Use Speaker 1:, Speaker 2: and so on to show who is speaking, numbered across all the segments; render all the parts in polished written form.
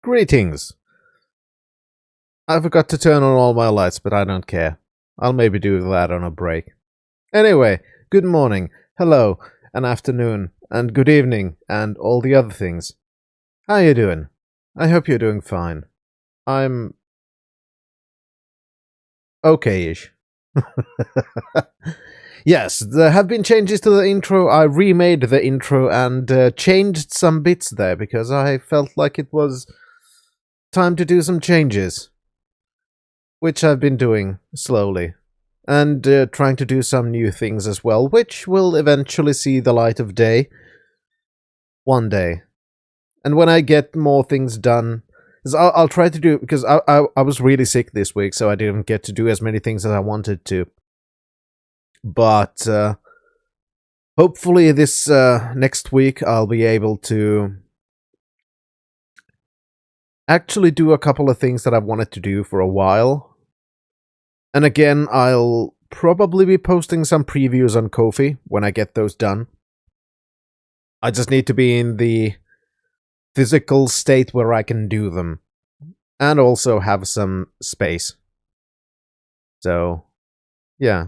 Speaker 1: Greetings. I forgot to turn on all my lights, but I don't care. I'll maybe do that on a break. Anyway, good morning, hello, and afternoon, and good evening, and all the other things. How you doing? I hope you're doing fine. I'm okay-ish. Yes, there have been changes to the intro. I remade the intro and changed some bits there because I felt like it was time to do some changes. Which I've been doing slowly. And trying to do some new things as well, which will eventually see the light of day. One day. And when I get more things done, I'll try to do, because I was really sick this week, so I didn't get to do as many things as I wanted to. But hopefully this next week I'll be able to actually do a couple of things that I've wanted to do for a while. And again, I'll probably be posting some previews on Ko-fi when I get those done. I just need to be in the physical state where I can do them. And also have some space. So, yeah.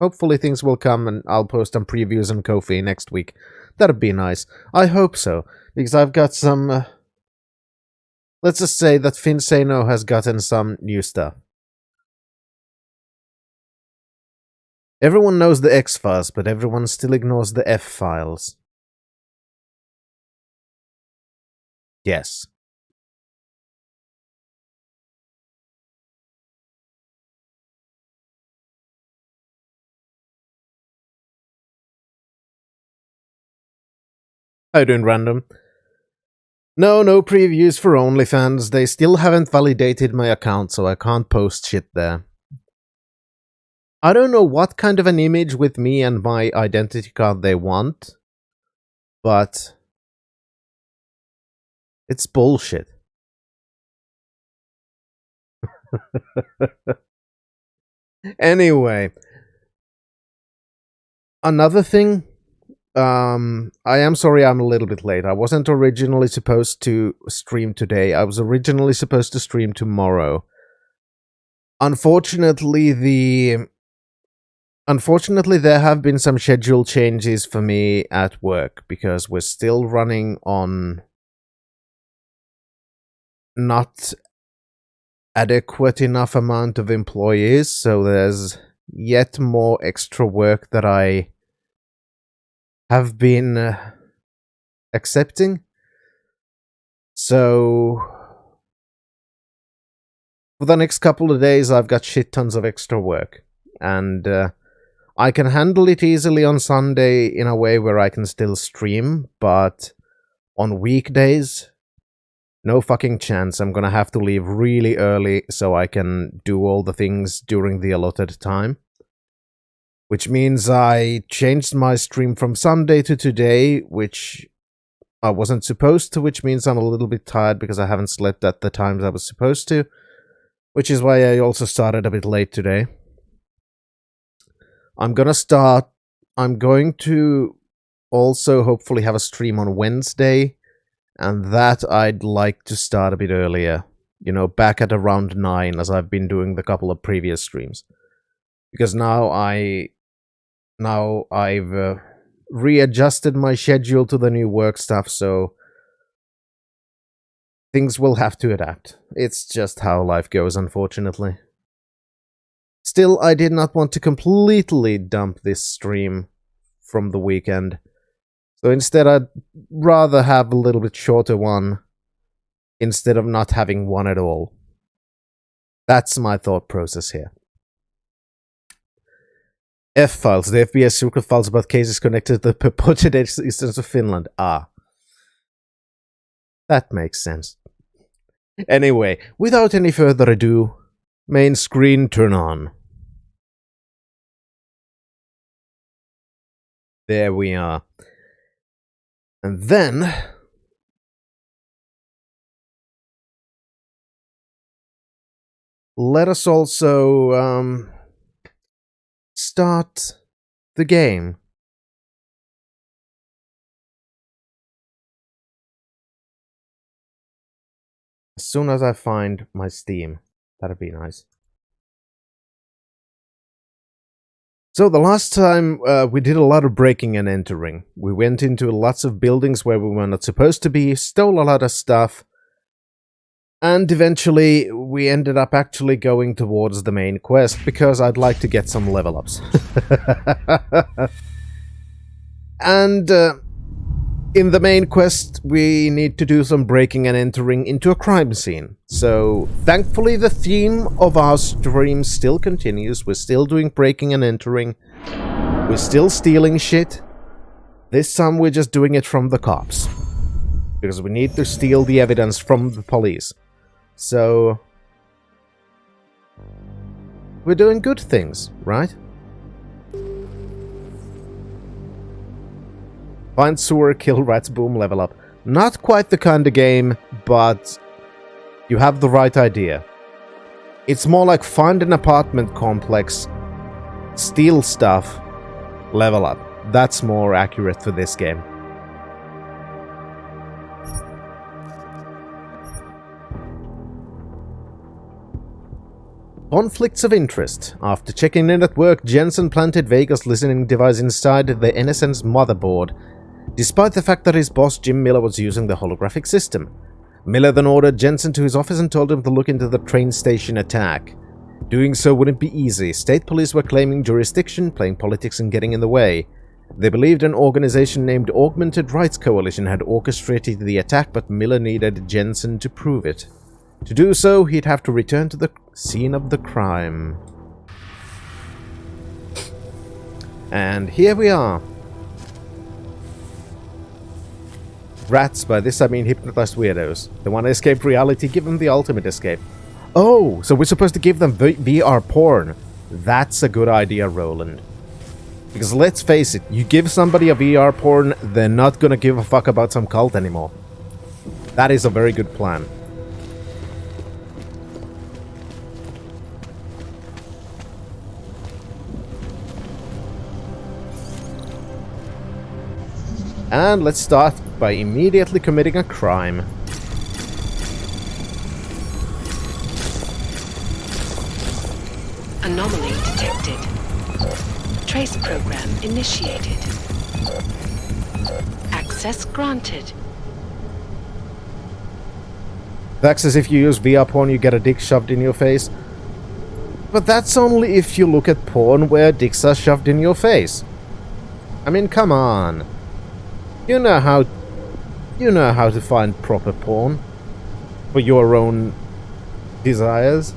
Speaker 1: Hopefully things will come and I'll post some previews on Ko-fi next week. That'd be nice. I hope so, because I've got some... let's just say that Finsano has gotten some new stuff. Everyone knows the X-Files, but everyone still ignores the F-Files. Yes. How you doing, Random? No previews for OnlyFans. They still haven't validated my account, so I can't post shit there. I don't know what kind of an image with me and my identity card they want, but it's bullshit. Anyway, another thing, I am sorry I'm a little bit late. I wasn't originally supposed to stream today. I was originally supposed to stream tomorrow. Unfortunately, there have been some schedule changes for me at work because we're still running on not adequate enough amount of employees, so there's yet more extra work that I have been accepting. So for the next couple of days I've got shit tons of extra work, and I can handle it easily on Sunday in a way where I can still stream, but on weekdays, no fucking chance. I'm gonna have to leave really early so I can do all the things during the allotted time. Which means I changed my stream from Sunday to today, which I wasn't supposed to, which means I'm a little bit tired because I haven't slept at the times I was supposed to. Which is why I also started a bit late today. I'm going to also hopefully have a stream on Wednesday, and that I'd like to start a bit earlier. You know, back at around 9, as I've been doing the couple of previous streams. Because now I've readjusted my schedule to the new work stuff, so things will have to adapt. It's just how life goes, unfortunately. Still, I did not want to completely dump this stream from the weekend. So instead, I'd rather have a little bit shorter one instead of not having one at all. That's my thought process here. F-Files, the FBI secret files about cases connected to the purported existence of Finland. Ah. That makes sense. Anyway, without any further ado, main screen turn on. There we are. And then... let us also, start the game. soon as I find my Steam. That'd be nice. So the last time we did a lot of breaking and entering. We went into lots of buildings where we were not supposed to be, stole a lot of stuff, and eventually we ended up actually going towards the main quest because I'd like to get some level ups. And in the main quest, we need to do some breaking and entering into a crime scene. So, thankfully, the theme of our stream still continues. We're still doing breaking and entering. We're still stealing shit. This time, we're just doing it from the cops. Because we need to steal the evidence from the police. So, we're doing good things, right? Find sewer, kill rats, boom, level up. Not quite the kind of game, but you have the right idea. It's more like find an apartment complex, steal stuff, level up. That's more accurate for this game. Conflicts of interest. After checking in at work, Jensen planted Vega's listening device inside the NSN's motherboard, despite the fact that his boss Jim Miller was using the holographic system. Miller then ordered Jensen to his office and told him to look into the train station attack. Doing so wouldn't be easy. State police were claiming jurisdiction, playing politics and getting in the way. They believed an organization named Augmented Rights Coalition had orchestrated the attack, but Miller needed Jensen to prove it. To do so, he'd have to return to the scene of the crime. And here we are. Rats, by this I mean hypnotized weirdos. They want to escape reality, give them the ultimate escape. Oh, so we're supposed to give them VR porn. That's a good idea, Roland. Because let's face it, you give somebody a VR porn, they're not gonna give a fuck about some cult anymore. That is a very good plan. And let's start by immediately committing a crime.
Speaker 2: Anomaly detected. Trace program initiated. Access granted.
Speaker 1: That's as if you use VR porn, you get a dick shoved in your face. But that's only if you look at porn where dicks are shoved in your face. I mean, come on. You know how to find proper porn for your own desires.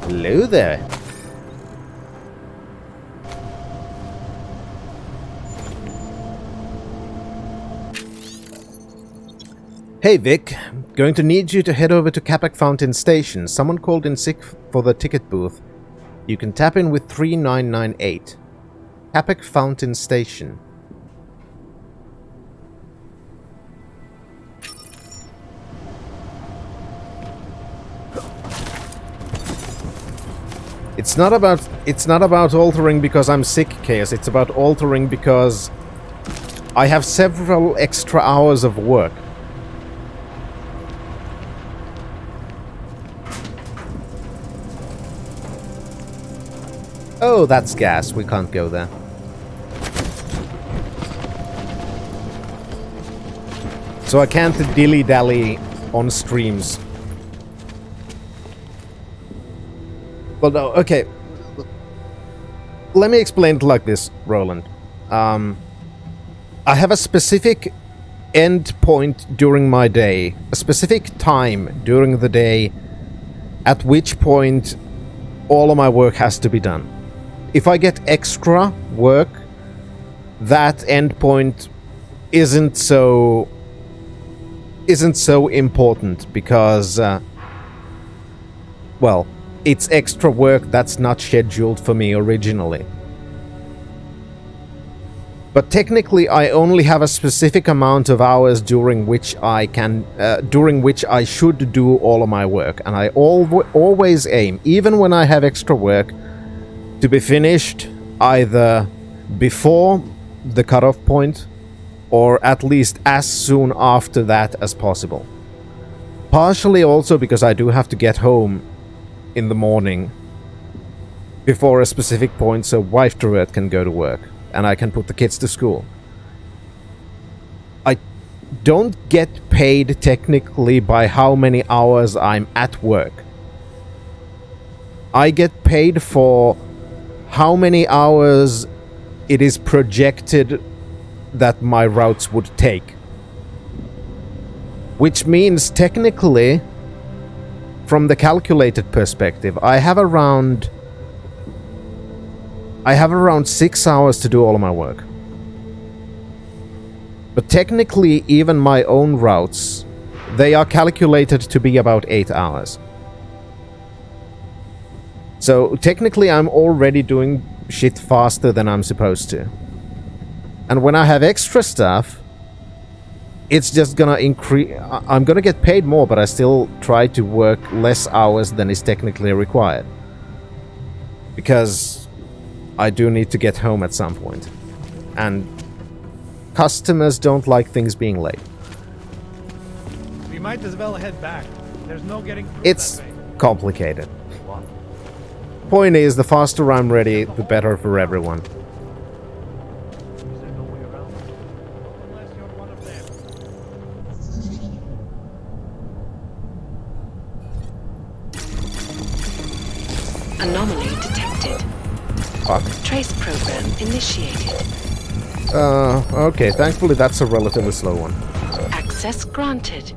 Speaker 1: Hello there. Hey Vic, going to need you to head over to Capac Fountain Station. Someone called in sick for the ticket booth. You can tap in with 3998. Capac Fountain Station. It's not about altering because I'm sick, Chaos. It's about altering because I have several extra hours of work. Oh, that's gas. We can't go there. So I can't dilly-dally on streams. Well, no, okay. Let me explain it like this, Roland. I have a specific end point during my day, a specific time during the day, at which point all of my work has to be done. If I get extra work, that endpoint isn't so important because, well, it's extra work that's not scheduled for me originally. But technically, I only have a specific amount of hours during which I should do all of my work, and I always aim, even when I have extra work, to be finished either before the cutoff point or at least as soon after that as possible. Partially also because I do have to get home in the morning before a specific point so wife Dorette can go to work and I can put the kids to school. I don't get paid technically by how many hours I'm at work. I get paid for how many hours it is projected that my routes would take. Which means technically, from the calculated perspective, I have around 6 hours to do all of my work. But technically, even my own routes, they are calculated to be about 8 hours. So technically I'm already doing shit faster than I'm supposed to. And when I have extra stuff, it's just gonna increase. I'm gonna get paid more, but I still try to work less hours than is technically required. Because I do need to get home at some point. And customers don't like things being late.
Speaker 3: We might as well head back. There's no getting through
Speaker 1: It's
Speaker 3: that way.
Speaker 1: complicated. Point is, the faster I'm ready, the better for everyone.
Speaker 3: Is there no way around? Unless you're one of them.
Speaker 2: Anomaly detected.
Speaker 1: Fuck.
Speaker 2: Trace program initiated.
Speaker 1: Okay, thankfully that's a relatively slow one.
Speaker 2: Access granted.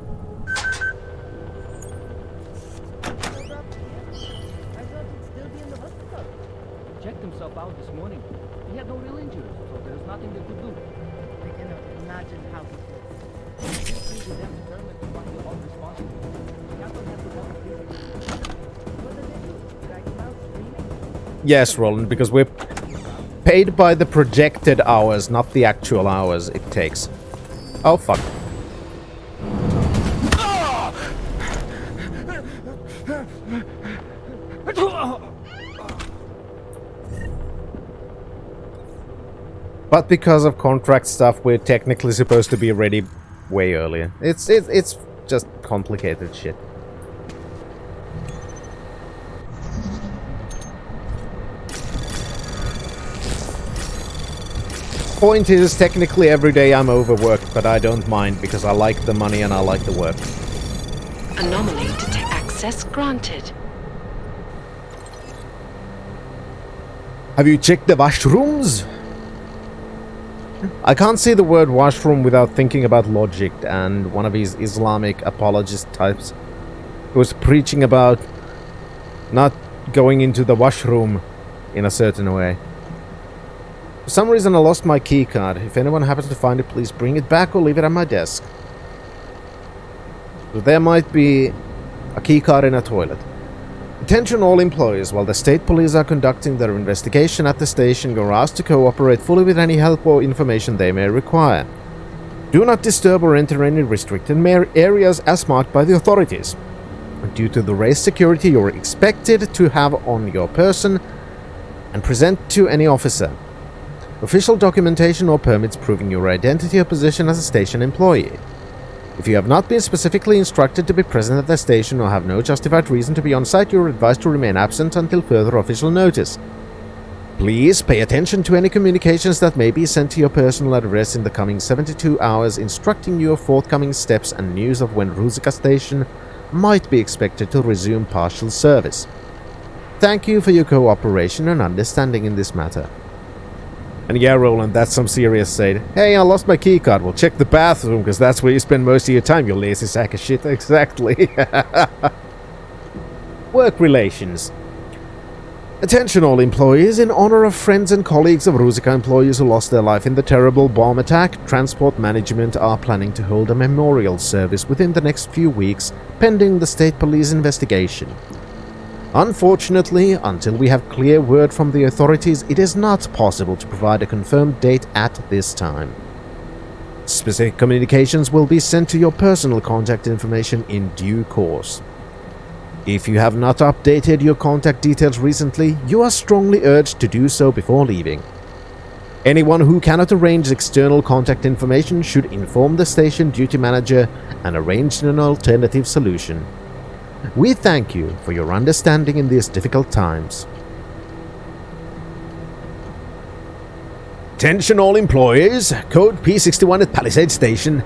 Speaker 4: Checked himself out this morning. He had no real injuries, so there's nothing they could do.
Speaker 5: I cannot imagine how he feels.
Speaker 4: Usually them determined to find you all responsible. Captain had to help physically.
Speaker 5: What did they do? Drag him out screaming?
Speaker 1: Yes, Roland, because we're paid by the projected hours, not the actual hours it takes. Oh, fuck. But because of contract stuff, we're technically supposed to be ready way earlier. It's just complicated shit. Point is, technically every day I'm overworked, but I don't mind because I like the money and I like the work.
Speaker 2: Anomaly detect. Access granted.
Speaker 1: Have you checked the washrooms? I can't say the word washroom without thinking about logic and one of these Islamic apologist types who was preaching about not going into the washroom in a certain way. For some reason I lost my keycard. If anyone happens to find it, please bring it back or leave it at my desk. So there might be a keycard in a toilet. Attention all employees, while the state police are conducting their investigation at the station, you are asked to cooperate fully with any help or information they may require. Do not disturb or enter any restricted areas as marked by the authorities. Due to the raised security you are expected to have on your person and present to any officer. Official documentation or permits proving your identity or position as a station employee. If you have not been specifically instructed to be present at the station or have no justified reason to be on site, you are advised to remain absent until further official notice. Please pay attention to any communications that may be sent to your personal address in the coming 72 hours instructing you of forthcoming steps and news of when Ruzicka Station might be expected to resume partial service. Thank you for your cooperation and understanding in this matter. And yeah, Roland, that's some serious shade. Hey, I lost my keycard. Well, check the bathroom, because that's where you spend most of your time, you lazy sack of shit. Exactly. Work relations. Attention all employees, in honor of friends and colleagues of Ruzicka employees who lost their life in the terrible bomb attack, Transport Management are planning to hold a memorial service within the next few weeks, pending the state police investigation. Unfortunately, until we have clear word from the authorities, it is not possible to provide a confirmed date at this time. Specific communications will be sent to your personal contact information in due course. If you have not updated your contact details recently, you are strongly urged to do so before leaving. Anyone who cannot arrange external contact information should inform the station duty manager and arrange an alternative solution. We thank you for your understanding in these difficult times. Attention all employees, code P61 at Palisade Station.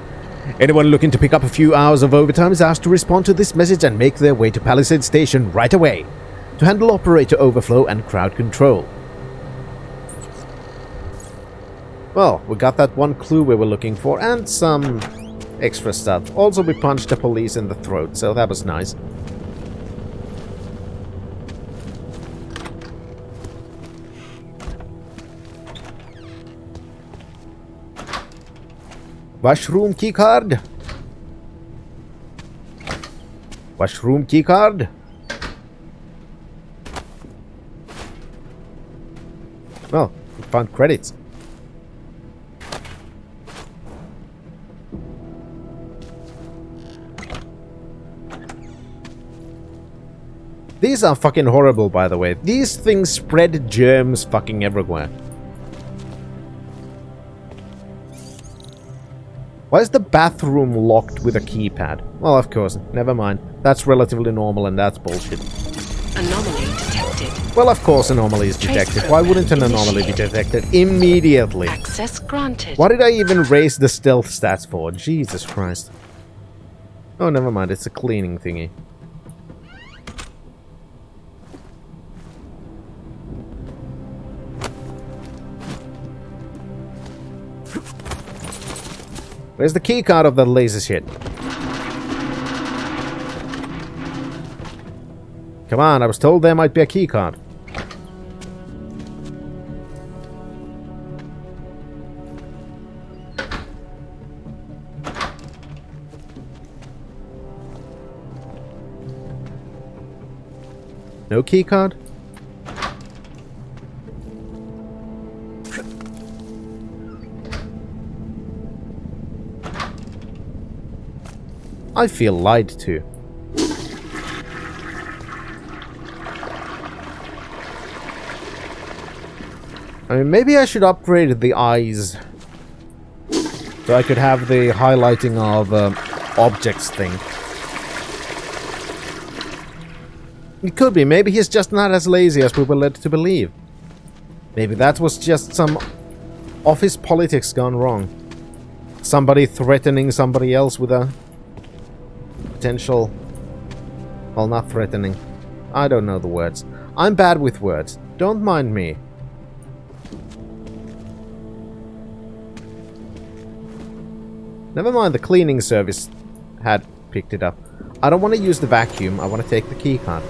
Speaker 1: Anyone looking to pick up a few hours of overtime is asked to respond to this message and make their way to Palisade Station right away to handle operator overflow and crowd control. Well, we got that one clue we were looking for and some extra stuff. Also, we punched the police in the throat, so that was nice. Washroom keycard. Washroom keycard. Well, we found credits. These are fucking horrible, by the way. These things spread germs fucking everywhere. Why is the bathroom locked with a keypad? Well, of course, never mind. That's relatively normal and that's bullshit.
Speaker 2: Anomaly detected.
Speaker 1: Well, of course anomaly is detected. Why wouldn't an anomaly be detected immediately?
Speaker 2: Access granted.
Speaker 1: Why did I even raise the stealth stats for? Jesus Christ. Oh, never mind. It's a cleaning thingy. Where's the keycard of that laser shit? Come on, I was told there might be a keycard. No keycard? I feel lied to. I mean, maybe I should upgrade the eyes so I could have the highlighting of objects thing. It could be. Maybe he's just not as lazy as we were led to believe. Maybe that was just some office politics gone wrong. Somebody threatening somebody else with a potential... Well, not threatening. I don't know the words. I'm bad with words. Don't mind me. Never mind, the cleaning service had picked it up. I don't want to use the vacuum. I want to take the keycard.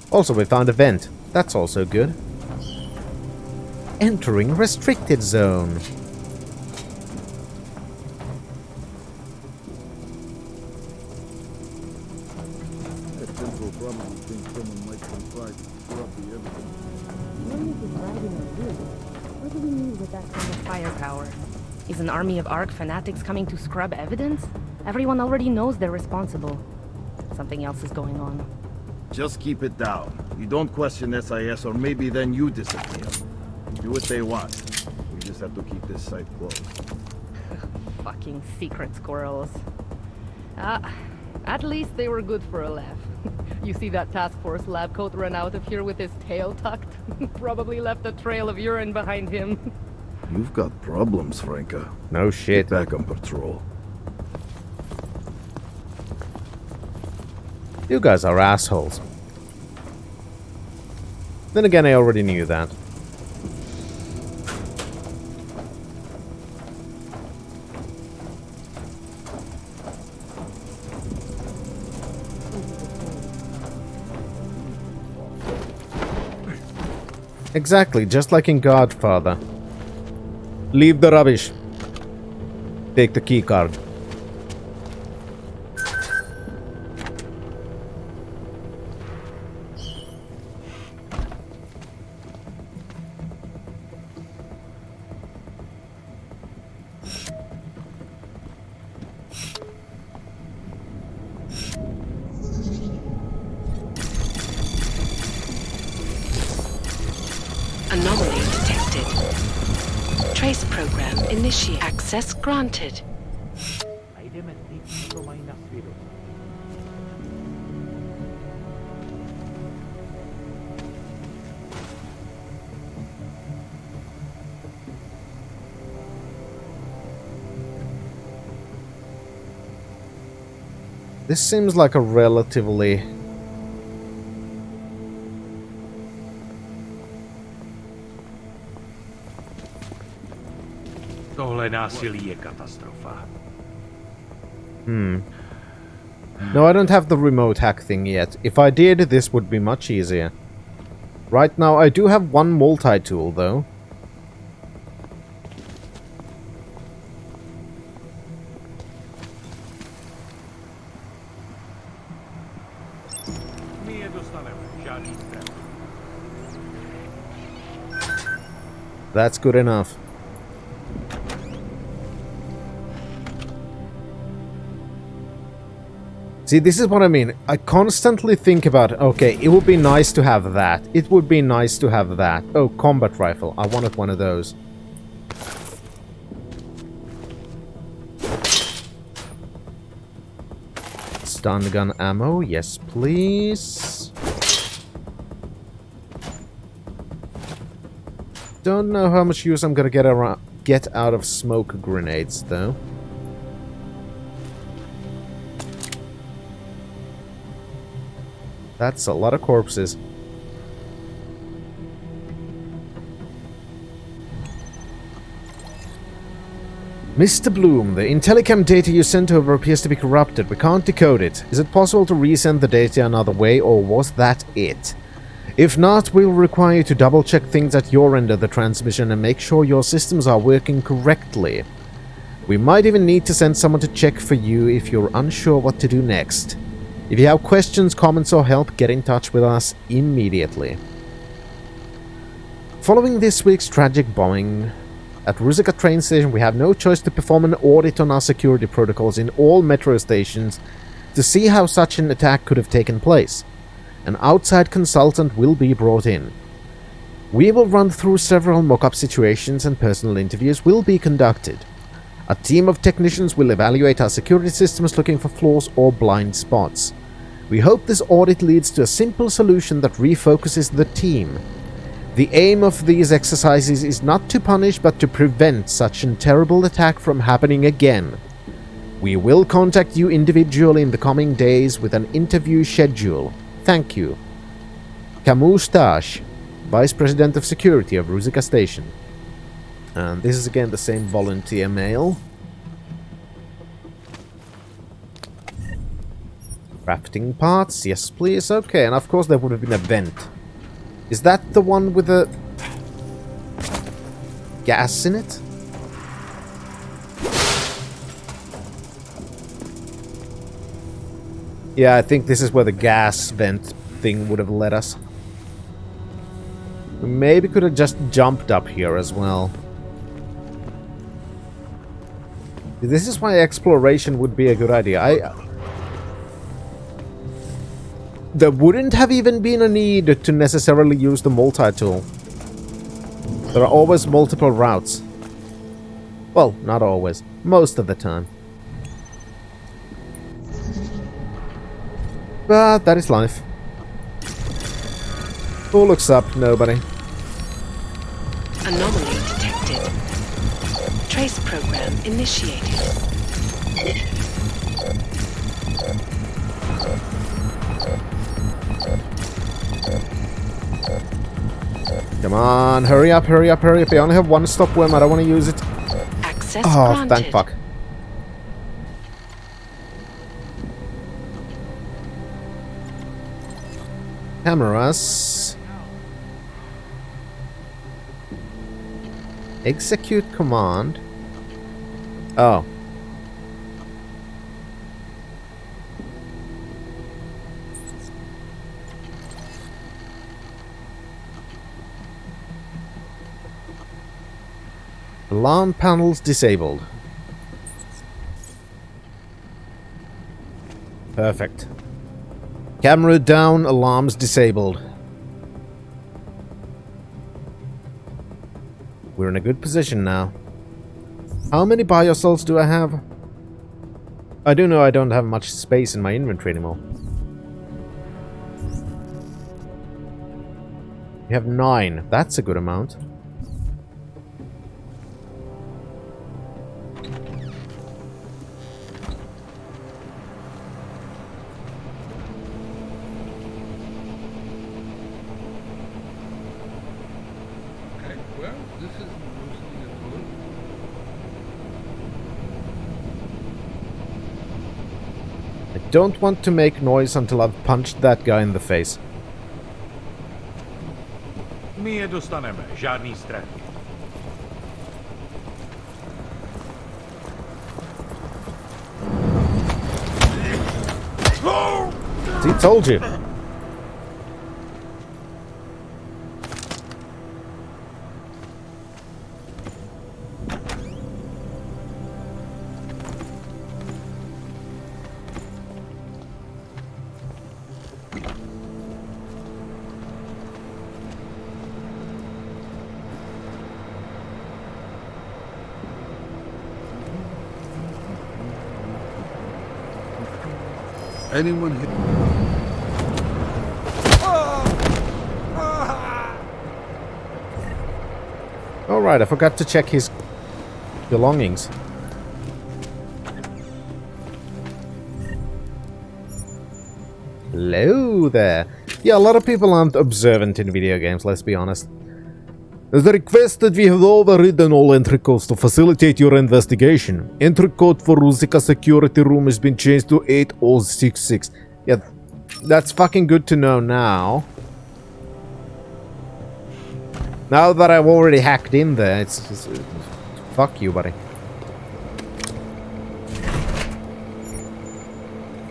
Speaker 1: Also, we found a vent. That's also good. Entering restricted zone.
Speaker 5: What do we need with that kind of firepower? Is an army of ARC fanatics coming to scrub evidence? Everyone already knows they're responsible. Something else is going on.
Speaker 6: Just keep it down. You don't question SIS, or maybe then you disappear. Do what they want. We just have to keep this site closed.
Speaker 5: Fucking secret squirrels. At least they were good for a laugh. You see that task force lab coat run out of here with his tail tucked? Probably left a trail of urine behind him.
Speaker 6: You've got problems, Franca.
Speaker 1: No shit.
Speaker 6: Get back on patrol.
Speaker 1: You guys are assholes. Then again, I already knew that. Exactly, just like in Godfather. Leave the rubbish. Take the key card.
Speaker 2: Anomaly detected. Trace program initiate. Access granted.
Speaker 1: This seems like a relatively...
Speaker 3: Tohle násilí je katastrofa.
Speaker 1: No, I don't have the remote hack thing yet. If I did, this would be much easier. Right now, I do have one multi-tool, though.
Speaker 3: My je dostaneme, žádný strach.
Speaker 1: That's good enough. See, this is what I mean. I constantly think about, okay, it would be nice to have that. It would be nice to have that. Oh, combat rifle. I wanted one of those. Stun gun ammo. Yes, please. Don't know how much use I'm gonna get out of smoke grenades, though. That's a lot of corpses. Mr. Bloom, the Intellicam data you sent over appears to be corrupted. We can't decode it. Is it possible to resend the data another way, or was that it? If not, we'll require you to double-check things at your end of the transmission and make sure your systems are working correctly. We might even need to send someone to check for you if you're unsure what to do next. If you have questions, comments, or help, get in touch with us immediately. Following this week's tragic bombing at Ruzicka train station, we have no choice to perform an audit on our security protocols in all metro stations to see how such an attack could have taken place. An outside consultant will be brought in. We will run through several mock-up situations and personal interviews will be conducted. A team of technicians will evaluate our security systems looking for flaws or blind spots. We hope this audit leads to a simple solution that refocuses the team. The aim of these exercises is not to punish but to prevent such a terrible attack from happening again. We will contact you individually in the coming days with an interview schedule. Thank you. Camus Stash, Vice President of Security of Ruzicka Station. And this is again the same volunteer mail. Crafting parts, yes please, okay, and of course there would have been a vent. Is that the one with the gas in it? Yeah, I think this is where the gas vent thing would have led us. We maybe could have just jumped up here as well. This is why exploration would be a good idea. There wouldn't have even been a need to necessarily use the multi-tool. There are always multiple routes. Well, not always. Most of the time. But that is life. Who looks up? Nobody.
Speaker 2: Anomaly detected. Trace program initiated.
Speaker 1: Come on, hurry up, hurry up, hurry up. I only have one stop worm, I don't want to use it.
Speaker 2: Access
Speaker 1: Oh,
Speaker 2: granted.
Speaker 1: thank fuck. Cameras. Execute command. Oh. Alarm panels disabled. Perfect. Camera down, alarms disabled. We're in a good position now. How many biocells do I have? I do know I don't have much space in my inventory anymore. We have 9. That's a good amount.
Speaker 7: Okay, well, this is mostly a tool.
Speaker 1: I don't want to make noise until I've punched that guy in the face.
Speaker 8: My je dostaneme, žádný strach.
Speaker 1: See, told you.
Speaker 7: Anyone here?
Speaker 1: Alright, I forgot to check his belongings. Hello there. Yeah, a lot of people aren't observant in video games, let's be honest. As requested, we have overridden all entry codes to facilitate your investigation. Entry code for Rusika security room has been changed to 8066. Yeah, that's fucking good to know now. Now that I've already hacked in there, it's fuck you, buddy.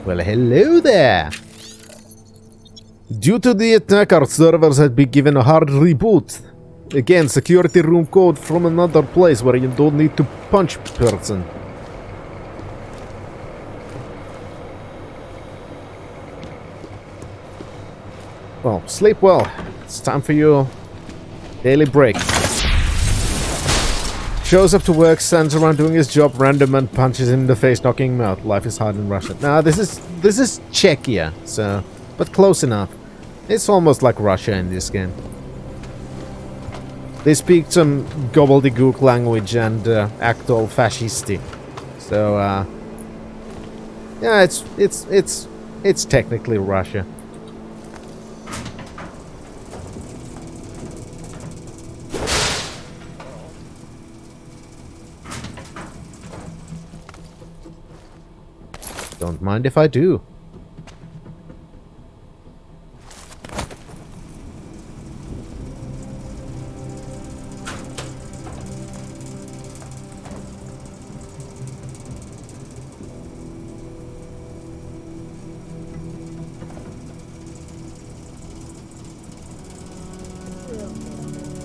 Speaker 1: Well, hello there. Due to the attack, our servers had been given a hard reboot. Again, security room code from another place where you don't need to punch person. Well, sleep well. It's time for your daily break. Shows up to work, stands around doing his job, random and punches him in the face, knocking him out. Life is hard in Russia. Now, this is Czechia, so, but close enough. It's almost like Russia in this game. They speak some gobbledygook language and act all fascisty. So, yeah, it's technically Russia. Don't mind if I do.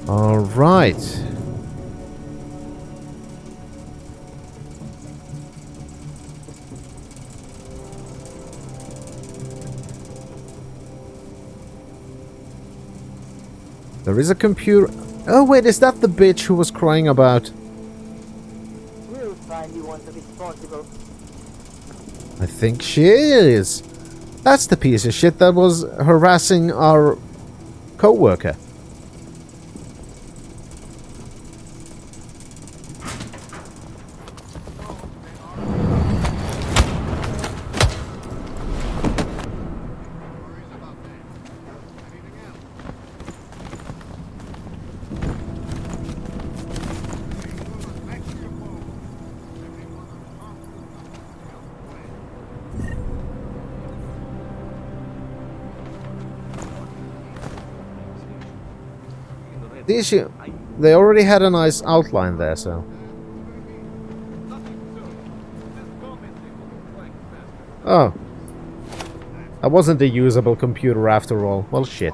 Speaker 1: All right. There is a computer. Oh wait, is that the bitch who was crying about?
Speaker 4: We'll find the ones responsible.
Speaker 1: I think she is. That's the piece of shit that was harassing our co-worker. The issue... they already had a nice outline there, so... Oh. That wasn't a usable computer after all. Well, shit.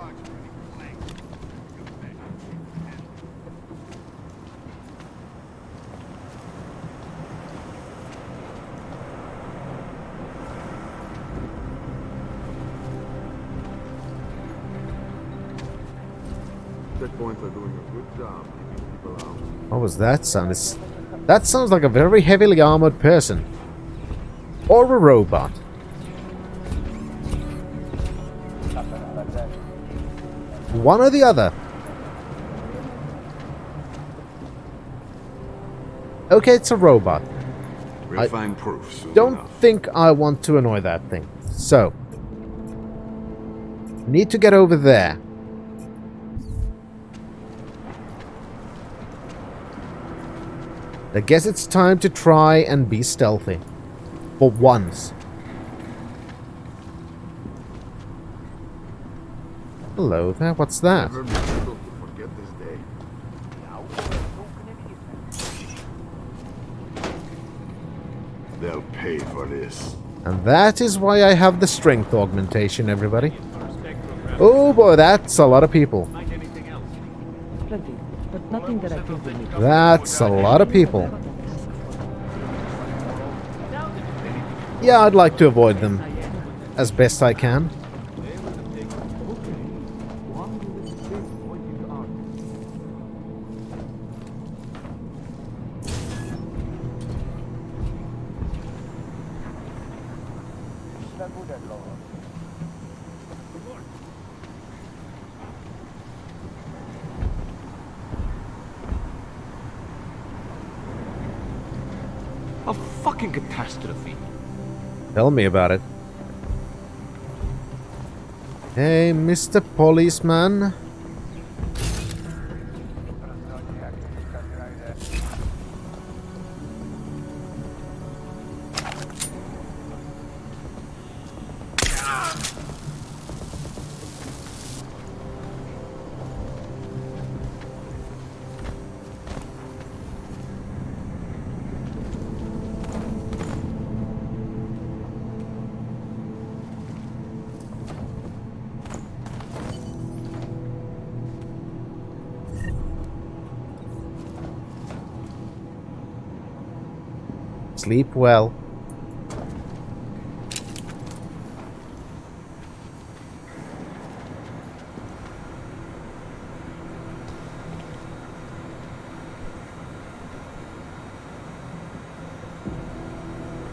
Speaker 9: Checkpoints are doing a good job keeping people out.
Speaker 1: What was that sound? That sounds like a very heavily armored person. Or a robot. One or the other. Okay, it's a robot.
Speaker 9: We'll find proof soon
Speaker 1: Don't
Speaker 9: enough.
Speaker 1: think I want to annoy that thing. So. Need to get over there. I guess it's time to try and be stealthy. For once. Hello there, what's that?
Speaker 9: Never be able to forget this day. They'll pay for this.
Speaker 1: And that is why I have the strength augmentation, everybody. Oh boy, that's a lot of people.
Speaker 4: Plenty, but nothing that I think will make
Speaker 1: That's a lot of people. Yeah, I'd like to avoid them as best I can.
Speaker 8: A fucking catastrophe.
Speaker 1: Tell me about it. Hey, Mr. Policeman. Sleep well.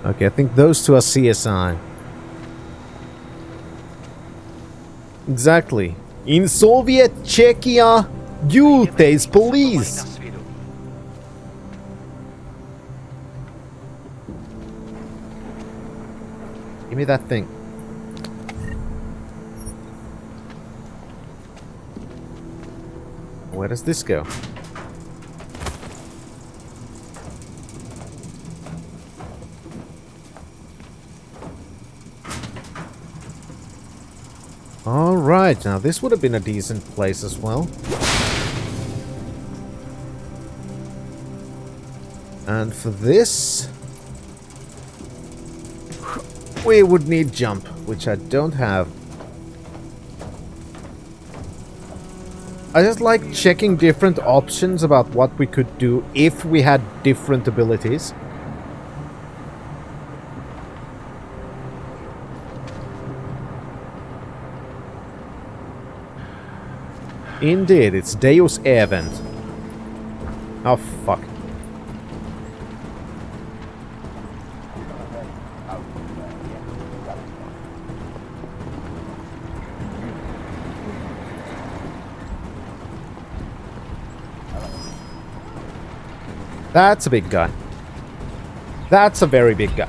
Speaker 1: Okay, I think those two are CSI. Exactly. In Soviet Czechia, youth is police. Give me that thing. Where does this go? Alright, now this would have been a decent place as well. And for this, we would need jump, which I don't have. I just like checking different options about what we could do if we had different abilities. Indeed, it's Deus Air Vent. Oh, fuck. That's a big guy. That's a very big guy.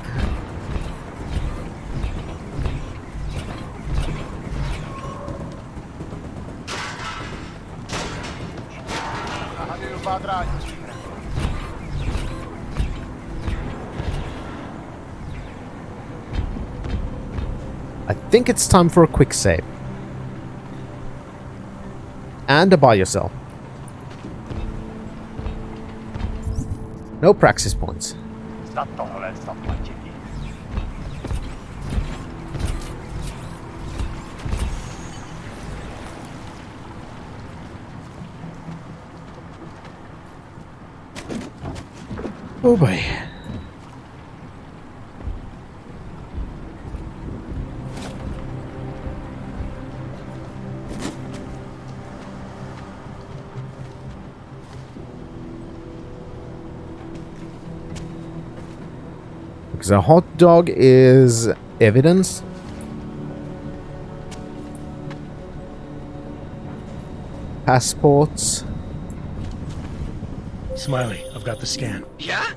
Speaker 1: I think it's time for a quick save. And a buy yourself. No praxis points. Oh boy. Because a hot dog is evidence. Passports.
Speaker 10: Smiley, I've got the scan.
Speaker 11: Yeah?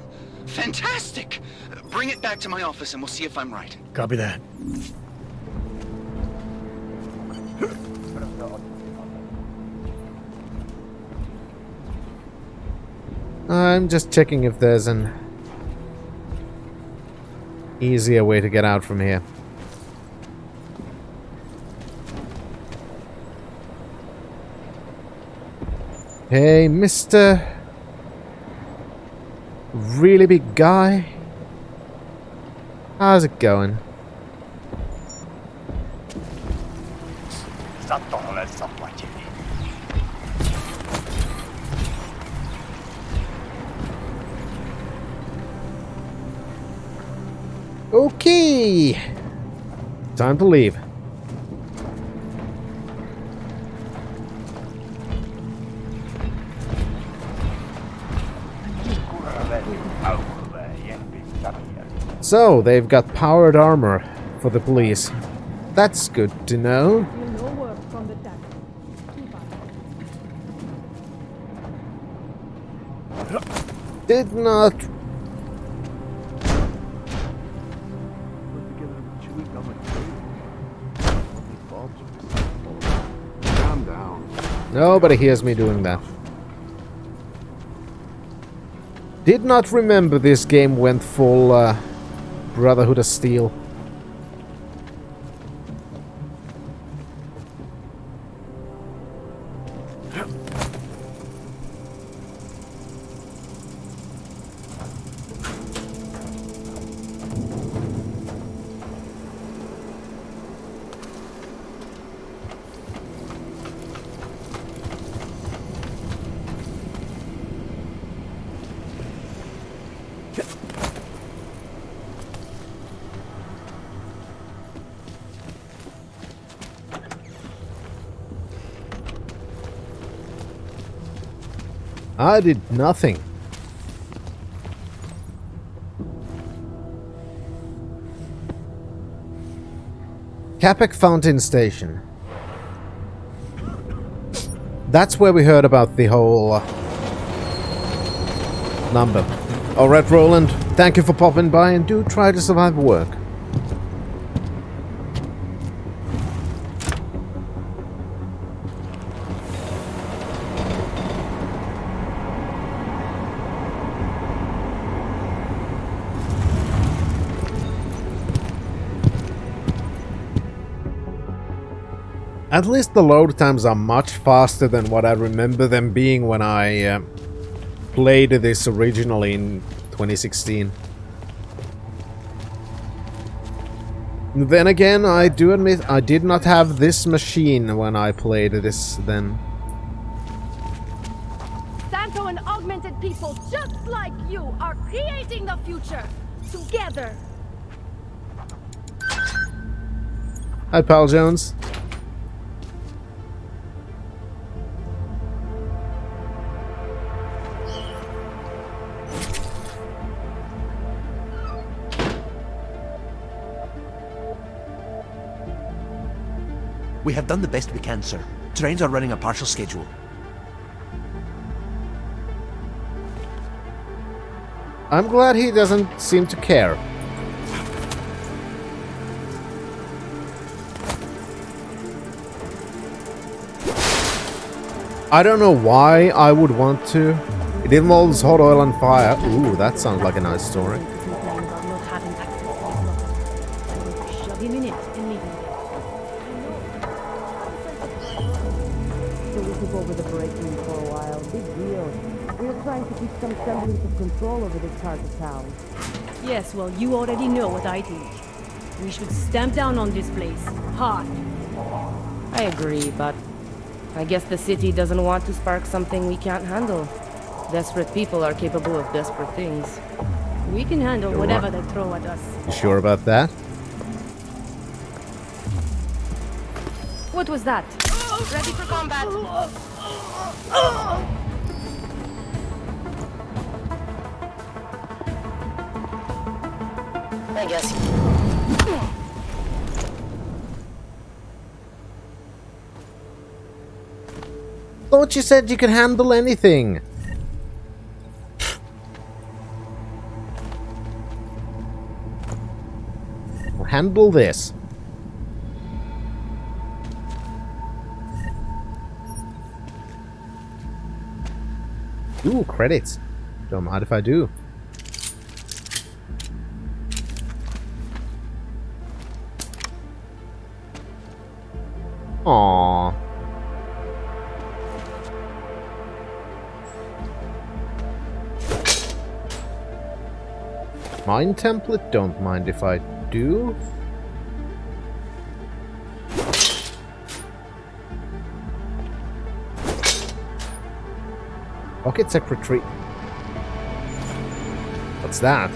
Speaker 11: Fantastic! Bring it back to my office and we'll see if I'm right.
Speaker 10: Copy that.
Speaker 1: I'm just checking if there's an easier way to get out from here. Hey, Mr. Really big guy. How's it going? Okay. Time to leave. So, they've got powered armor for the police. That's good to know.
Speaker 4: No word from the deck.
Speaker 1: Did not...
Speaker 9: Put together with chewing gum and tape. Only bulbs are calm down.
Speaker 1: Nobody hears me doing that. Did not remember this game went full Brotherhood of Steel. I did nothing. Capek Fountain Station. That's where we heard about the whole number. Alright, Roland. Thank you for popping by and do try to survive work. At least the load times are much faster than what I remember them being when I played this originally in 2016. Then again, I do admit I did not have this machine when I played this then.
Speaker 12: Santo and augmented people just like you are creating the future together.
Speaker 1: Hi, Pal Jones.
Speaker 13: We have done the best we can, sir. Trains are running a partial schedule.
Speaker 1: I'm glad he doesn't seem to care. I don't know why I would want to. It involves hot oil and fire. Ooh, that sounds like a nice story.
Speaker 5: Shove him in it immediately.
Speaker 4: So we took over the break room for a while. Big deal.
Speaker 10: We're trying to keep some semblance of control over this part of town.
Speaker 12: Yes, well, you already know what I think. We should stamp down on this place. Hard.
Speaker 5: I agree, but I guess the city doesn't want to spark something we can't handle. Desperate people are capable of desperate things.
Speaker 12: We can handle whatever they throw at us.
Speaker 1: You sure about that?
Speaker 5: What was that? Ready for combat! I guess.
Speaker 1: Thought you said you could handle anything. Well, handle this. Ooh, credits. Don't mind if I do. Aww. Mine template? Don't mind if I do. Pocket secretary. What's that?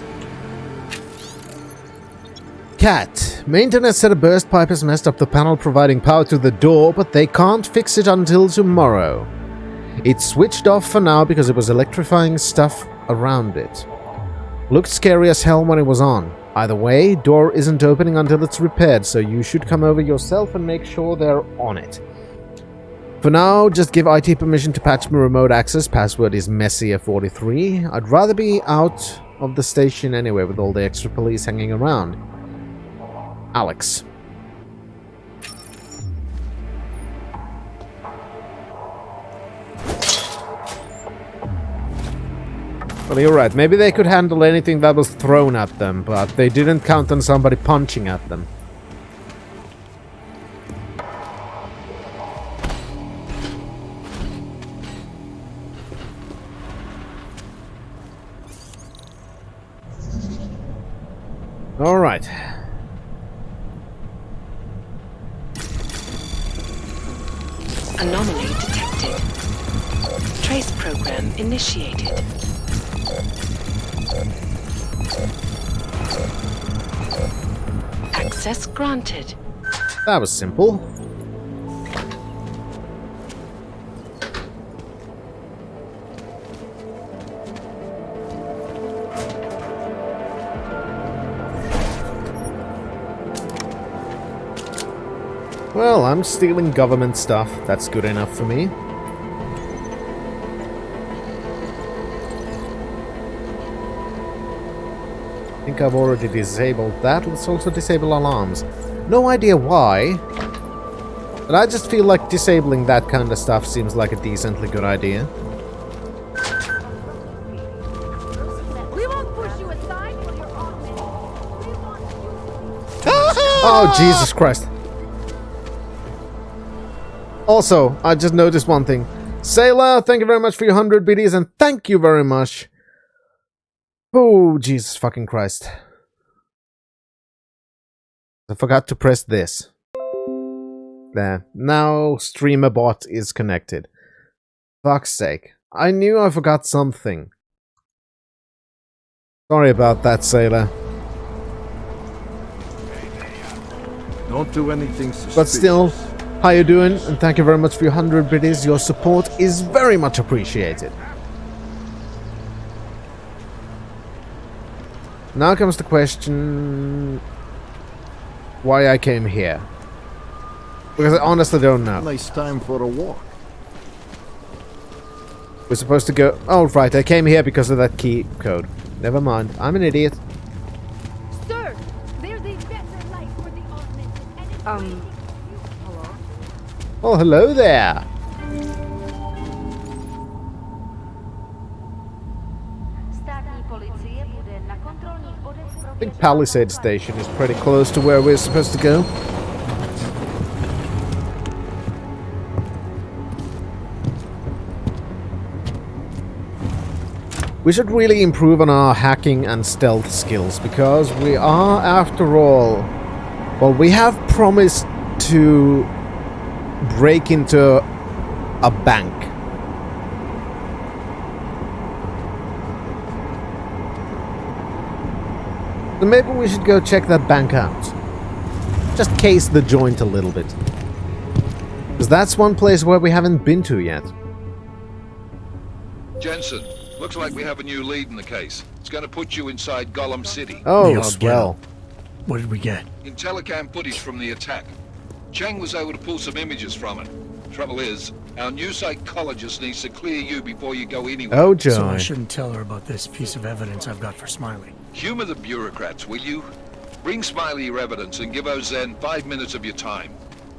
Speaker 1: Cat. Maintenance said a burst pipe has messed up the panel providing power to the door, but they can't fix it until tomorrow. It's switched off for now because it was electrifying stuff around it. Looked scary as hell when it was on. Either way, door isn't opening until it's repaired, so you should come over yourself and make sure they're on it. For now, just give IT permission to patch my remote access. Password is Messier43. I'd rather be out of the station anyway with all the extra police hanging around. Alex. Well, you're right. Maybe they could handle anything that was thrown at them, but they didn't count on somebody punching at them. All right.
Speaker 2: Anomaly detected. Trace program initiated. Access granted.
Speaker 1: That was simple. Well, I'm stealing government stuff. That's good enough for me. I think I've already disabled that. Let's also disable alarms. No idea why, but I just feel like disabling that kind of stuff seems like a decently good idea.
Speaker 12: We won't push you aside for your augment. We want you.
Speaker 1: Oh, Jesus Christ. Also, I just noticed one thing. Sailor, thank you very much for your 100 biddies, and thank you very much. Oh, Jesus fucking Christ. I forgot to press this. There. Now streamer bot is connected. Fuck's sake. I knew I forgot something. Sorry about that, Sailor.
Speaker 6: Don't do anything suspicious.
Speaker 1: But still, how you doing? And thank you very much for your 100 biddies. Your support is very much appreciated. Now comes the question... why I came here. Because I honestly don't know.
Speaker 6: Nice time for a walk.
Speaker 1: We're supposed to go... oh, right, I came here because of that key code. Never mind, I'm an idiot.
Speaker 12: Sir, there's a better life for the augmented, and it's
Speaker 5: Hello?
Speaker 1: Oh, hello there! I think Palisade Station is pretty close to where we're supposed to go. We should really improve on our hacking and stealth skills, because we are, after all... Well, we have promised to break into a bank. So maybe we should go check that bank out. Just case the joint a little bit. Because that's one place where we haven't been to yet.
Speaker 14: Jensen, looks like we have a new lead in the case. It's going to put you inside Gollum City.
Speaker 1: Oh, swell.
Speaker 3: What did we get?
Speaker 14: In telecam footage from the attack. Cheng was able to pull some images from it. Trouble is, our new psychologist needs to clear you before you go anywhere.
Speaker 1: Oh, joy.
Speaker 3: So I shouldn't tell her about this piece of evidence I've got for Smiley.
Speaker 14: Humor the bureaucrats, will you? Bring Smiley your evidence and give Ozen 5 minutes of your time.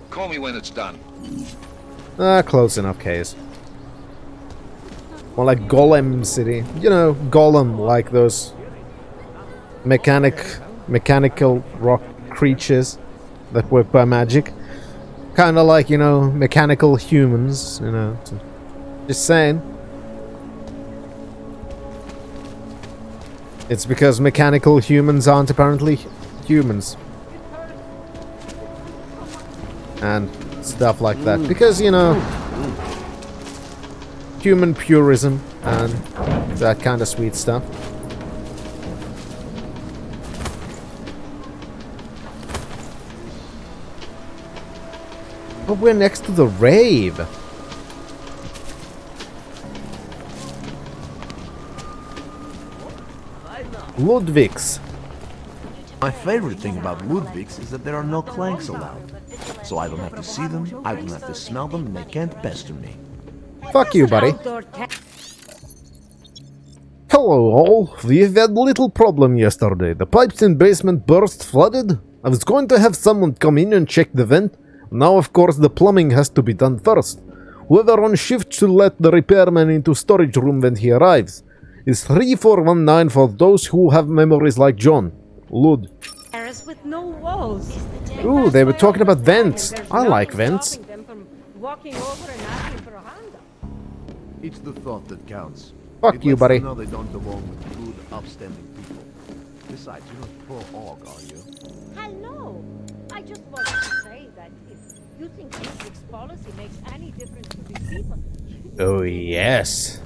Speaker 14: Call me when it's done.
Speaker 1: Close enough, case. More like Golem City. You know, Golem, like those mechanical rock creatures that work by magic. Kind of like, you know, mechanical humans, you know. Just saying. It's because mechanical humans aren't apparently humans. And stuff like that. Because, you know, human purism and that kind of sweet stuff. Oh, we're next to the rave. Ludwig's.
Speaker 13: My favorite thing about Ludwig's is that there are no clanks allowed. So I don't have to see them, I don't have to smell them, and they can't pester me.
Speaker 1: Fuck you, buddy. Hello all. We've had a little problem yesterday. The pipes in basement burst flooded. I was going to have someone come in and check the vent. Now, of course, the plumbing has to be done first. Whoever on shift should let the repairman into storage room when he arrives. It's 3419 for those who have memories like John. Lud.
Speaker 12: With no walls.
Speaker 1: Ooh, they were talking about vents. I like vents.
Speaker 9: It's the thought that counts.
Speaker 1: Fuck you, buddy.
Speaker 9: Know they don't belong with good, upstanding people. Besides, you're not pro-org, are you?
Speaker 12: Hello. I just wanted to say that if you think Ludwig's policy makes any difference to these people...
Speaker 1: Oh, yes.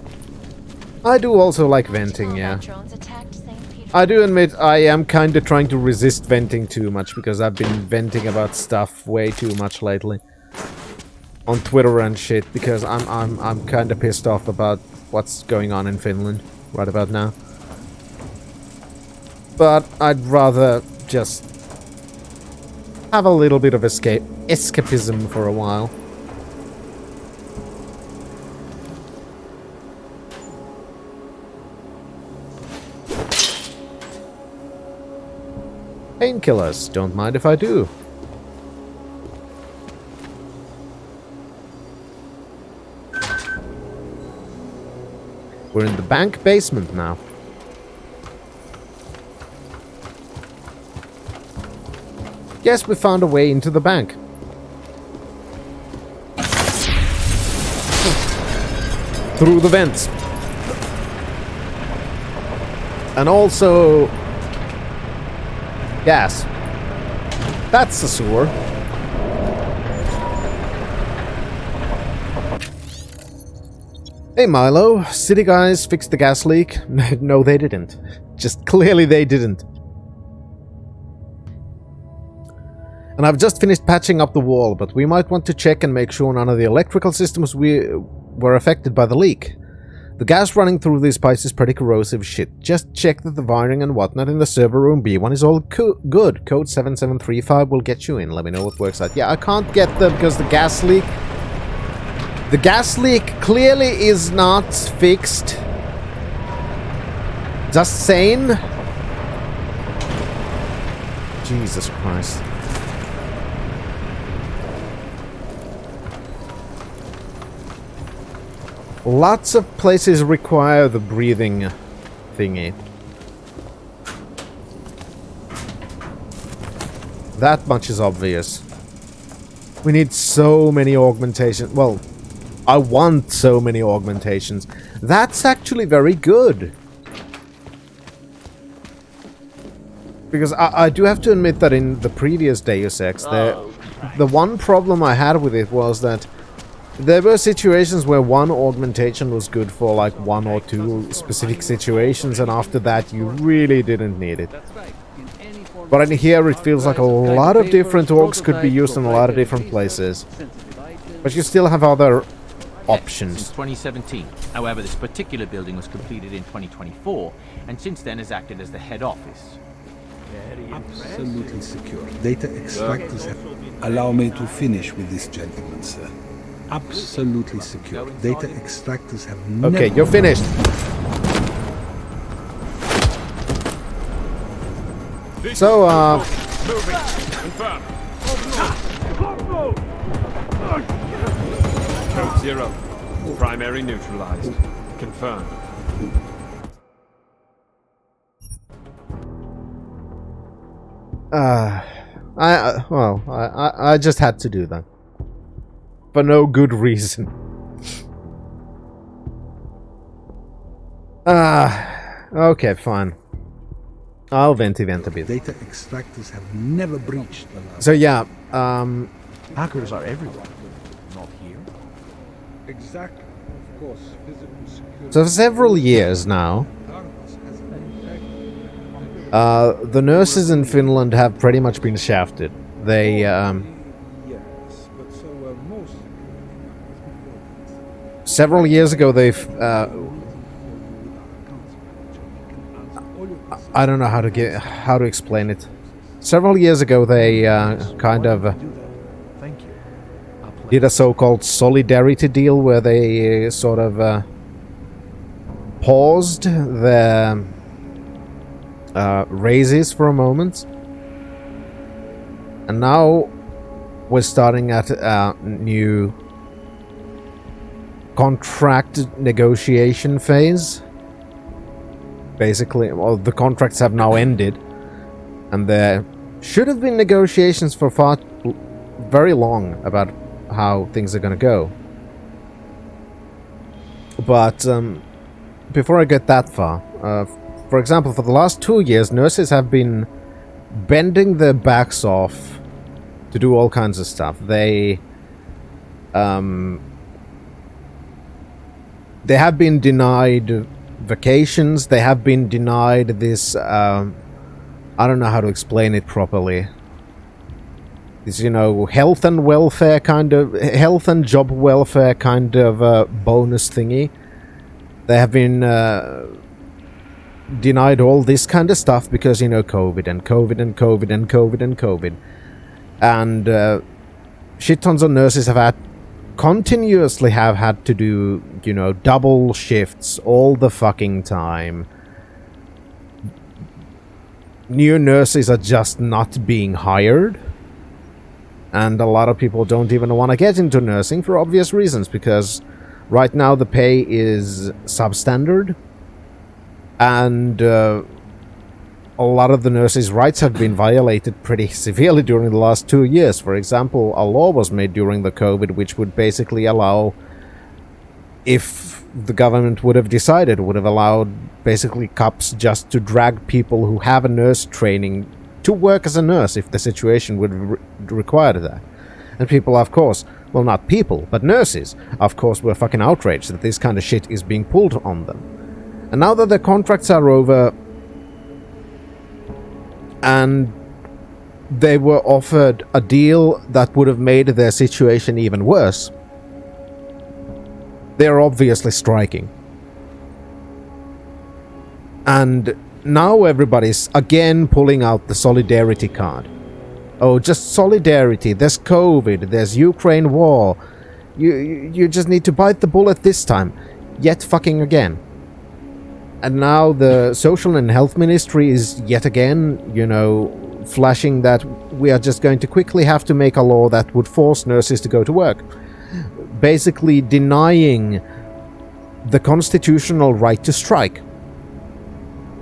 Speaker 1: I do also like venting, yeah. I do admit I am kinda trying to resist venting too much, because I've been venting about stuff way too much lately. On Twitter and shit, because I'm kinda pissed off about what's going on in Finland right about now. But I'd rather just have a little bit of escapism for a while. Painkillers, don't mind if I do. We're in the bank basement now. Yes, we found a way into the bank. Through the vents. And also... gas. That's the sewer. Hey Milo, city guys fixed the gas leak. No, they didn't. Just clearly they didn't. And I've just finished patching up the wall, but we might want to check and make sure none of the electrical systems were affected by the leak. The gas running through these pipes is pretty corrosive shit. Just check that the wiring and whatnot in the server room B1 is all good. Code 7735 will get you in. Let me know what works out. Yeah, I can't get them because the gas leak... The gas leak clearly is not fixed. Just saying. Jesus Christ. Lots of places require the breathing thingy. That much is obvious. We need so many augmentations. Well, I want so many augmentations. That's actually very good. Because I do have to admit that in the previous Deus Ex, the one problem I had with it was that there were situations where one augmentation was good for like 1 or 2 specific situations, and after that you really didn't need it. But in here it feels like a lot of different orgs could be used in a lot of different places. But you still have other options.
Speaker 8: Since 2017. However, this particular building was completed in 2024, and since then has acted as the head office.
Speaker 15: Absolutely secure. Data extractors have... Allow me to finish with this gentleman, sir. Absolutely secure. Data extractors have never...
Speaker 1: Okay, you're finished. So,
Speaker 16: Moving. Confirm. Code 0. Primary neutralized. Confirmed.
Speaker 1: I just had to do that. For no good reason. Okay, fine. I'll vent a bit.
Speaker 15: Data extractors have never breached the law.
Speaker 1: So yeah,
Speaker 13: hackers are everywhere, not here.
Speaker 15: Exactly. Of course, physical security.
Speaker 1: So for several years now, the nurses in Finland have pretty much been shafted. They, several years ago, they've, I don't know how to explain it. Several years ago, they kind of did a so-called solidarity deal where they sort of paused their raises for a moment, and now we're starting at a new contract negotiation phase. Basically, well, the contracts have now ended, and there should have been negotiations for very long about how things are going to go. But before I get that far, for example, for the last 2 years, nurses have been bending their backs off to do all kinds of stuff. They have been denied vacations. They have been denied this, I don't know how to explain it properly. This, you know, health and job welfare kind of bonus thingy. They have been denied all this kind of stuff because, you know, COVID and COVID and COVID and COVID and COVID. And shit tons of nurses have continuously had to do, you know, double shifts all the fucking time. New nurses are just not being hired. And a lot of people don't even want to get into nursing for obvious reasons, because right now the pay is substandard. And a lot of the nurses' rights have been violated pretty severely during the last 2 years. For example, a law was made during the COVID which would basically allow, if the government would have decided, would have allowed basically cops just to drag people who have a nurse training to work as a nurse if the situation would require that. And people, of course, well, not people, but nurses, of course, were fucking outraged that this kind of shit is being pulled on them. And now that their contracts are over, and they were offered a deal that would have made their situation even worse, they're obviously striking. And now everybody's again pulling out the solidarity card. Oh, just solidarity. There's COVID. There's Ukraine war. You just need to bite the bullet this time. Yet fucking again. And now the Social and Health Ministry is yet again, you know, flashing that we are just going to quickly have to make a law that would force nurses to go to work. Basically denying the constitutional right to strike.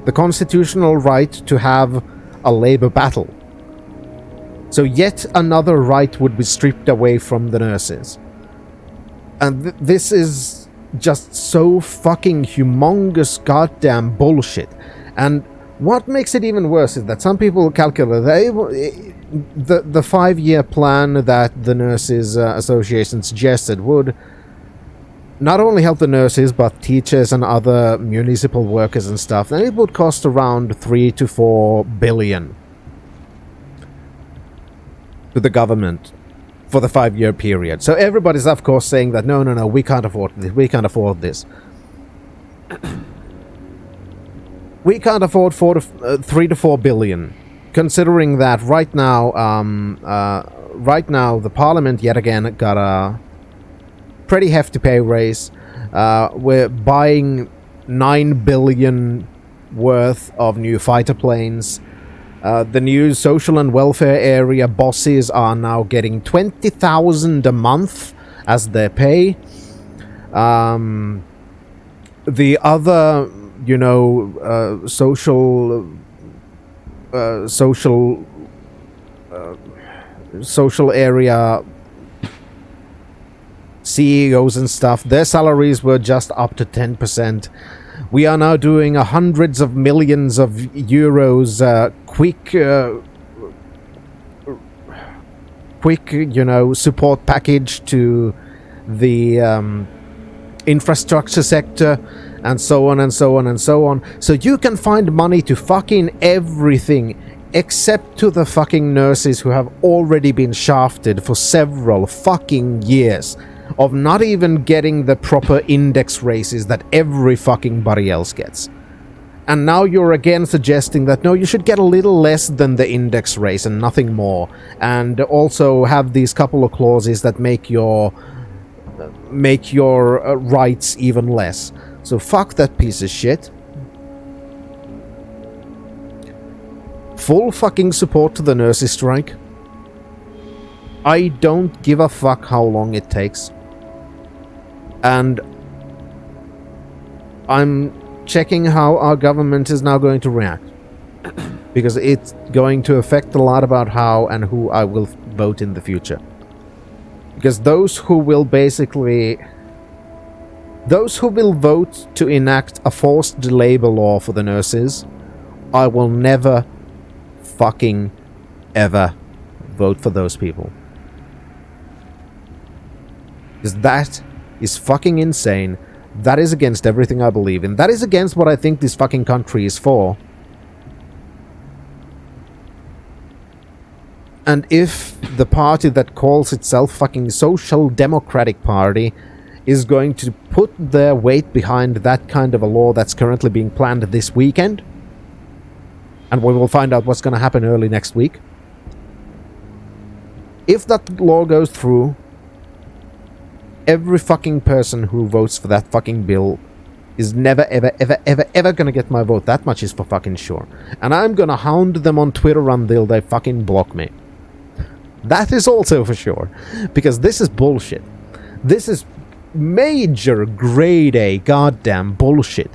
Speaker 1: The constitutional right to have a labor battle. So yet another right would be stripped away from the nurses. And this is just so fucking humongous goddamn bullshit. And What makes it even worse is that some people calculate the 5-year plan that the Nurses Association suggested would not only help the nurses, but teachers and other municipal workers and stuff. Then it would cost around 3 to 4 billion to the government for the 5-year period. So everybody's of course saying that no, we can't afford this. We can't afford this. We can't afford 3 to 4 billion, considering that right now the Parliament yet again got a pretty hefty pay raise. We're buying 9 billion worth of new fighter planes. The new social and welfare area bosses are now getting 20,000 a month as their pay. The other, you know, social area CEOs and stuff, their salaries were just up to 10%. We are now doing hundreds of millions of euros quick, you know, support package to the infrastructure sector, and so on and so on and so on. So you can find money to fucking everything except to the fucking nurses who have already been shafted for several fucking years of not even getting the proper index raises that every fucking body else gets. And now you're again suggesting that no, you should get a little less than the index raise and nothing more, and also have these couple of clauses that make your rights even less. So fuck that piece of shit. Full fucking support to the nurses' strike. I don't give a fuck how long it takes. And I'm checking how our government is now going to react. Because it's going to affect a lot about how and who I will vote in the future. Because those who will vote to enact a forced labor law for the nurses, I will never fucking ever vote for those people. Because that is fucking insane. That is against everything I believe in. That is against what I think this fucking country is for. And if the party that calls itself fucking Social Democratic Party is going to put their weight behind that kind of a law that's currently being planned this weekend, and we will find out what's going to happen early next week. If that law goes through, every fucking person who votes for that fucking bill is never, ever, ever, ever, ever gonna get my vote. That much is for fucking sure. And I'm gonna hound them on Twitter until they fucking block me. That is also for sure. Because this is bullshit. This is major grade A goddamn bullshit.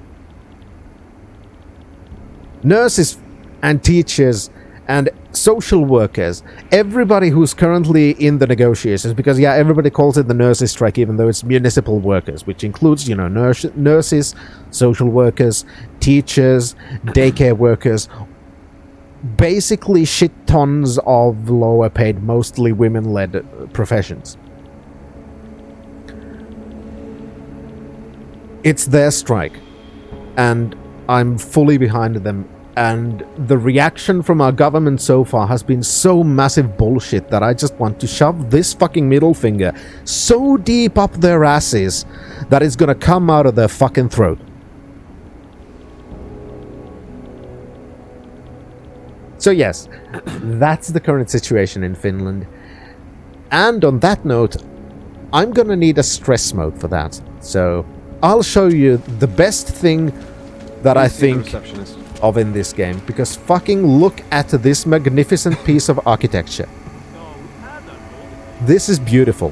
Speaker 1: Nurses and teachers and social workers, everybody who's currently in the negotiations, because yeah, everybody calls it the nurses' strike even though it's municipal workers, which includes, you know, nurses, social workers, teachers, daycare workers, basically shit tons of lower paid, mostly women-led professions. It's their strike, and I'm fully behind them. And the reaction from our government so far has been so massive bullshit that I just want to shove this fucking middle finger so deep up their asses that it's gonna come out of their fucking throat. So yes, that's the current situation in Finland. And on that note, I'm gonna need a stress mode for that. So I'll show you the best thing that I think of in this game, because fucking look at this magnificent piece of architecture. This is beautiful.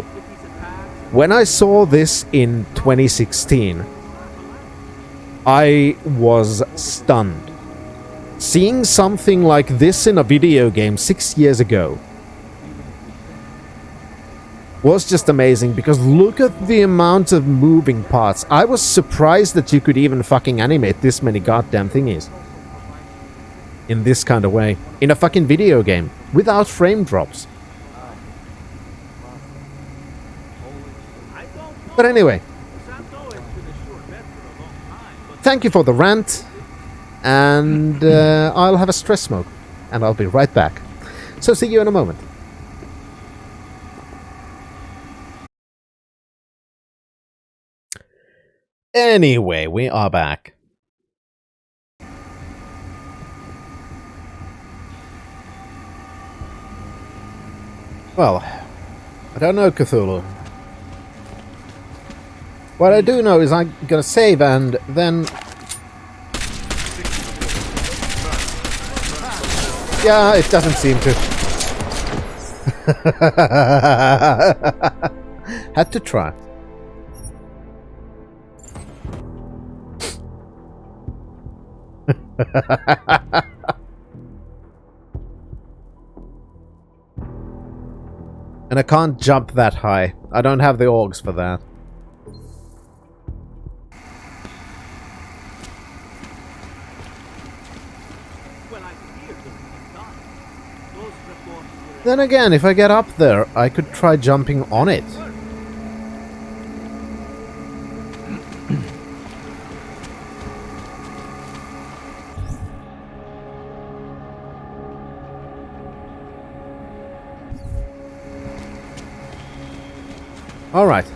Speaker 1: When I saw this in 2016, I was stunned. Seeing something like this in a video game 6 years ago was just amazing, because look at the amount of moving parts. I was surprised that you could even fucking animate this many goddamn thingies. in this kind of way. In a fucking video game. Without frame drops. But anyway. Thank you for the rant. And I'll have a stress smoke. And I'll be right back. So see you in a moment. Anyway, we are back. Well, I don't know, Cthulhu. What I do know is I'm gonna save and then... Yeah, it doesn't seem to. Had to try. And I can't jump that high. I don't have the orgs for that. Then again, if I get up there, I could try jumping on it. Alright.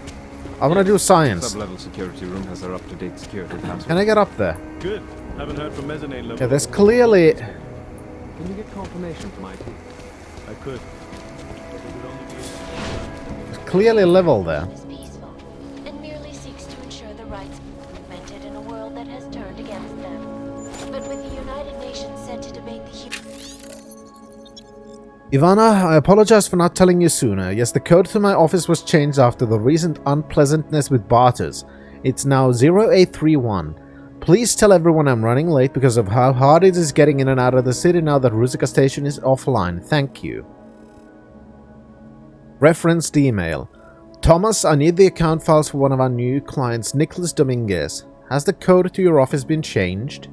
Speaker 1: I want to do science.
Speaker 16: Sub-level security room has our up-to-date security password.
Speaker 1: Can I get up there?
Speaker 9: Good. Haven't heard from mezzanine level.
Speaker 1: Yeah, there's clearly...
Speaker 16: Can you get confirmation from IT?
Speaker 9: I could.
Speaker 1: There's clearly a level there.
Speaker 17: And merely seeks to ensure the rights implemented in a world that has turned against them. But with the United Nations set to debate the
Speaker 1: Ivana, I apologize for not telling you sooner. Yes, the code to my office was changed after the recent unpleasantness with Barters. It's now 0831. Please tell everyone I'm running late because of how hard it is getting in and out of the city now that Ruzica Station is offline. Thank you. Referenced email. Thomas, I need the account files for one of our new clients, Nicholas Dominguez. Has the code to your office been changed?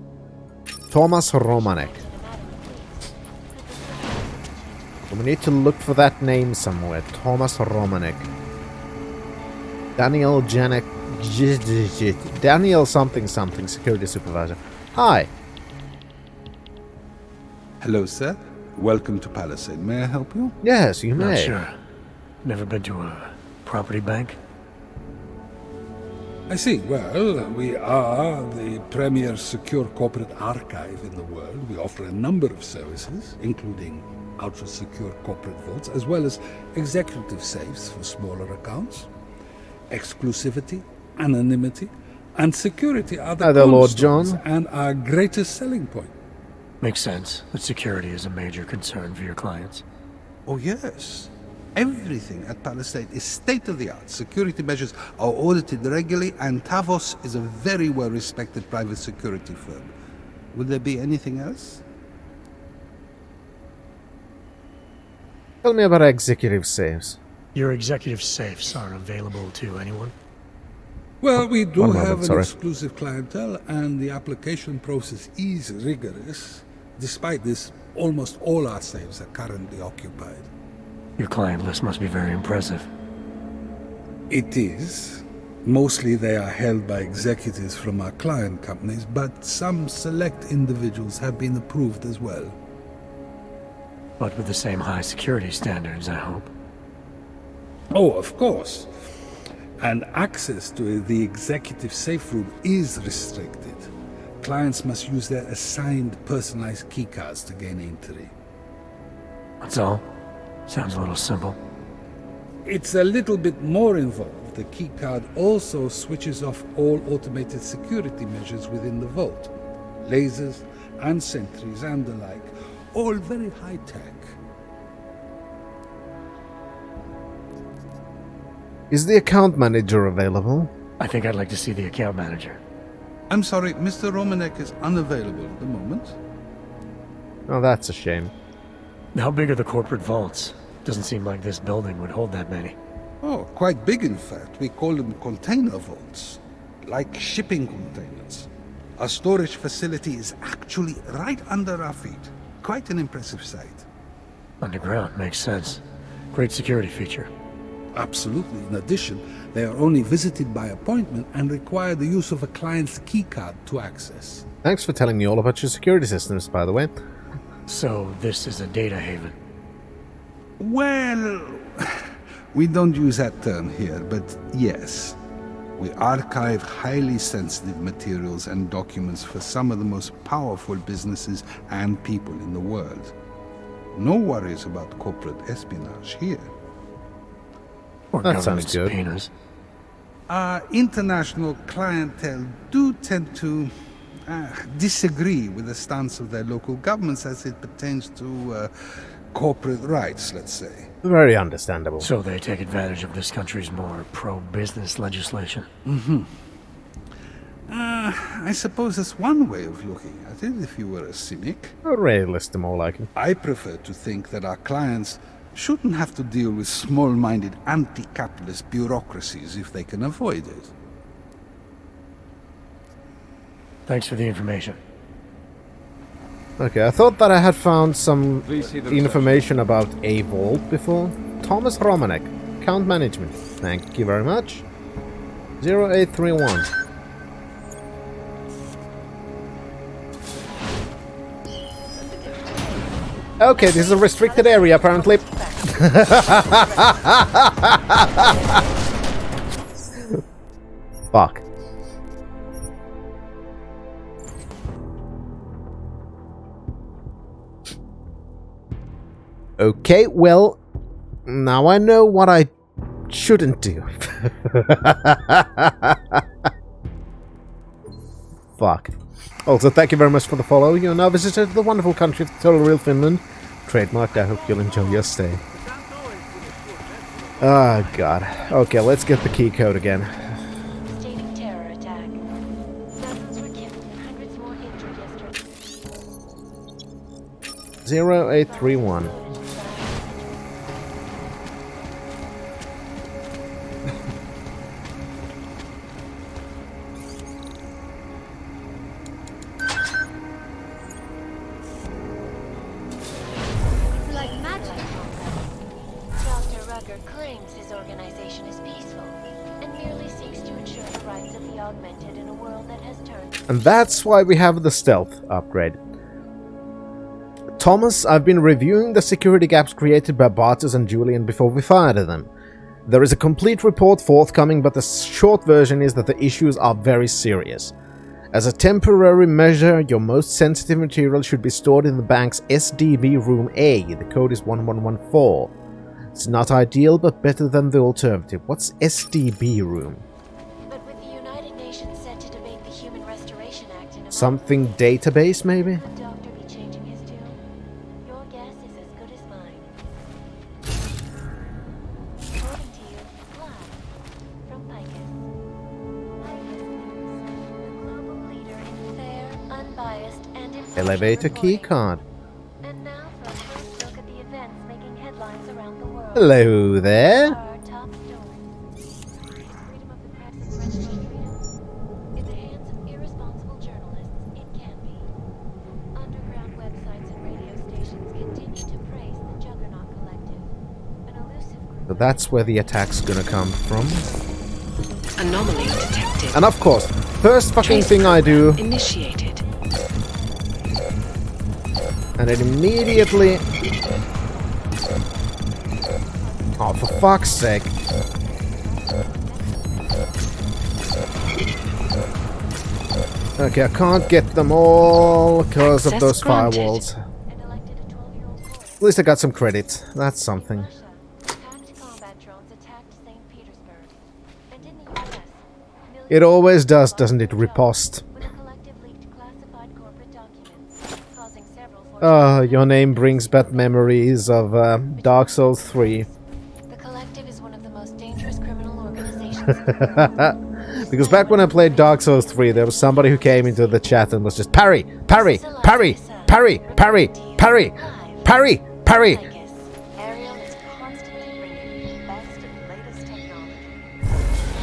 Speaker 1: Thomas Romanek. We need to look for that name somewhere. Thomas Romanek. Daniel Janek. Daniel something something. Security supervisor. Hi.
Speaker 15: Hello, sir. Welcome to Palisade. May I help you?
Speaker 1: Yes, you may.
Speaker 3: Not sure. Never been to a property bank.
Speaker 15: I see. Well, we are the premier secure corporate archive in the world. We offer a number of services, including ultra-secure corporate vaults, as well as executive safes for smaller accounts. Exclusivity, anonymity, and security are the
Speaker 1: Lord
Speaker 15: cornerstones
Speaker 1: John.
Speaker 15: and our greatest selling point.
Speaker 3: Makes sense that security is a major concern for your clients.
Speaker 15: Oh, yes. Everything at Palisade is state-of-the-art. Security measures are audited regularly, and Tavos is a very well-respected private security firm. Would there be anything else?
Speaker 1: Tell me about executive saves.
Speaker 3: Your executive safes are available to anyone?
Speaker 15: Well, we do
Speaker 1: One moment,
Speaker 15: have an
Speaker 1: sorry.
Speaker 15: exclusive clientele, and the application process is rigorous. Despite this, almost all our safes are currently occupied.
Speaker 3: Your client list must be very impressive.
Speaker 15: It is. Mostly they are held by executives from our client companies, but some select individuals have been approved as well.
Speaker 3: But with the same high security standards, I hope.
Speaker 15: Oh, of course. And access to the executive safe room is restricted. Clients must use their assigned personalized keycards to gain entry.
Speaker 3: That's all? Sounds a little simple.
Speaker 15: It's a little bit more involved. The keycard also switches off all automated security measures within the vault. Lasers and sentries and the like. All very high-tech.
Speaker 1: Is the account manager available?
Speaker 3: I think I'd like to see the account manager.
Speaker 15: I'm sorry, Mr. Romanek is unavailable at the moment.
Speaker 1: Oh, that's a shame.
Speaker 3: How big are the corporate vaults? Doesn't seem like this building would hold that many.
Speaker 15: Oh, quite big in fact. We call them container vaults. Like shipping containers. Our storage facility is actually right under our feet. Quite an impressive sight.
Speaker 18: Underground makes sense. Great security feature.
Speaker 15: Absolutely. In addition, they are only visited by appointment and require the use of a client's keycard to access.
Speaker 1: Thanks for telling me all about your security systems, by the way.
Speaker 18: So, this is a data haven?
Speaker 15: Well, we don't use that term here, but yes. We archive highly sensitive materials and documents for some of the most powerful businesses and people in the world. No worries about corporate espionage here.
Speaker 18: Or
Speaker 1: that
Speaker 18: government
Speaker 1: sounds good.
Speaker 18: Subpoenas.
Speaker 15: Our international clientele do tend to disagree with the stance of their local governments as it pertains to corporate rights, let's say.
Speaker 1: Very understandable.
Speaker 18: So they take advantage of this country's more pro-business legislation.
Speaker 15: Mm-hmm. I suppose that's one way of looking at it, if you were a cynic.
Speaker 1: A realist, more like it.
Speaker 15: I prefer to think that our clients shouldn't have to deal with small-minded anti-capitalist bureaucracies if they can avoid it.
Speaker 18: Thanks for the information.
Speaker 1: Okay, I thought that I had found some information about a vault before. Thomas Romanek, account management. Thank you very much. 0831. Okay, this is a restricted area apparently. Fuck. Okay, well, now I know what I shouldn't do. Fuck. Also, thank you very much for the follow. You now visited the wonderful country of Total Real Finland. Trademarked. I hope you'll enjoy your stay. Oh, God. Okay, let's get the key code again.
Speaker 17: Stating terror attack. Dozens were killed and hundreds more injured yesterday.
Speaker 1: 0831. And that's why we have the stealth upgrade. Thomas, I've been reviewing the security gaps created by Bartos and Julian before we fired them. There is a complete report forthcoming, but the short version is that the issues are very serious. As a temporary measure, your most sensitive material should be stored in the bank's SDB Room A. The code is 1114. It's not ideal, but better than the alternative. What's SDB Room? Something database, maybe?
Speaker 17: The doctor be changing his tune? Your guess is as good as mine. According to you, live from Picus. Picus News, the global leader in fair, unbiased, and impartial
Speaker 1: Elevator
Speaker 17: reporting.
Speaker 1: keycard.
Speaker 17: And now for a first look at the events making headlines around the world.
Speaker 1: Hello there.
Speaker 17: Our top stories. Freedom of the press and press freedom. In the hands of irresponsible journalists, it can be. Underground websites and radio stations continue to praise the Juggernaut Collective, an elusive group.
Speaker 1: So that's where the attack's gonna come from.
Speaker 2: Anomaly detected.
Speaker 1: And of course, first fucking thing I do,
Speaker 2: Initiated.
Speaker 1: and it immediately... Oh, for fuck's sake. Okay, I can't get them all because of those firewalls. At least I got some credit. That's something. It always does, doesn't it, riposte? Oh, your name brings back memories of Dark Souls 3.
Speaker 17: The Collective is one of the most dangerous criminal organizations.
Speaker 1: Because back when I played Dark Souls 3, there was somebody who came into the chat and was just parry, parry, parry, parry, parry, parry, parry, parry.
Speaker 17: Ariel is constantly bringing the best and latest technology.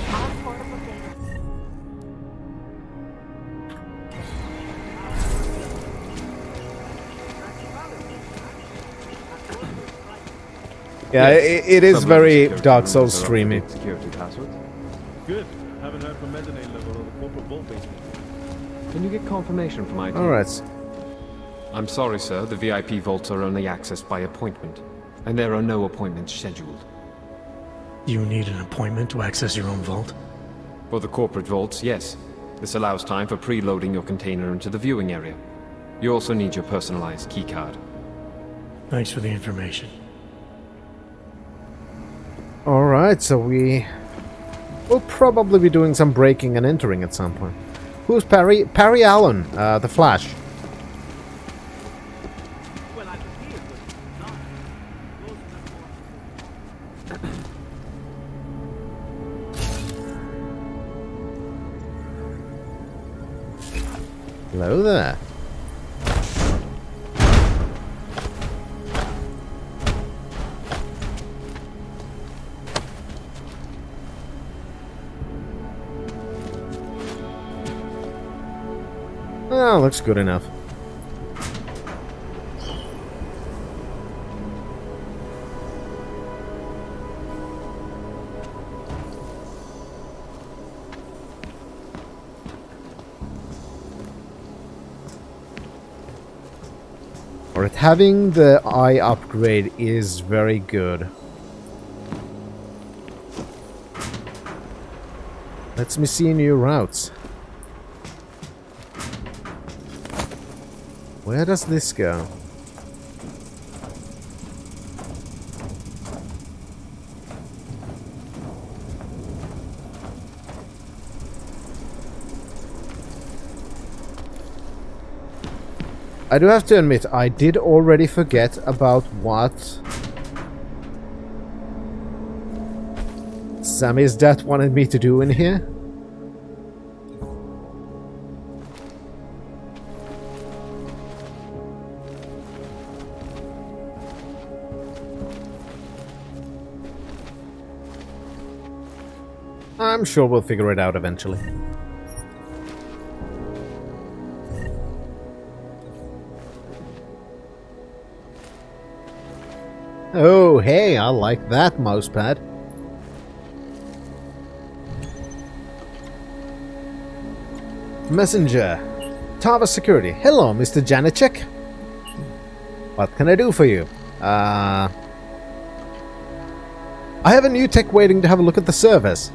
Speaker 17: Our portable data.
Speaker 1: Yeah,
Speaker 16: Yes.
Speaker 1: it is
Speaker 16: Sublevel
Speaker 1: very
Speaker 16: security
Speaker 1: Dark
Speaker 16: rooms
Speaker 1: Souls
Speaker 16: are
Speaker 1: streamy.
Speaker 16: up-to-date security passwords.
Speaker 3: Good. Haven't heard from mezzanine level or the corporate vault basement.
Speaker 16: Can you get confirmation from IT?
Speaker 1: Alright.
Speaker 16: I'm sorry, sir. The VIP vaults are only accessed by appointment, and there are no appointments scheduled.
Speaker 18: You need an appointment to access your own vault?
Speaker 16: For the corporate vaults, yes. This allows time for preloading your container into the viewing area. You also need your personalized keycard.
Speaker 18: Thanks for the information.
Speaker 1: Alright, so we will probably be doing some breaking and entering at some point. Who's Perry? Perry Allen, the Flash. Hello there. Oh, looks good enough. Alright, having the eye upgrade is very good. Let me see new routes. Where does this go? I do have to admit, I did already forget about what Sammy's dad wanted me to do in here. I'm sure we'll figure it out eventually. Oh, hey, I like that mousepad. Messenger. Tava Security. Hello, Mr. Janicek. What can I do for you? I have a new tech waiting to have a look at the servers.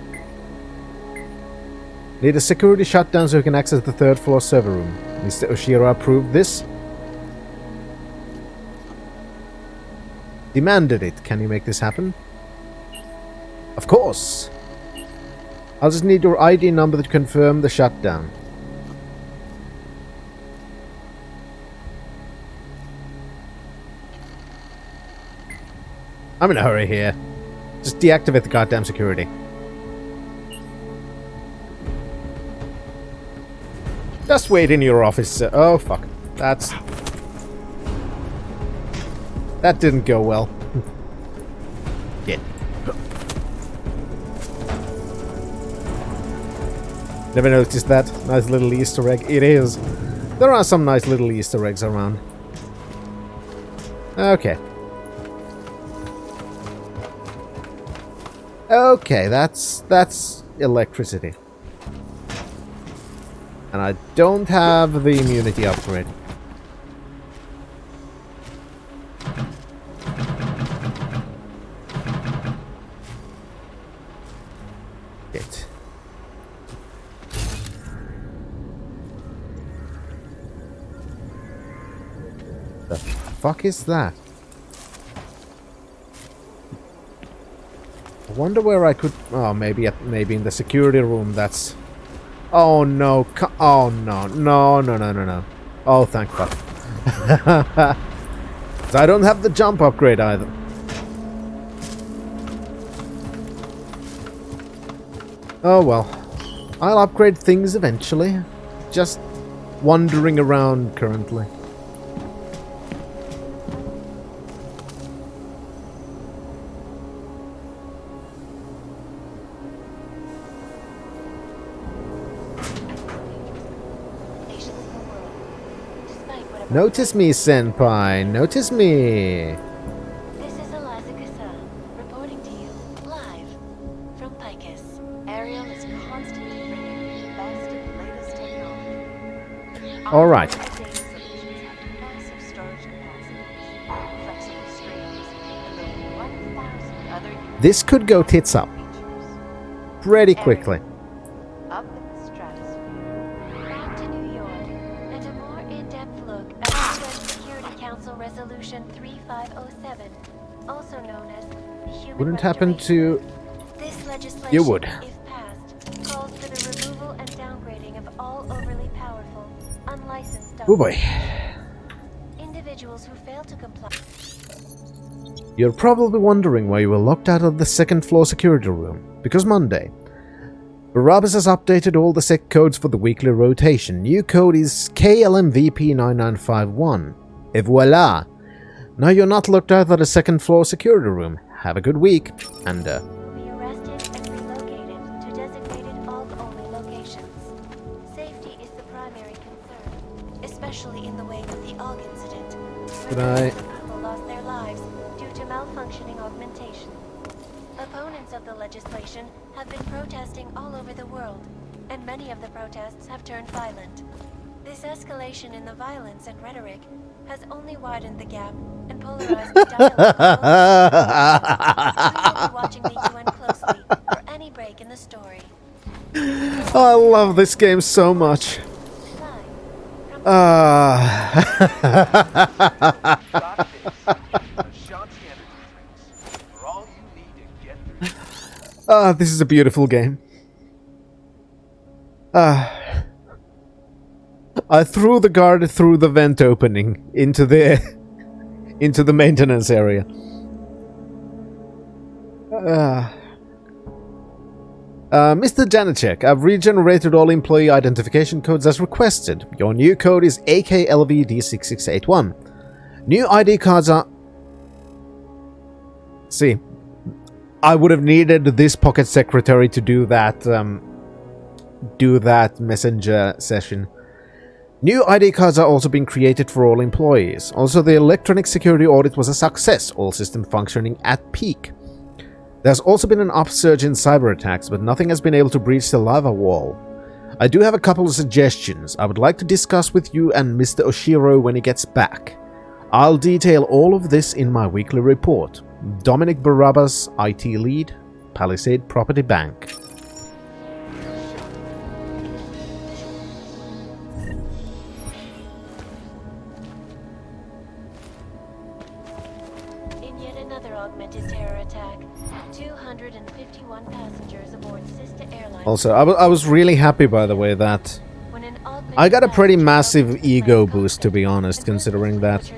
Speaker 1: Need a security shutdown so you can access the third floor server room. Mr. Oshiro approved this. Demanded it. Can you make this happen? Of course. I'll just need your ID number to confirm the shutdown. I'm in a hurry here. Just deactivate the goddamn security. Just wait in your office, sir. Oh, fuck. That didn't go well. Shit. Never noticed that. Nice little Easter egg. It is. There are some nice little Easter eggs around. Okay. Okay, that's electricity. And I don't have the immunity upgrade. Shit. The fuck is that? I wonder where I could... Oh, maybe in the security room. That's... Oh no! Oh no! No! No! No! No! No! Oh, thank fuck! I don't have the jump upgrade either. Oh well. I'll upgrade things eventually. Just wandering around currently.
Speaker 17: Despite whatever
Speaker 1: Notice me, senpai. Notice me.
Speaker 17: This is Eliza Kasa. Picus, Ariel is constantly bringing you the best and latest technology.
Speaker 1: All right.
Speaker 17: Our data solutions have massive storage capacities, flexible streams, and over 1,000 other
Speaker 1: This could go tits up pretty quickly.
Speaker 17: up in the stratosphere. Back to New York, and a more in-depth look at the UN Security Council Resolution 3507, also known as the Human
Speaker 1: Wouldn't happen to...
Speaker 17: This legislation,
Speaker 1: You would.
Speaker 17: if passed, calls for the removal and downgrading of all overly powerful, unlicensed
Speaker 1: Oh boy.
Speaker 17: individuals who fail to comply.
Speaker 1: You're probably wondering why you were locked out of the second floor security room. Because Monday. Barabbas has updated all the sec codes for the weekly rotation. New code is KLMVP9951. Et voila! Now you're not locked out of the second floor security room. Have a good week. And,
Speaker 17: Will be arrested and relocated to designated AUG-only locations. Safety is the primary concern, especially in the wake of the AUG incident, where people lost their lives due to malfunctioning augmentation. Opponents of the legislation have been protesting all over the world, and many of the protests have turned violent. This escalation in the violence and rhetoric has only widened the gap and polarized the dialogue. We will be watching the UN closely for any break in the story.
Speaker 1: I love this game so much. This is a beautiful game. I threw the guard through the vent opening into the maintenance area. Mr. Janacek, I've regenerated all employee identification codes as requested. Your new code is AKLVD6681. New ID cards are... See, I would have needed this pocket secretary to do that messenger session. New ID cards are also being created for all employees. Also, the electronic security audit was a success, all systems functioning at peak. There's also been an upsurge in cyber attacks, but nothing has been able to breach the lava wall. I do have a couple of suggestions I would like to discuss with you and Mr. Oshiro when he gets back. I'll detail all of this in my weekly report. Dominic Barabbas, IT Lead, Palisade Property Bank.
Speaker 17: In yet another augmented terror attack, 251 passengers aboard sister airline.
Speaker 1: Also, I was really happy, by the way, that I got a pretty massive ego boost, to be honest, considering that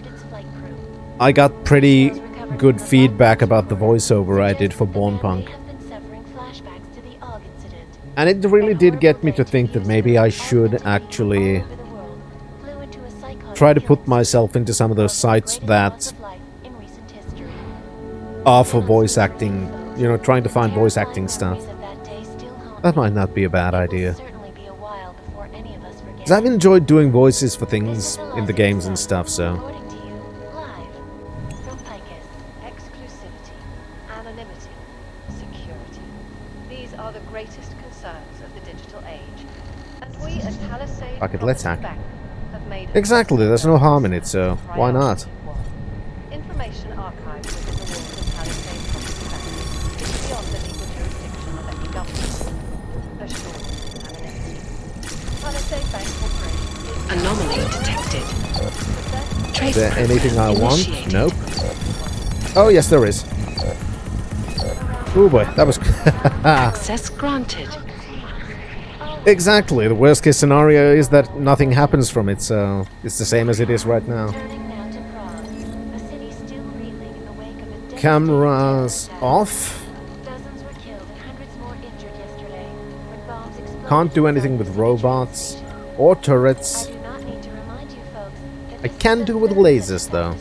Speaker 1: I got pretty good feedback about the voiceover I did for Born Punk. And it really did get me to think that maybe I should actually try to put myself into some of those sites that are for voice acting, you know, trying to find voice acting stuff. That might not be a bad idea. Because I've enjoyed doing voices for things in the games and stuff, so...
Speaker 19: These are the greatest concerns of the digital age. And we at Palisade
Speaker 1: Fuck it, let's hack.
Speaker 19: Bank have made
Speaker 1: Exactly, there's no harm in it, so why not?
Speaker 19: information archived within the walls of Palisade Property Bank is beyond the legal jurisdiction of any government. Assured anonymity. Palisade Bank Corporation is
Speaker 2: Anomaly detected.
Speaker 1: Is there anything I want? Nope. Oh, yes, there is. Oh boy, that was...
Speaker 2: Access granted.
Speaker 1: Exactly, the worst case scenario is that nothing happens from it, so it's the same as it is right now. Cameras off. Can't do anything with robots or turrets. I can do with lasers though.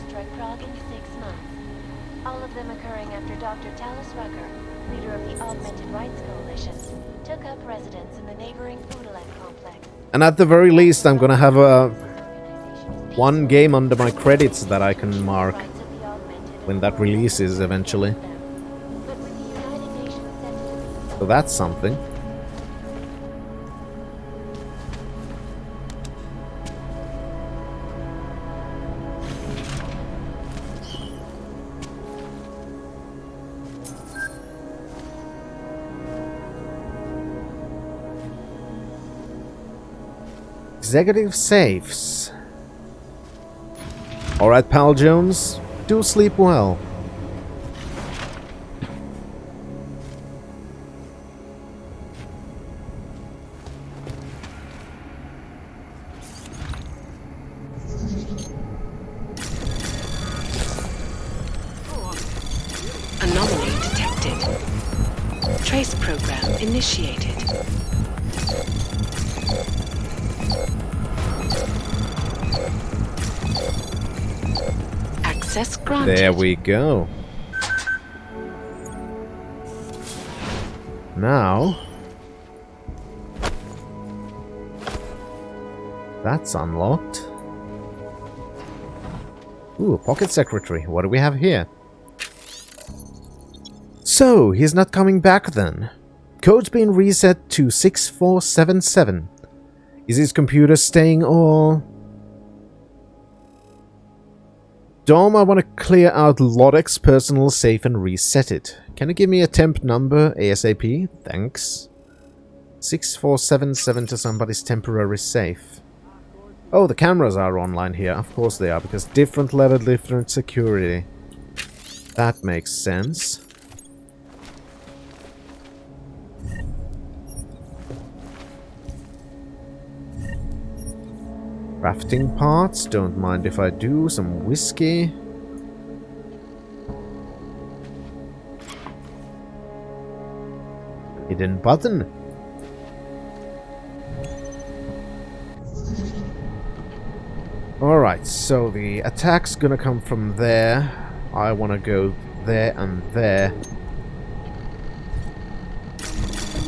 Speaker 17: All of them occurring after Dr. Talis Rucker, leader of the Augmented Rights Coalition, took up residence in the neighboring Oodalek complex.
Speaker 1: And at the very least, I'm gonna have one game under my credits that I can mark when that releases eventually. So that's something. Executive safes. Alright, pal Jones. Do sleep well.
Speaker 2: Anomaly detected. Trace program initiated. Access granted.
Speaker 1: There we go. Now... that's unlocked. Ooh, a pocket secretary. What do we have here? So, he's not coming back then. Code's been reset to 6477. Is his computer staying or... Dom, I want to clear out Lodek's personal safe and reset it. Can you give me a temp number ASAP? Thanks. 6477 to somebody's temporary safe. Oh, the cameras are online here. Of course they are, because different level, different security. That makes sense. Crafting parts, don't mind if I do. Some whiskey. Hidden button. Alright, so the attack's gonna come from there. I wanna go there and there.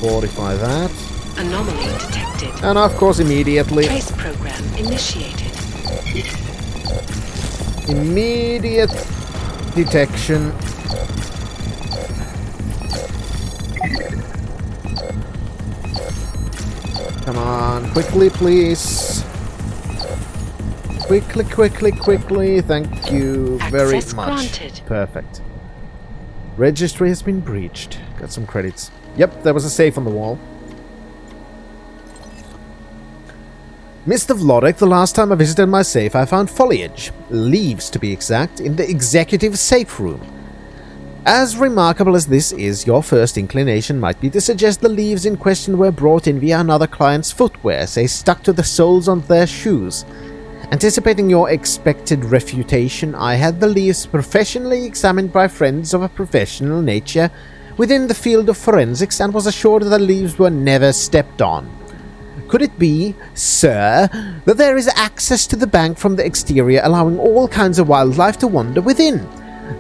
Speaker 1: Fortify that.
Speaker 2: Anomaly detected.
Speaker 1: And of course immediately...
Speaker 2: Trace program initiated.
Speaker 1: Immediate detection. Come on, quickly please. Quickly, quickly, quickly. Thank you very
Speaker 2: Access
Speaker 1: much.
Speaker 2: granted.
Speaker 1: Perfect. Registry has been breached. Got some credits. Yep, there was a safe on the wall. Mr. Vlodek, the last time I visited my safe, I found foliage, leaves to be exact, in the executive safe room. As remarkable as this is, your first inclination might be to suggest the leaves in question were brought in via another client's footwear, say stuck to the soles on their shoes. Anticipating your expected refutation, I had the leaves professionally examined by friends of a professional nature within the field of forensics and was assured that the leaves were never stepped on. Could it be, sir, that there is access to the bank from the exterior, allowing all kinds of wildlife to wander within?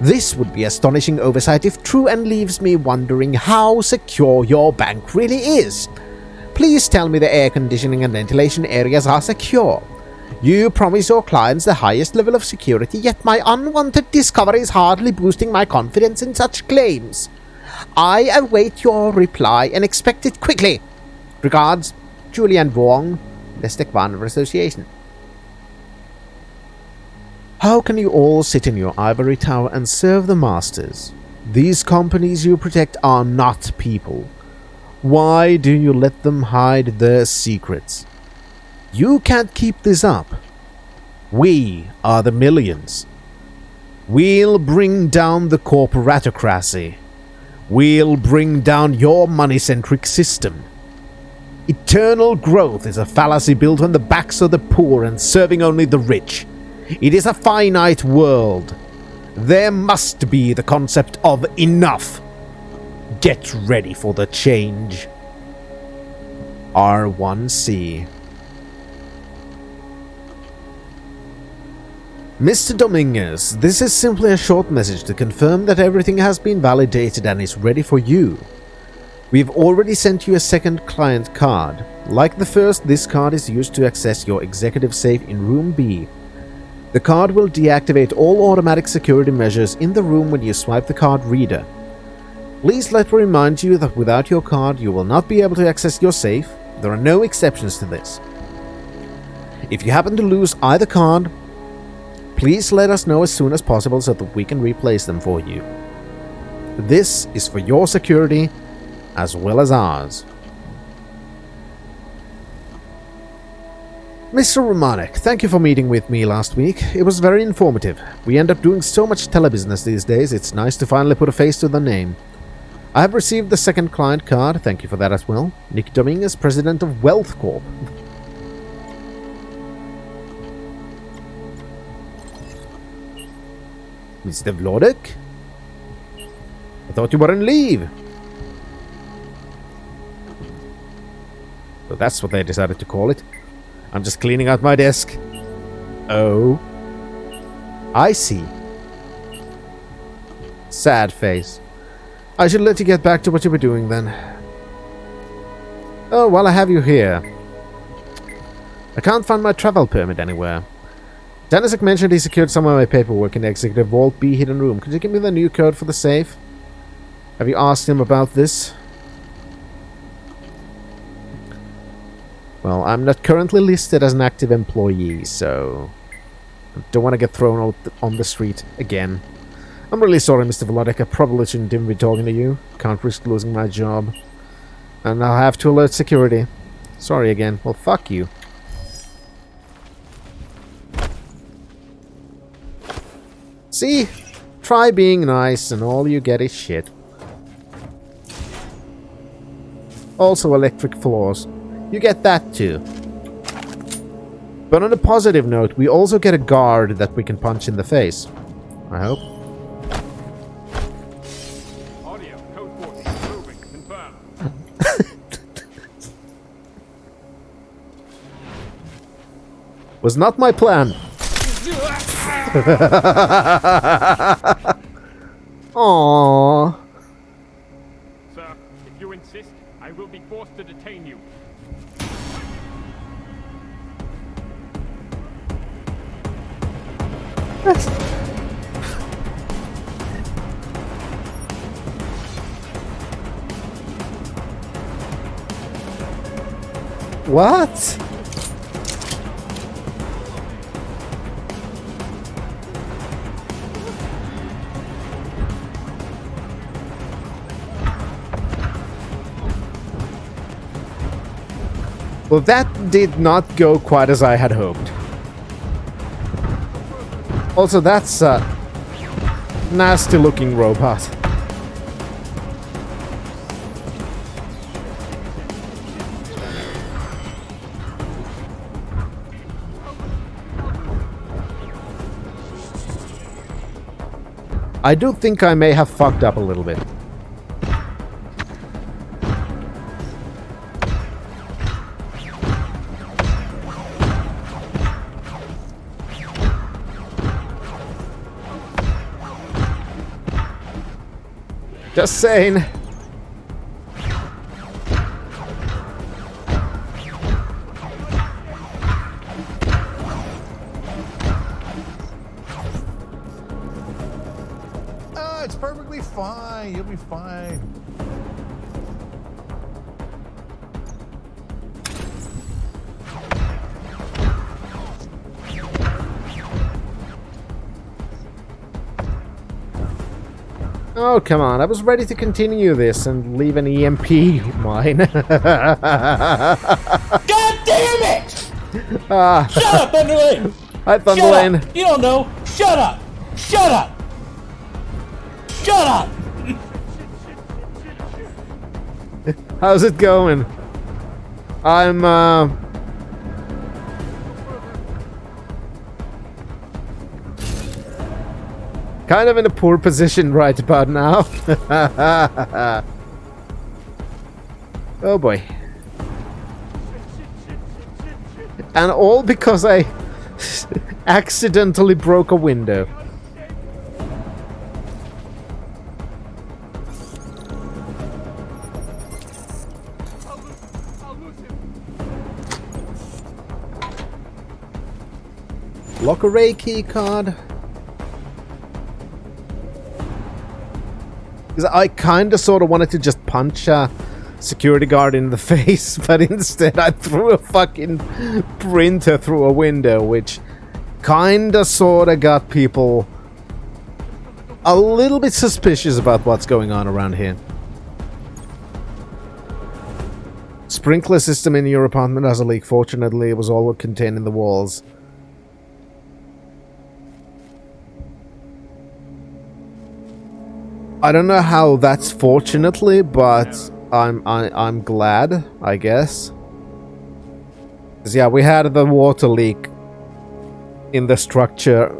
Speaker 1: This would be astonishing oversight if true, and leaves me wondering how secure your bank really is. Please tell me the air conditioning and ventilation areas are secure. You promise your clients the highest level of security, yet my unwanted discovery is hardly boosting my confidence in such claims. I await your reply and expect it quickly. Regards, Julian Wong, Lestek Warner Association. How can you all sit in your ivory tower and serve the masters? These companies you protect are not people. Why do you let them hide their secrets? You can't keep this up. We are the millions. We'll bring down the corporatocracy. We'll bring down your money-centric system. Eternal growth is a fallacy built on the backs of the poor and serving only the rich. It is a finite world. There must be the concept of enough. Get ready for the change. R1C. Mr. Dominguez, this is simply a short message to confirm that everything has been validated and is ready for you. We've already sent you a second client card. Like the first, this card is used to access your executive safe in Room B. The card will deactivate all automatic security measures in the room when you swipe the card reader. Please let me remind you that without your card, you will not be able to access your safe. There are no exceptions to this. If you happen to lose either card, please let us know as soon as possible so that we can replace them for you. This is for your security as well as ours. Mr. Romanek, thank you for meeting with me last week. It was very informative. We end up doing so much telebusiness these days, it's nice to finally put a face to the name. I have received the second client card, thank you for that as well. Nick Dominguez, president of Wealth Corp. Mr. Vlodek? I thought you were on leave. So that's what they decided to call it. I'm just cleaning out my desk. Oh. I see. Sad face. I should let you get back to what you were doing then. Oh, well, I have you here. I can't find my travel permit anywhere. Janisek mentioned he secured some of my paperwork in the executive vault B hidden room. Could you give me the new code for the safe? Have you asked him about this? Well, I'm not currently listed as an active employee, so I don't want to get thrown out on the street again. I'm really sorry, Mr. Vlodek. I probably shouldn't even be talking to you. Can't risk losing my job. And I'll have to alert security. Sorry again. Well, fuck you. See? Try being nice and all you get is shit. Also electric floors. You get that too. But on a positive note, we also get a guard that we can punch in the face. I hope.
Speaker 16: Audio, code 40, moving, confirm.
Speaker 1: Was not my plan. Aww.
Speaker 16: Sir, if you insist, I will be forced to detain you.
Speaker 1: What? Well, that did not go quite as I had hoped. Also, that's a nasty-looking robot. I do think I may have fucked up a little bit. Just saying.
Speaker 9: It's perfectly fine. You'll be fine.
Speaker 1: Oh, come on. I was ready to continue this and leave an EMP mine. God
Speaker 20: damn it!
Speaker 1: Shut up,
Speaker 20: Thunderlane!
Speaker 1: Hi, Thunderlane.
Speaker 20: Shut up. You don't know. Shut up! Shut up! Shut up!
Speaker 1: How's it going? I'm, kind of in a poor position right about now. Oh boy. And all because I accidentally broke a window. Lock array key card. Because I kind of sort of wanted to just punch a security guard in the face, but instead I threw a fucking printer through a window, which kind of sort of got people a little bit suspicious about what's going on around here. Sprinkler system in your apartment has a leak. Fortunately, it was all contained in the walls. I don't know how that's fortunately, but I'm glad, I guess. 'Cause yeah, we had the water leak in the structure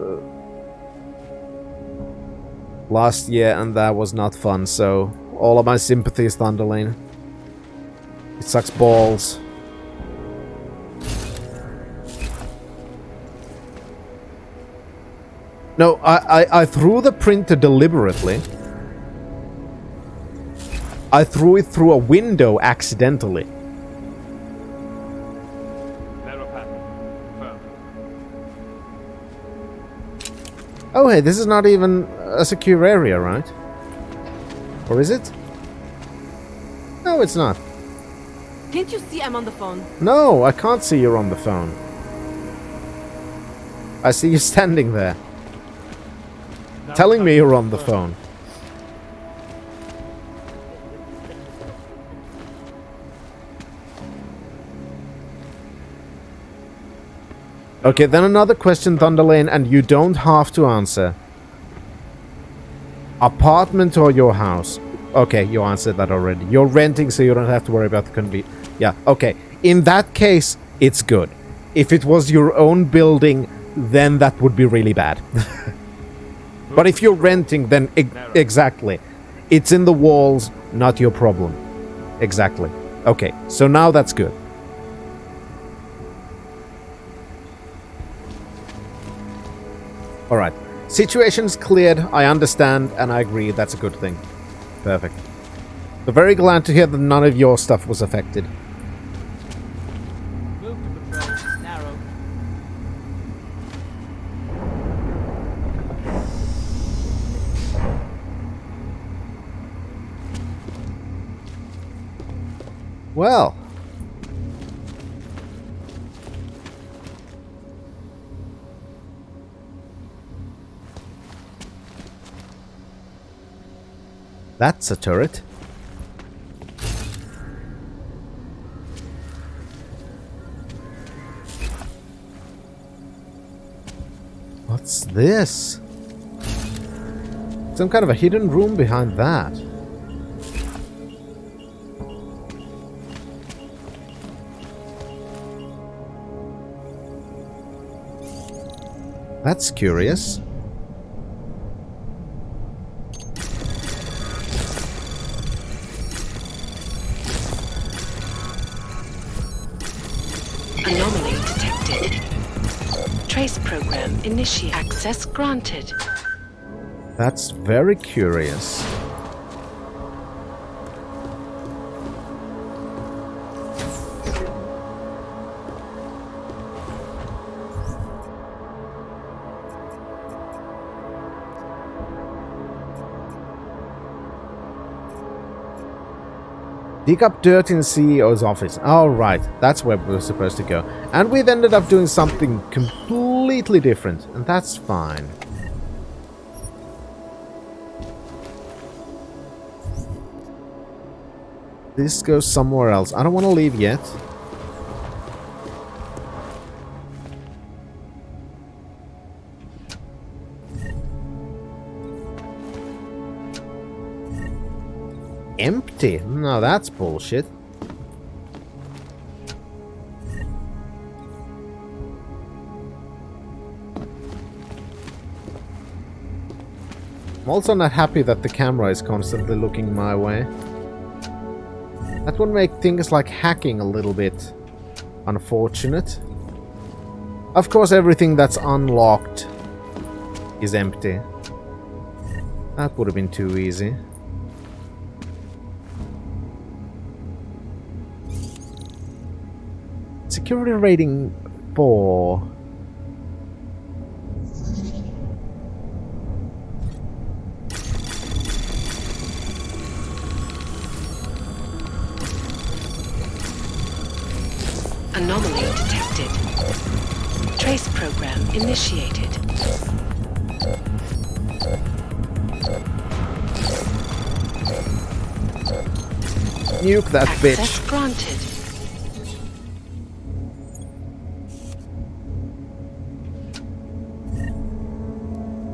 Speaker 1: last year, and that was not fun. So all of my sympathies, Thunderlane. It sucks balls. No, I threw the printer deliberately. I threw it through a window accidentally. Oh hey, this is not even a secure area, right? Or is it? No, it's not.
Speaker 21: Can't you see I'm on the phone?
Speaker 1: No, I can't see you're on the phone. I see you standing there. Telling me you're on the phone. Okay, then another question, Thunderlane, and you don't have to answer. Apartment or your house? Okay, you answered that already. You're renting, so you don't have to worry about the convenience. Yeah, okay. In that case, it's good. If it was your own building, then that would be really bad. But if you're renting, then exactly. It's in the walls, not your problem. Exactly. Okay, so now that's good. Alright. Situation's cleared, I understand, and I agree, that's a good thing. Perfect. So very glad to hear that none of your stuff was affected.
Speaker 21: Move to patrol. Narrow.
Speaker 1: Well. That's a turret. What's this? Some kind of a hidden room behind that. That's curious.
Speaker 2: Anomaly detected. Trace program initiate. Access granted.
Speaker 1: That's very curious. Dig up dirt in CEO's office. Alright, that's where we were supposed to go. And we've ended up doing something completely different, and that's fine. This goes somewhere else. I don't want to leave yet. Empty? No, that's bullshit. I'm also not happy that the camera is constantly looking my way. That would make things like hacking a little bit unfortunate. Of course, everything that's unlocked is empty. That would have been too easy. Security rating 4.
Speaker 2: Anomaly detected. Trace program initiated.
Speaker 1: Nuke that
Speaker 2: Access
Speaker 1: bitch.
Speaker 2: granted.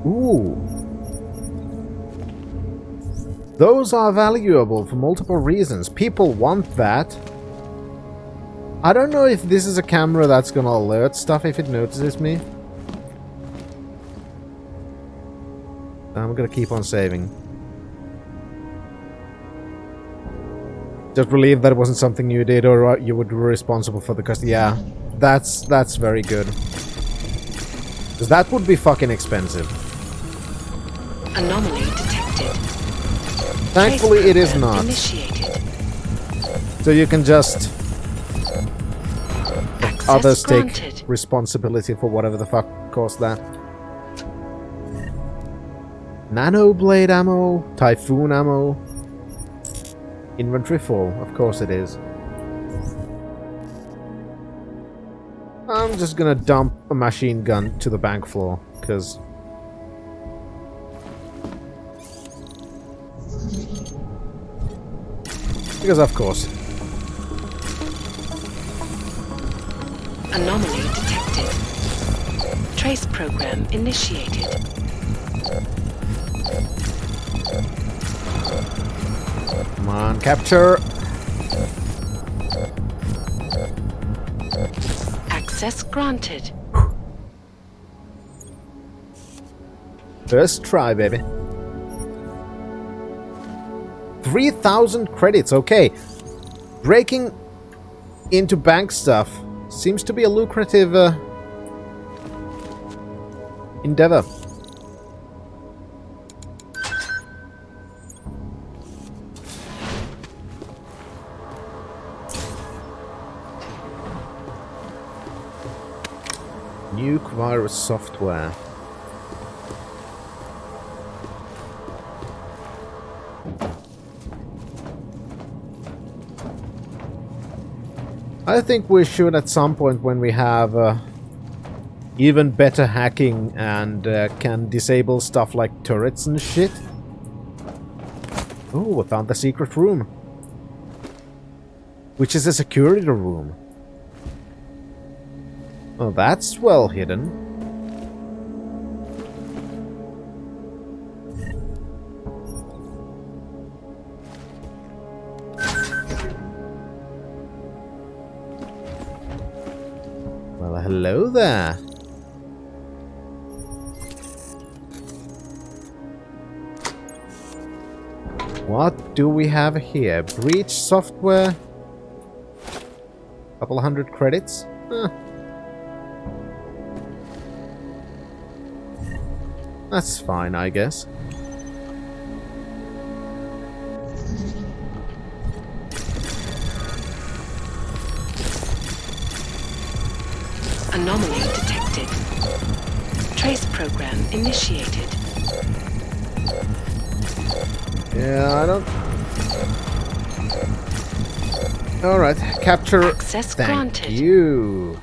Speaker 1: Ooh. Those are valuable for multiple reasons. People want that. I don't know if this is a camera that's gonna alert stuff if it notices me. I'm gonna keep on saving. Just relieved that it wasn't something you did or you would be responsible for the cost. Yeah, that's very good. Because that would be fucking expensive.
Speaker 2: Anomaly detected.
Speaker 1: Thankfully, it is not.
Speaker 2: Initiated.
Speaker 1: So you can just
Speaker 2: Access
Speaker 1: others
Speaker 2: granted.
Speaker 1: take responsibility for whatever the fuck caused that. Nano blade ammo, typhoon ammo. Inventory full, of course it is. I'm just gonna dump a machine gun to the bank floor, because of course.
Speaker 2: Anomaly detected. Trace program initiated.
Speaker 1: Come on, capture.
Speaker 2: Access granted.
Speaker 1: First try, baby. 3,000 credits, okay. Breaking into bank stuff seems to be a lucrative endeavor. Nuke virus software. I think we should at some point when we have even better hacking and can disable stuff like turrets and shit. Oh, I found the secret room. Which is a security room. Oh, that's well hidden. Well, hello there. What do we have here? Breach software. Couple hundred credits. Huh. That's fine, I guess.
Speaker 2: Anomaly detected. Trace program initiated.
Speaker 1: Yeah, I don't... Alright, capture...
Speaker 2: Access
Speaker 1: Thank
Speaker 2: granted.
Speaker 1: you.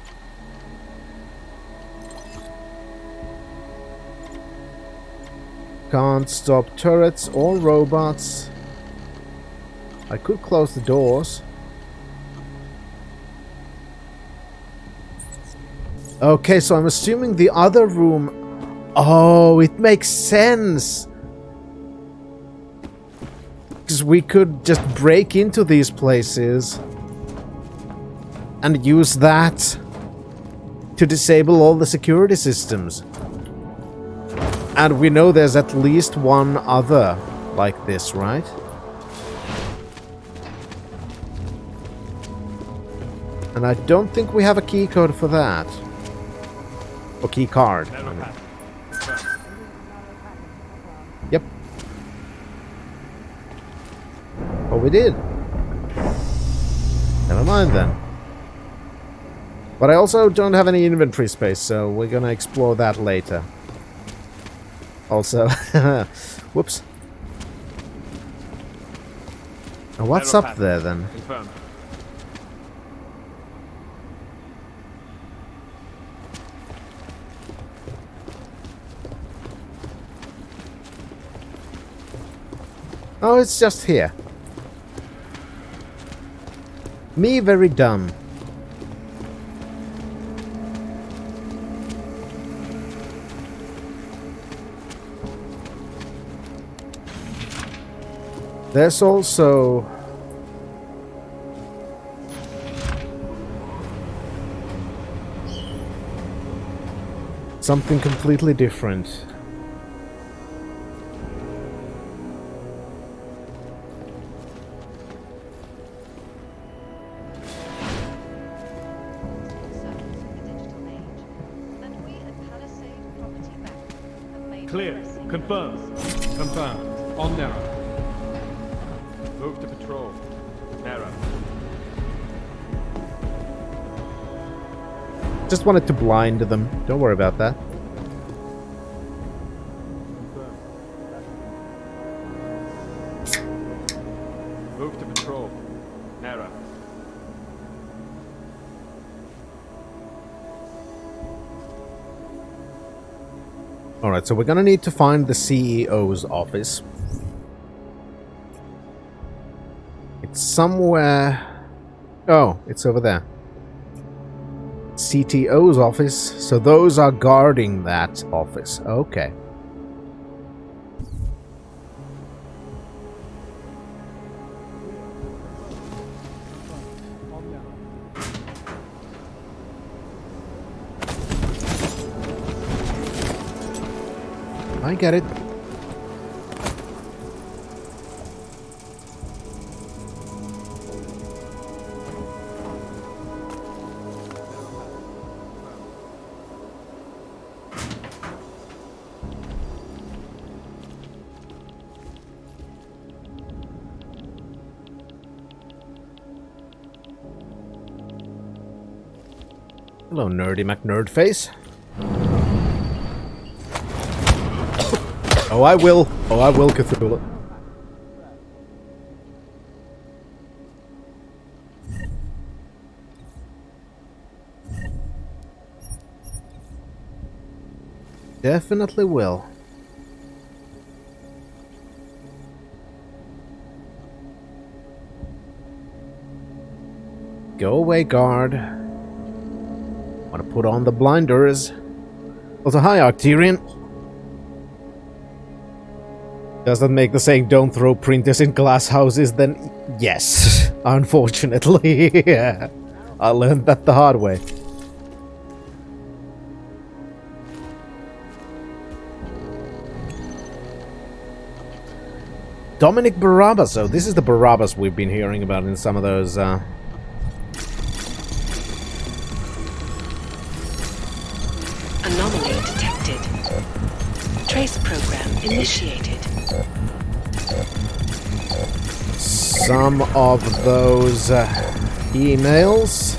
Speaker 1: Can't stop turrets or robots. I could close the doors. Okay, so I'm assuming the other room... Oh, it makes sense! Because we could just break into these places and use that to disable all the security systems. And we know there's at least one other like this, right? And I don't think we have a key code for that. Or key card. I mean. Yep. Oh, we did. Never mind then. But I also don't have any inventory space, so we're gonna explore that later. Also, whoops. Now what's up there then?
Speaker 16: Confirmed.
Speaker 1: Oh, it's just here. Me very dumb. There's also... something completely different.
Speaker 7: Clear. Confirmed. Confirmed. On narrow. Move to patrol. Narrow.
Speaker 1: Just wanted to blind them. Don't worry about that.
Speaker 7: Move to patrol. Narrow.
Speaker 1: Alright, so we're gonna need to find the CEO's office. It's somewhere... Oh, it's over there. CTO's office, so those are guarding that office. Okay. I get it. Hello, Nerdy McNerdface. Oh, I will. Oh, I will, Cthulhu. Definitely will. Go away, guard. Want to put on the blinders. Also, hi, Arcturian. Does that make the saying don't throw printers in glass houses? Then yes, unfortunately. Yeah. I learned that the hard way. Dominic Barabbas. So this is the Barabbas we've been hearing about in some of those
Speaker 2: Anomaly detected. Trace program initiated.
Speaker 1: some of those emails.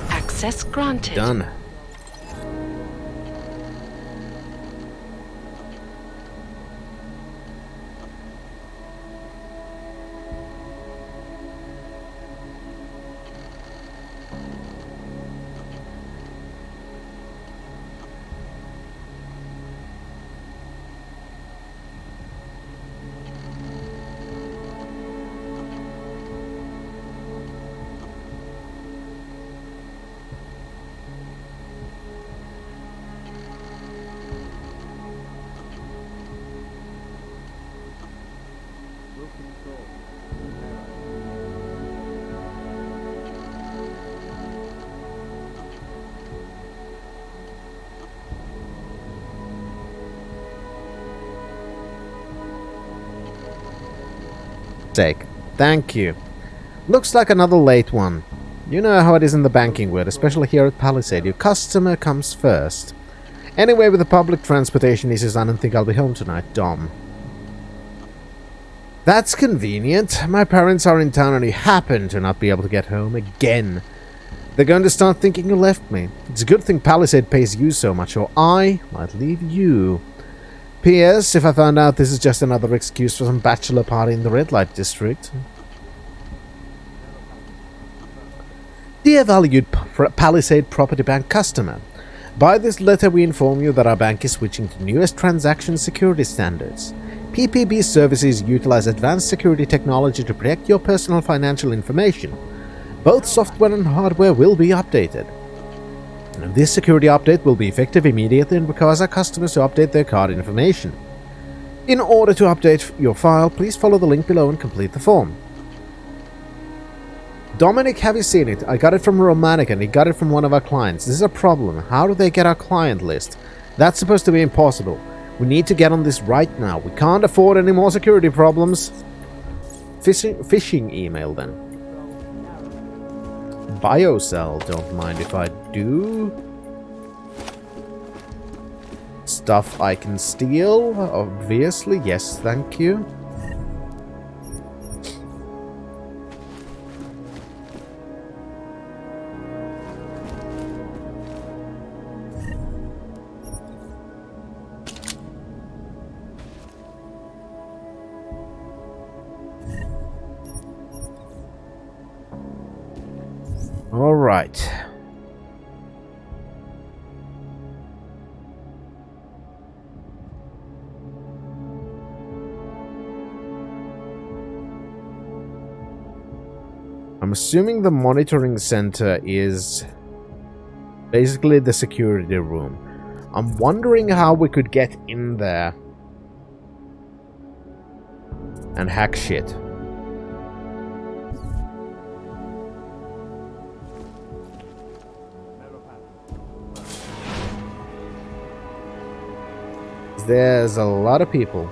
Speaker 2: Access granted.
Speaker 1: Done. Sake. Thank you. Looks like another late one. You know how it is in the banking world, especially here at Palisade. Your customer comes first. Anyway, with the public transportation issues, I don't think I'll be home tonight, Dom. That's convenient. My parents are in town and you happen to not be able to get home again. They're going to start thinking you left me. It's a good thing Palisade pays you so much, or I might leave you. P.S. If I found out this is just another excuse for some bachelor party in the red light district. Dear valued Palisade Property Bank customer, By this letter we inform you that our bank is switching to newest transaction security standards. PPB services utilize advanced security technology to protect your personal financial information. Both software and hardware will be updated. This security update will be effective immediately and requires our customers to update their card information. In order to update your file, please follow the link below and complete the form. Dominic, have you seen it? I got it from Romantic and he got it from one of our clients. This is a problem. How do they get our client list? That's supposed to be impossible. We need to get on this right now. We can't afford any more security problems. Phishing email then. Biocell, don't mind if I do. Stuff I can steal, obviously. Yes, thank you. All right. I'm assuming the monitoring center is basically the security room. I'm wondering how we could get in there and hack shit. There's a lot of people.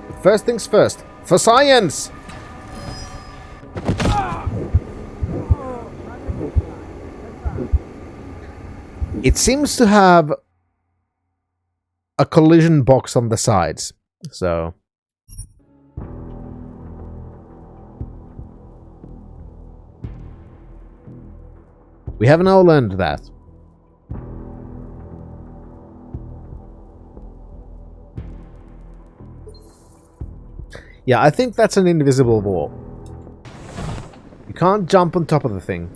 Speaker 1: But first things first, for science! It seems to have a collision box on the sides, so... we have now learned that. Yeah, I think that's an invisible wall. You can't jump on top of the thing.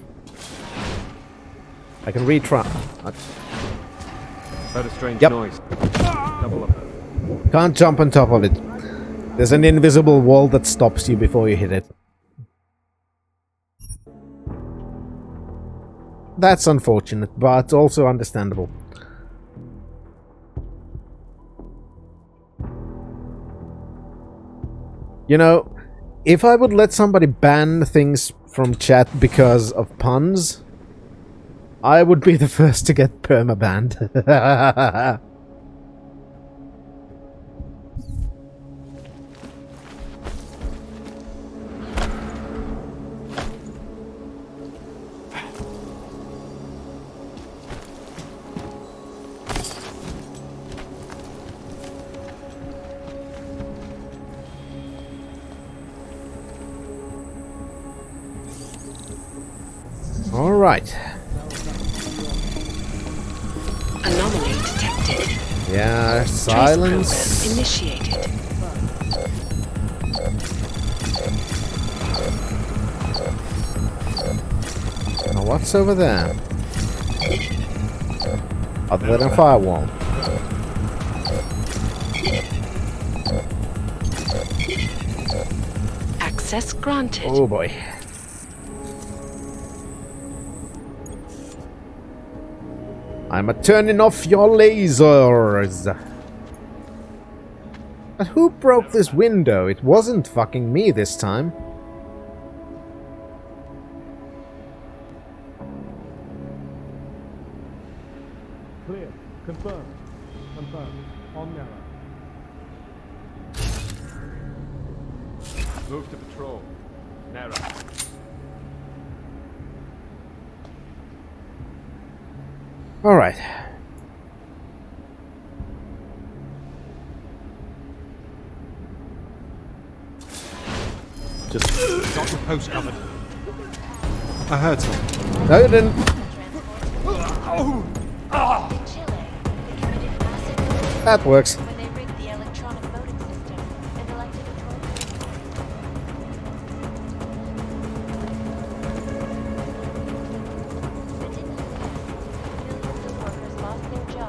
Speaker 1: I can retry.
Speaker 16: Heard a strange
Speaker 1: Yep.
Speaker 16: noise. Double up.
Speaker 1: Can't jump on top of it. There's an invisible wall that stops you before you hit it. That's unfortunate, but also understandable. You know, if I would let somebody ban things from chat because of puns, I would be the first to get perma-banned. All right.
Speaker 2: Anomaly detected.
Speaker 1: Yeah,
Speaker 2: Trace
Speaker 1: silence.
Speaker 2: program initiated.
Speaker 1: Now what's over there? Other than a firewall.
Speaker 2: Access granted.
Speaker 1: Oh boy. I'm turning off your lasers. But who broke this window? It wasn't fucking me this time.
Speaker 3: Clear. Confirmed. Confirmed. On narrow.
Speaker 7: Move to patrol. Narrow.
Speaker 1: All right.
Speaker 11: Just got the post covered. I heard something.
Speaker 1: No, you didn't. That works.
Speaker 17: When they rigged the electronic voting system and elected a millions of workers lost their jobs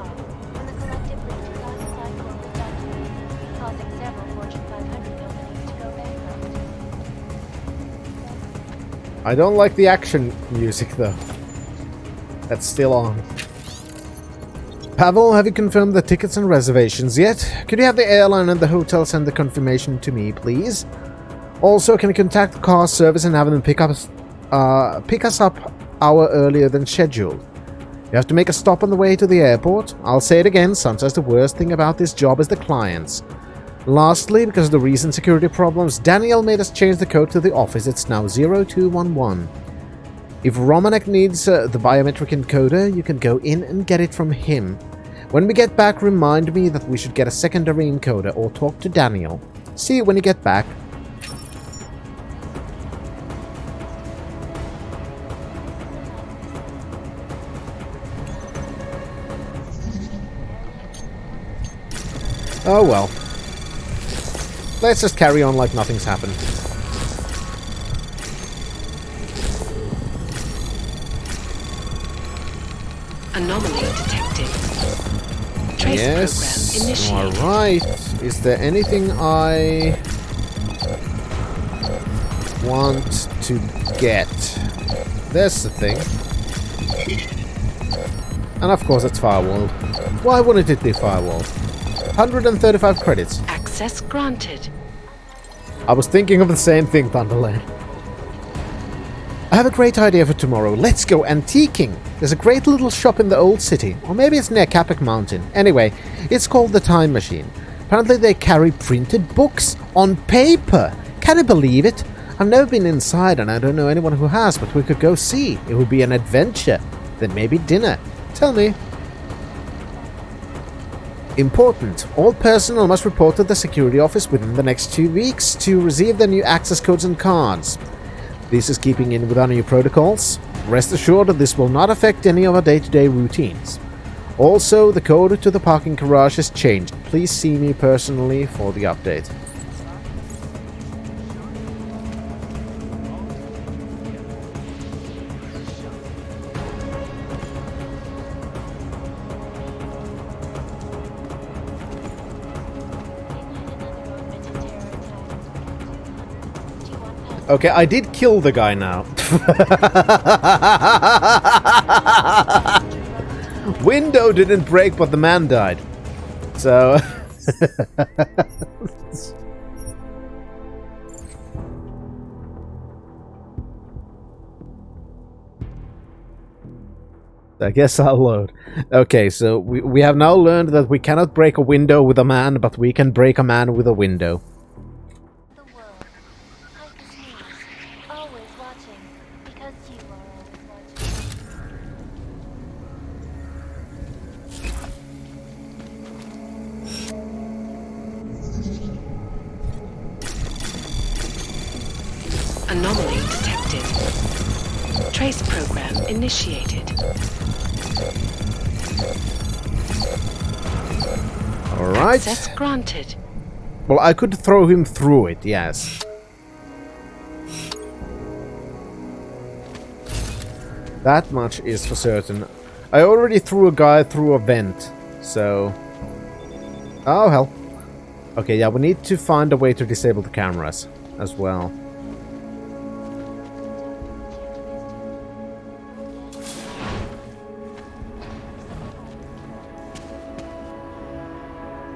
Speaker 1: I don't like the action music, though. That's still on. Pavel, have you confirmed the tickets and reservations yet? Could you have the airline and the hotel send the confirmation to me, please? Also, can you contact car service and have them pick us up hour earlier than scheduled? You have to make a stop on the way to the airport. I'll say it again, sometimes the worst thing about this job is the clients. Lastly, because of the recent security problems, Daniel made us change the code to the office. It's now 0211. If Romanek needs the biometric encoder, you can go in and get it from him. When we get back, remind me that we should get a secondary encoder or talk to Daniel. See you when you get back. Oh well. Let's just carry on like nothing's happened.
Speaker 2: Anomaly detected. Trace
Speaker 1: Yes.
Speaker 2: program initiated.
Speaker 1: Alright. Is there anything I want to get? There's the thing. And of course it's firewall. Why wouldn't it be firewall? 135 credits.
Speaker 2: Access granted.
Speaker 1: I was thinking of the same thing, Thunderland. I have a great idea for tomorrow. Let's go antiquing. There's a great little shop in the old city. Or maybe it's near Capac Mountain. Anyway, it's called the Time Machine. Apparently they carry printed books on paper. Can you believe it? I've never been inside and I don't know anyone who has, but we could go see. It would be an adventure. Then maybe dinner. Tell me. Important. All personnel must report to the security office within the next 2 weeks to receive their new access codes and cards. This is keeping in with our new protocols. Rest assured that this will not affect any of our day-to-day routines. Also, the code to the parking garage has changed. Please see me personally for the update. Okay, I did kill the guy now. Window didn't break, but the man died. So... I guess I'll load. Okay, so we have now learned that we cannot break a window with a man, but we can break a man with a window.
Speaker 2: Anomaly detected. Trace program initiated.
Speaker 1: Alright.
Speaker 2: Access granted.
Speaker 1: Well, I could throw him through it, yes. That much is for certain. I already threw a guy through a vent, so... Oh, hell. Okay, yeah, we need to find a way to disable the cameras as well.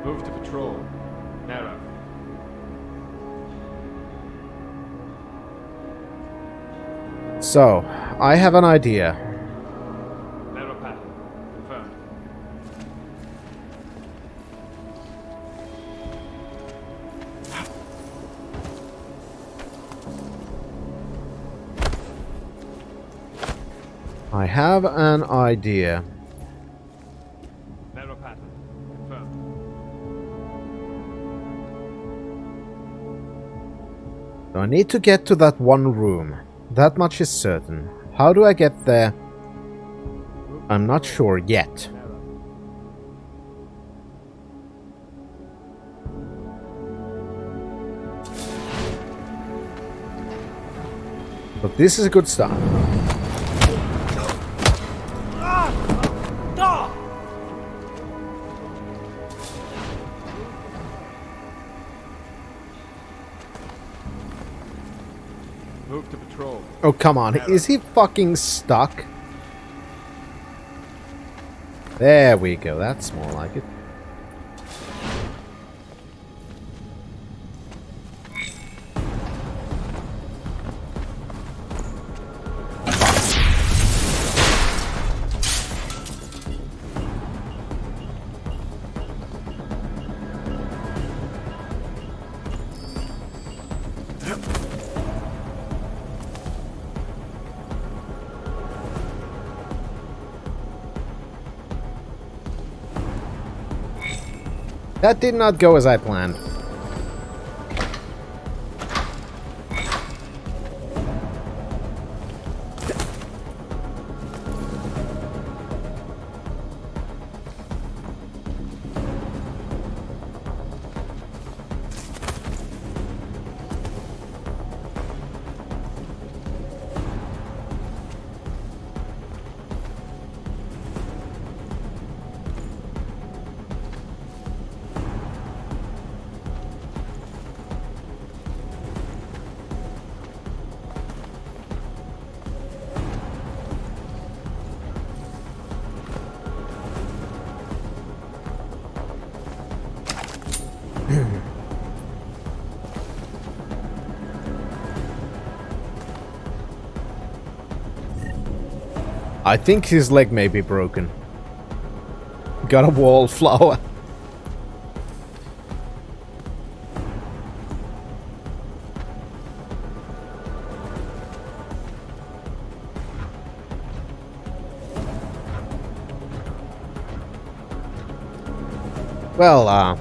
Speaker 7: Move to patrol. Narrow.
Speaker 1: So, I have an idea.
Speaker 7: Narrow pattern. Confirmed.
Speaker 1: I have an idea.
Speaker 7: Narrow pattern. Confirmed.
Speaker 1: So I need to get to that one room. That much is certain. How do I get there? I'm not sure yet. But this is a good start.
Speaker 7: Move to patrol.
Speaker 1: Oh, come on. Is he fucking stuck? There we go. That's more like it. That did not go as I planned. I think his leg may be broken. Got a wallflower. Well,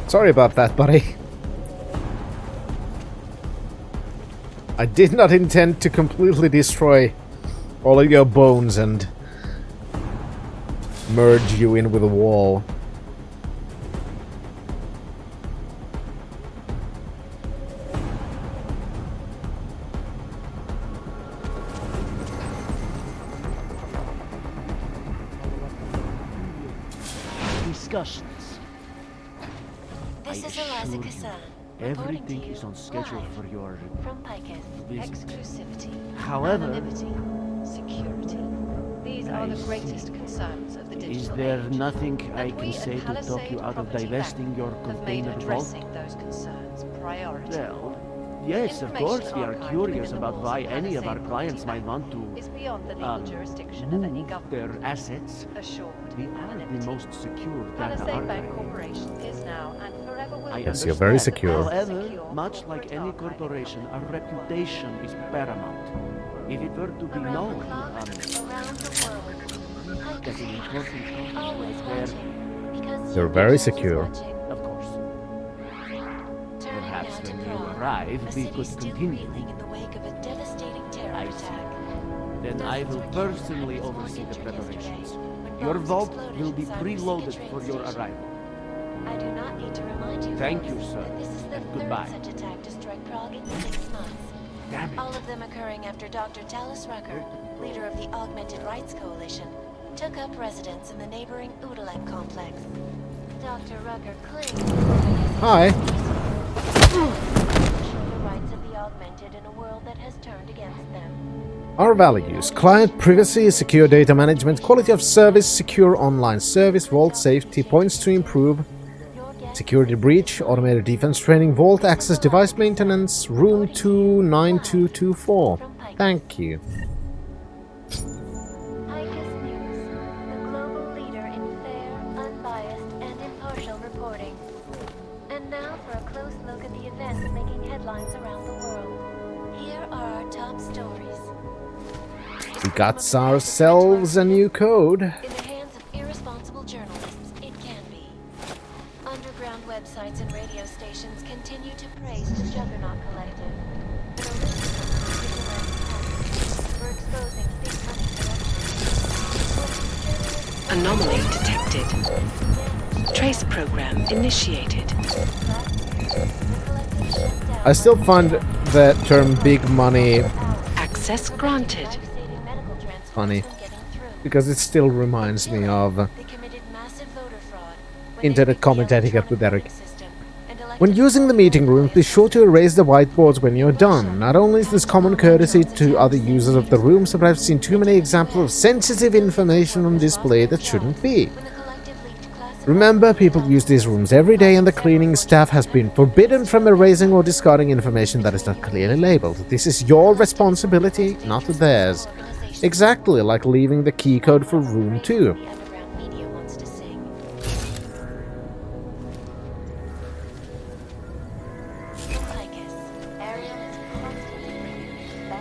Speaker 1: sorry about that, buddy. I did not intend to completely destroy all of your bones and merge you in with a wall.
Speaker 18: Discussions.
Speaker 17: This is Eliza Kassan.
Speaker 18: Everything is on schedule for your
Speaker 17: From Picus.
Speaker 18: visit.
Speaker 17: Exclusivity.
Speaker 18: However,
Speaker 19: Anonymity. Security. These are the greatest concerns of the digital
Speaker 18: is there
Speaker 19: age.
Speaker 18: nothing I
Speaker 19: And
Speaker 18: can
Speaker 19: we
Speaker 18: say
Speaker 19: at
Speaker 18: to talk
Speaker 19: Palisade
Speaker 18: you out of
Speaker 19: Property
Speaker 18: divesting
Speaker 19: Bank
Speaker 18: your
Speaker 19: have made
Speaker 18: container vault?
Speaker 19: addressing those concerns priority.
Speaker 18: Well, yes, of course, we are
Speaker 19: Information
Speaker 18: curious
Speaker 19: archived within
Speaker 18: about
Speaker 19: the
Speaker 18: why
Speaker 19: walls of
Speaker 18: any of our
Speaker 19: Palisade
Speaker 18: clients
Speaker 19: Property
Speaker 18: might want to
Speaker 19: is beyond the legal jurisdiction of any
Speaker 18: move
Speaker 19: government.
Speaker 18: their assets.
Speaker 19: Assured
Speaker 18: We are the most secure data
Speaker 19: Palisade Bank
Speaker 18: archive.
Speaker 19: Corporation is now and forever will
Speaker 18: I
Speaker 19: be.
Speaker 1: Yes, you're very
Speaker 18: understand.
Speaker 1: secure.
Speaker 18: However, much like any corporation, our reputation is paramount. If it were to be known that an important company is there,
Speaker 1: You're very secure.
Speaker 18: of course. Perhaps when you arrive, we could continue. I see. Then I will personally oversee the preparations. Your vault will be preloaded for your arrival.
Speaker 17: I do not need to remind you.
Speaker 18: Thank you,
Speaker 17: folks,
Speaker 18: sir,
Speaker 17: that This is the
Speaker 18: and
Speaker 17: third
Speaker 18: goodbye.
Speaker 17: such attack to strike Prague in 6 months.
Speaker 18: Damn it.
Speaker 17: All of them occurring after Dr. Talis Rucker, leader of the Augmented Rights Coalition, took up residence in the neighboring Udalek complex. Dr. Rucker claims
Speaker 1: Hi.
Speaker 17: the rights of the augmented in a world that has turned against them.
Speaker 1: Our values: client privacy, secure data management, quality of service, secure online service, vault safety, points to improve, security breach, automated defense training, vault access, device maintenance, room 29224. Thank you.
Speaker 17: Picus News, the global leader in fair, unbiased, and impartial reporting. And now for a close look at the events making headlines around the world. Here are our top stories.
Speaker 1: We got ourselves a new code.
Speaker 17: In the hands of irresponsible journalists, it can be. Underground websites and radio stations continue to praise the Juggernaut Collective. An Olympic vigilante for exposing big money corruption.
Speaker 2: Anomaly detected. Trace program initiated.
Speaker 1: I still find the term big money
Speaker 2: Access granted.
Speaker 1: funny, because it still reminds me of internet comment etiquette with Eric. When using the meeting rooms, be sure to erase the whiteboards when you're done. Not only is this common courtesy to other users of the rooms, but I've seen too many examples of sensitive information on display that shouldn't be. Remember, people use these rooms every day and the cleaning staff has been forbidden from erasing or discarding information that is not clearly labeled. This is your responsibility, not theirs. Exactly like leaving the key code for room 2.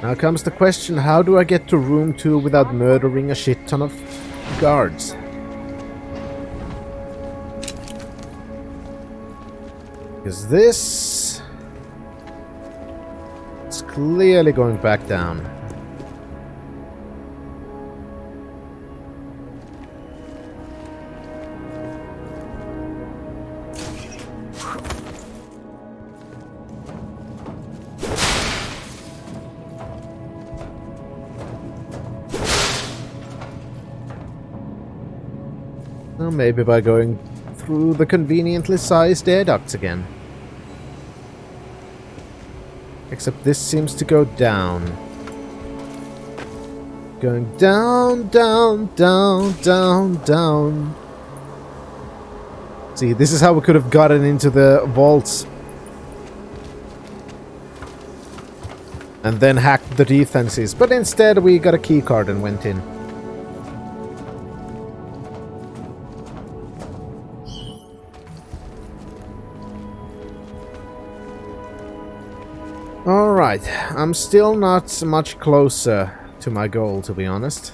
Speaker 1: Now comes the question, how do I get to room 2 without murdering a shit ton of guards? Because this is clearly going back down. Well, maybe by going through the conveniently sized air ducts again. Except this seems to go down. Going down, down, down, down, down. See, this is how we could have gotten into the vaults. And then hacked the defenses. But instead we got a keycard and went in. Alright, I'm still not much closer to my goal, to be honest.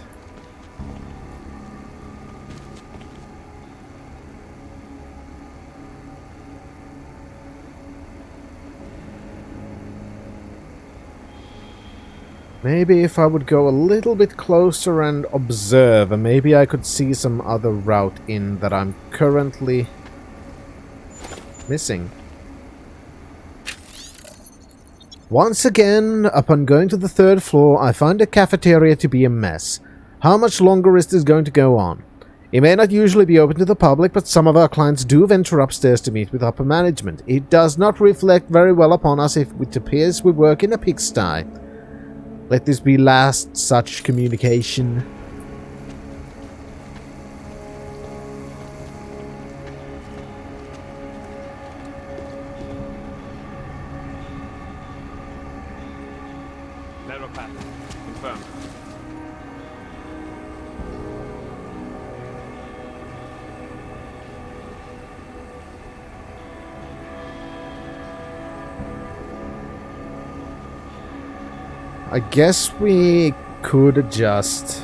Speaker 1: Maybe if I would go a little bit closer and observe, maybe I could see some other route in that I'm currently missing. Once again, upon going to the 3rd floor, I find the cafeteria to be a mess. How much longer is this going to go on? It may not usually be open to the public, but some of our clients do venture upstairs to meet with upper management. It does not reflect very well upon us if it appears we work in a pigsty. Let this be last such communication.
Speaker 7: Narrow path. Confirmed.
Speaker 1: I guess we could adjust.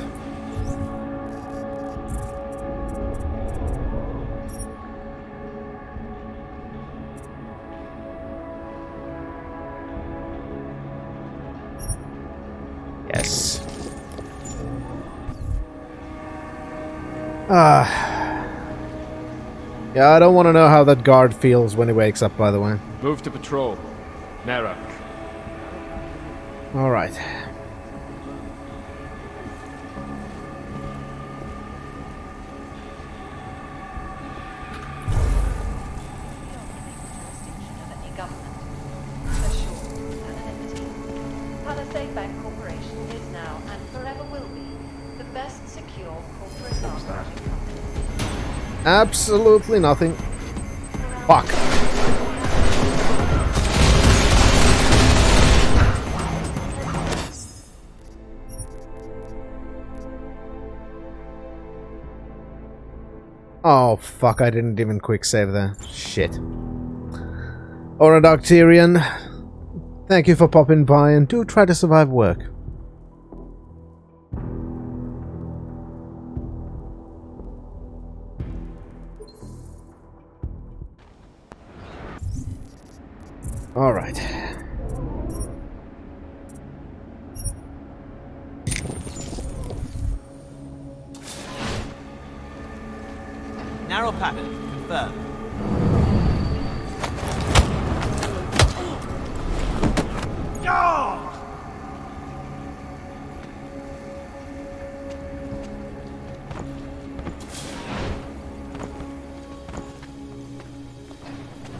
Speaker 1: Yes. Yeah, I don't want to know how that guard feels when he wakes up, by the way.
Speaker 7: Move to patrol. Narrow.
Speaker 1: Alright.
Speaker 19: Palisade Bank Corporation is now and forever will be the best secure corporate archive company.
Speaker 1: Absolutely nothing. Fuck. Oh, fuck, I didn't even quick save there. Shit. Alright, Arcturian. Thank you for popping by, and do try to survive work. Alright.
Speaker 8: Narrow pattern, confirmed.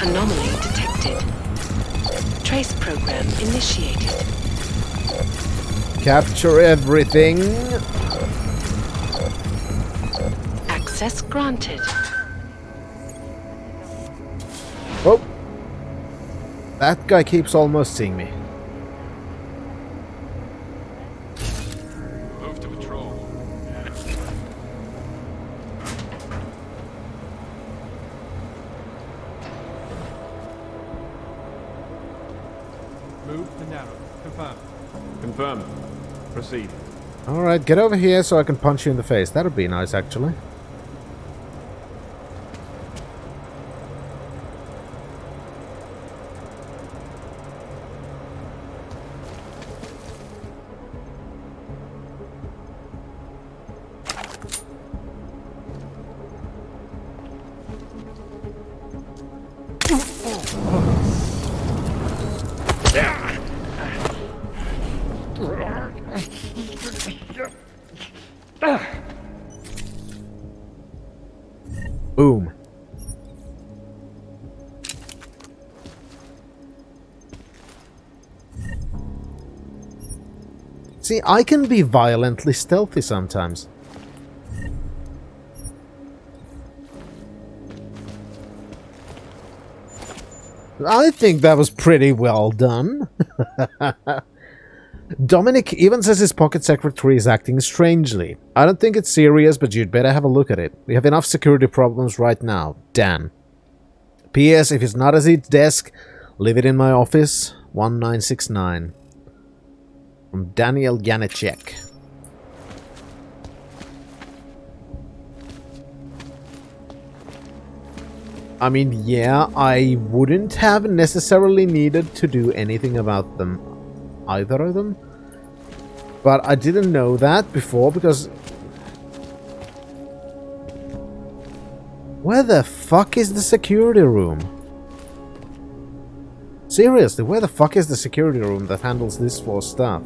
Speaker 2: Anomaly detected. Trace program initiated.
Speaker 1: Capture everything.
Speaker 2: Access granted.
Speaker 1: Oh. That guy keeps almost seeing me.
Speaker 7: Move to patrol.
Speaker 11: Move to narrow. Confirmed.
Speaker 16: Confirmed. Proceed.
Speaker 1: Alright, get over here so I can punch you in the face. That would be nice, actually. Boom. See, I can be violently stealthy sometimes. I think that was pretty well done. Dominic even says his pocket secretary is acting strangely. I don't think it's serious, but you'd better have a look at it. We have enough security problems right now. Dan. P.S. If it's not at his desk, leave it in my office. 1969. From Daniel Janicek. I mean, yeah, I wouldn't have necessarily needed to do anything about them. Either of them. But I didn't know that before because... Where the fuck is the security room? Seriously, where the fuck is the security room that handles this for stuff?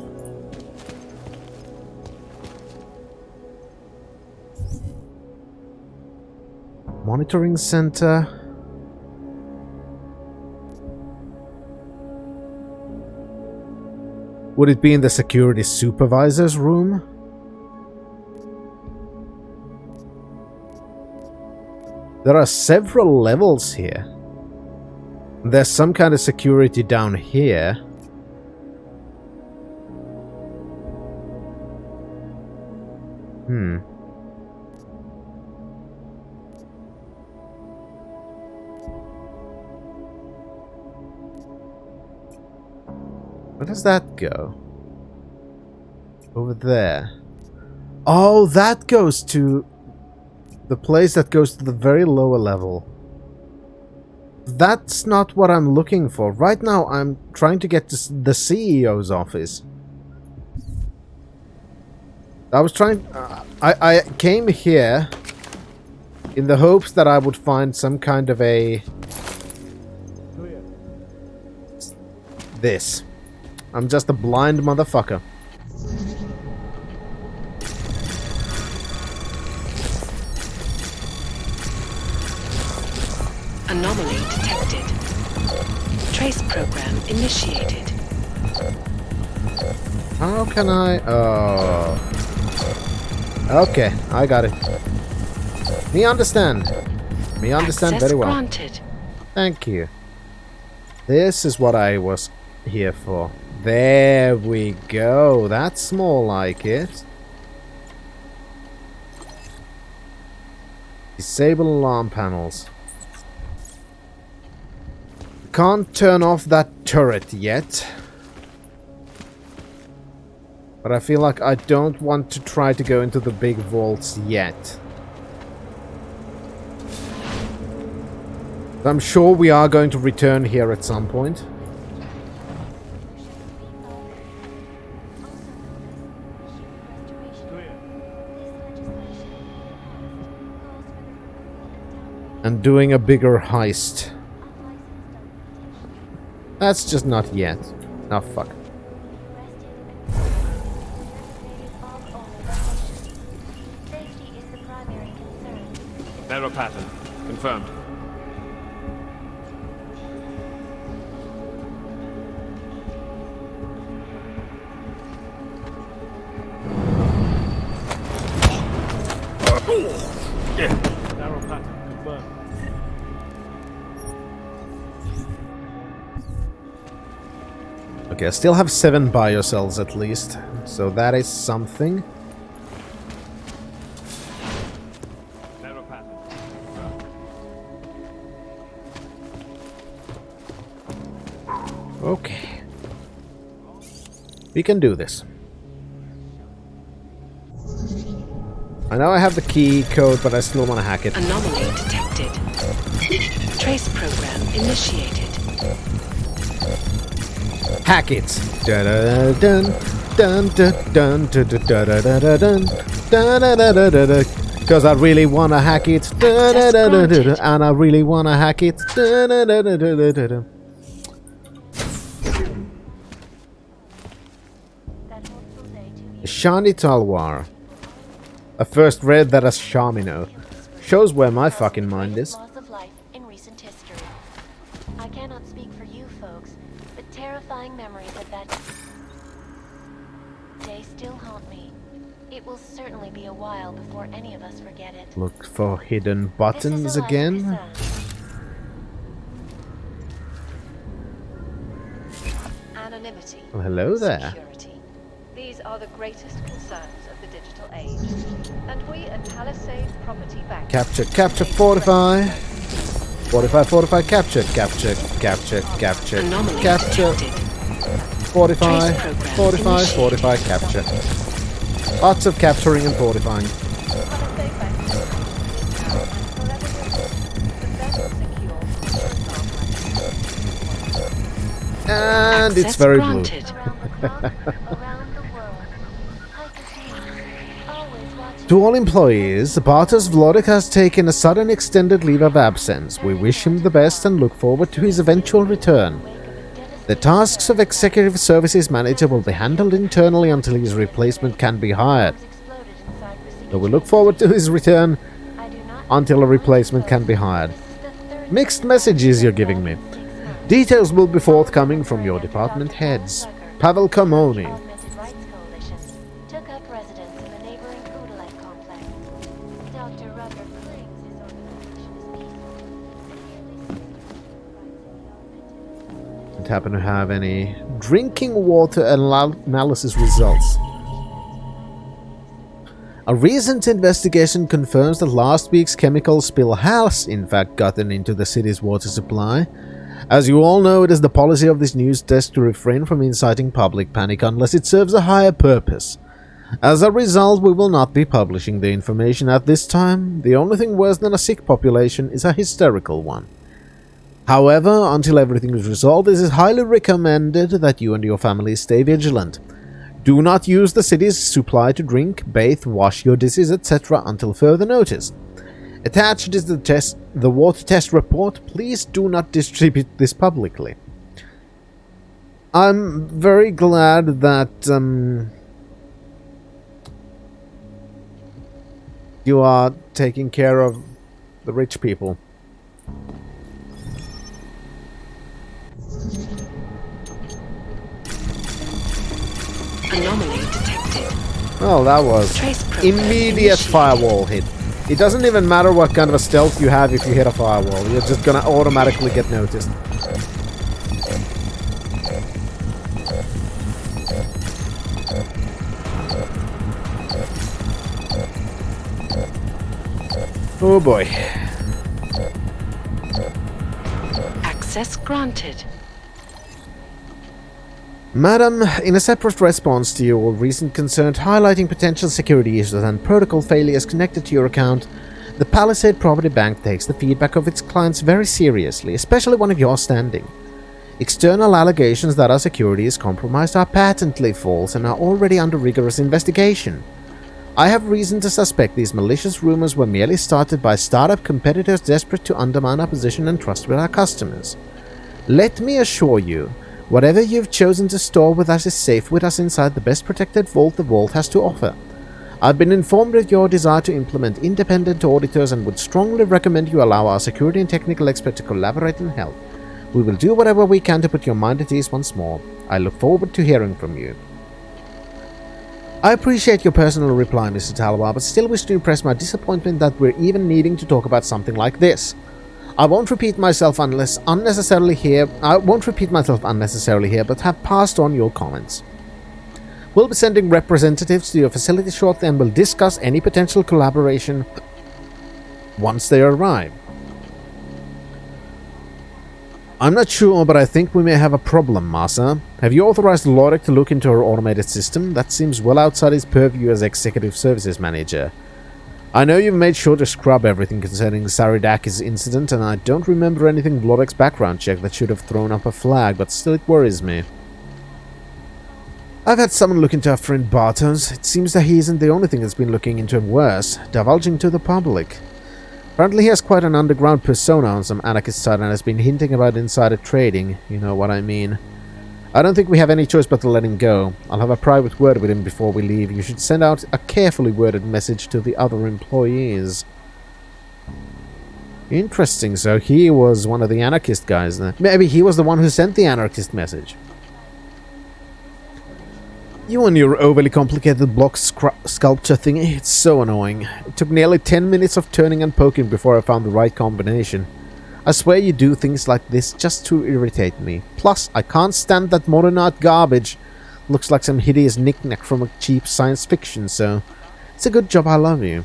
Speaker 1: Monitoring center. Would it be in the security supervisor's room? There are several levels here. There's some kind of security down here. Where does that go? Over there. Oh, that goes to the place that goes to the very lower level. That's not what I'm looking for. Right now, I'm trying to get to the CEO's office. I was trying... I came here in the hopes that I would find some kind of a... This. I'm just a blind motherfucker.
Speaker 2: Anomaly detected. Trace program initiated.
Speaker 1: How can I... Oh. Okay, I got it. Me understand. Me understand
Speaker 2: Access
Speaker 1: very well.
Speaker 2: Granted.
Speaker 1: Thank you. This is what I was here for. There we go. That's more like it. Disable alarm panels. Can't turn off that turret yet. But I feel like I don't want to try to go into the big vaults yet. I'm sure we are going to return here at some point. And doing a bigger heist. That's just not yet. Oh, fuck.
Speaker 16: Narrow pattern. Confirmed.
Speaker 1: Okay, I still have 7 biocells at least, so that is something. Okay. We can do this. I know I have the key code, but I still want to hack it.
Speaker 2: Anomaly detected. Trace program initiated.
Speaker 1: Hack it. Da da dun dun dun dun dun dun dun dun dun. Because I really want to hack it. And I really want to hack it. Shani Talwar. I first read that as Shamino. Shows where my fucking mind is.
Speaker 17: Loss of life in recent history. I cannot speak for you folks, but terrifying memories of that day still haunt me. It will certainly be a while before any of us forget it.
Speaker 1: Look for hidden buttons again.
Speaker 19: Anonymity.
Speaker 1: Well, hello there.
Speaker 19: Security. These are the greatest concerns of the digital age. And we at Palisade Property Bank...
Speaker 1: Capture, capture, fortify. Fortify, fortify, capture, capture, capture, capture, capture. Fortify, fortify, fortify, capture. Lots of capturing and fortifying. And it's very blue. To all employees, Bartos Vlodek has taken a sudden extended leave of absence. We wish him the best and look forward to his eventual return. The tasks of Executive Services Manager will be handled internally until his replacement can be hired. So we look forward to his return until a replacement can be hired. Mixed messages you're giving me. Details will be forthcoming from your department heads. Pavel Kamoni. Don't happen to have any drinking water analysis results. A recent investigation confirms that last week's chemical spill has, in fact, gotten into the city's water supply. As you all know, it is the policy of this news desk to refrain from inciting public panic unless it serves a higher purpose. As a result, we will not be publishing the information at this time. The only thing worse than a sick population is a hysterical one. However, until everything is resolved, it is highly recommended that you and your family stay vigilant. Do not use the city's supply to drink, bathe, wash your dishes, etc. until further notice. Attached is the water test report. Please do not distribute this publicly. I'm very glad that you are taking care of the rich people.
Speaker 2: Anomaly detected.
Speaker 1: Well, that was immediate firewall hit. It doesn't even matter what kind of a stealth you have if you hit a firewall. You're just gonna automatically get noticed. Oh boy.
Speaker 2: Access granted.
Speaker 1: Madam, in a separate response to your recent concern highlighting potential security issues and protocol failures connected to your account, the Palisade Property Bank takes the feedback of its clients very seriously, especially one of your standing. External allegations that our security is compromised are patently false and are already under rigorous investigation. I have reason to suspect these malicious rumors were merely started by startup competitors desperate to undermine our position and trust with our customers. Let me assure you, whatever you've chosen to store with us is safe with us inside the best protected vault the vault has to offer. I've been informed of your desire to implement independent auditors and would strongly recommend you allow our security and technical expert to collaborate and help. We will do whatever we can to put your mind at ease once more. I look forward to hearing from you. I appreciate your personal reply, Mr. Talwar, but still wish to impress my disappointment that we're even needing to talk about something like this. I won't repeat myself unnecessarily here, but have passed on your comments. We'll be sending representatives to your facility shortly and will discuss any potential collaboration once they arrive. I'm not sure, but I think we may have a problem, Masa. Have you authorized Lorik to look into her automated system? That seems well outside his purview as Executive Services Manager. I know you've made sure to scrub everything concerning Saridaki's incident, and I don't remember anything Lorik's background check that should have thrown up a flag, but still it worries me. I've had someone look into our friend Bartos. It seems that he isn't the only thing that's been looking into him worse, divulging to the public. Apparently he has quite an underground persona on some anarchist side and has been hinting about insider trading, you know what I mean. I don't think we have any choice but to let him go. I'll have a private word with him before we leave. You should send out a carefully worded message to the other employees. Interesting, so he was one of the anarchist guys then. Maybe he was the one who sent the anarchist message. You and your overly complicated block sculpture thingy, it's so annoying. It took nearly 10 minutes of turning and poking before I found the right combination. I swear you do things like this just to irritate me. Plus, I can't stand that modern art garbage. Looks like some hideous knick-knack from a cheap science fiction, so it's a good job I love you.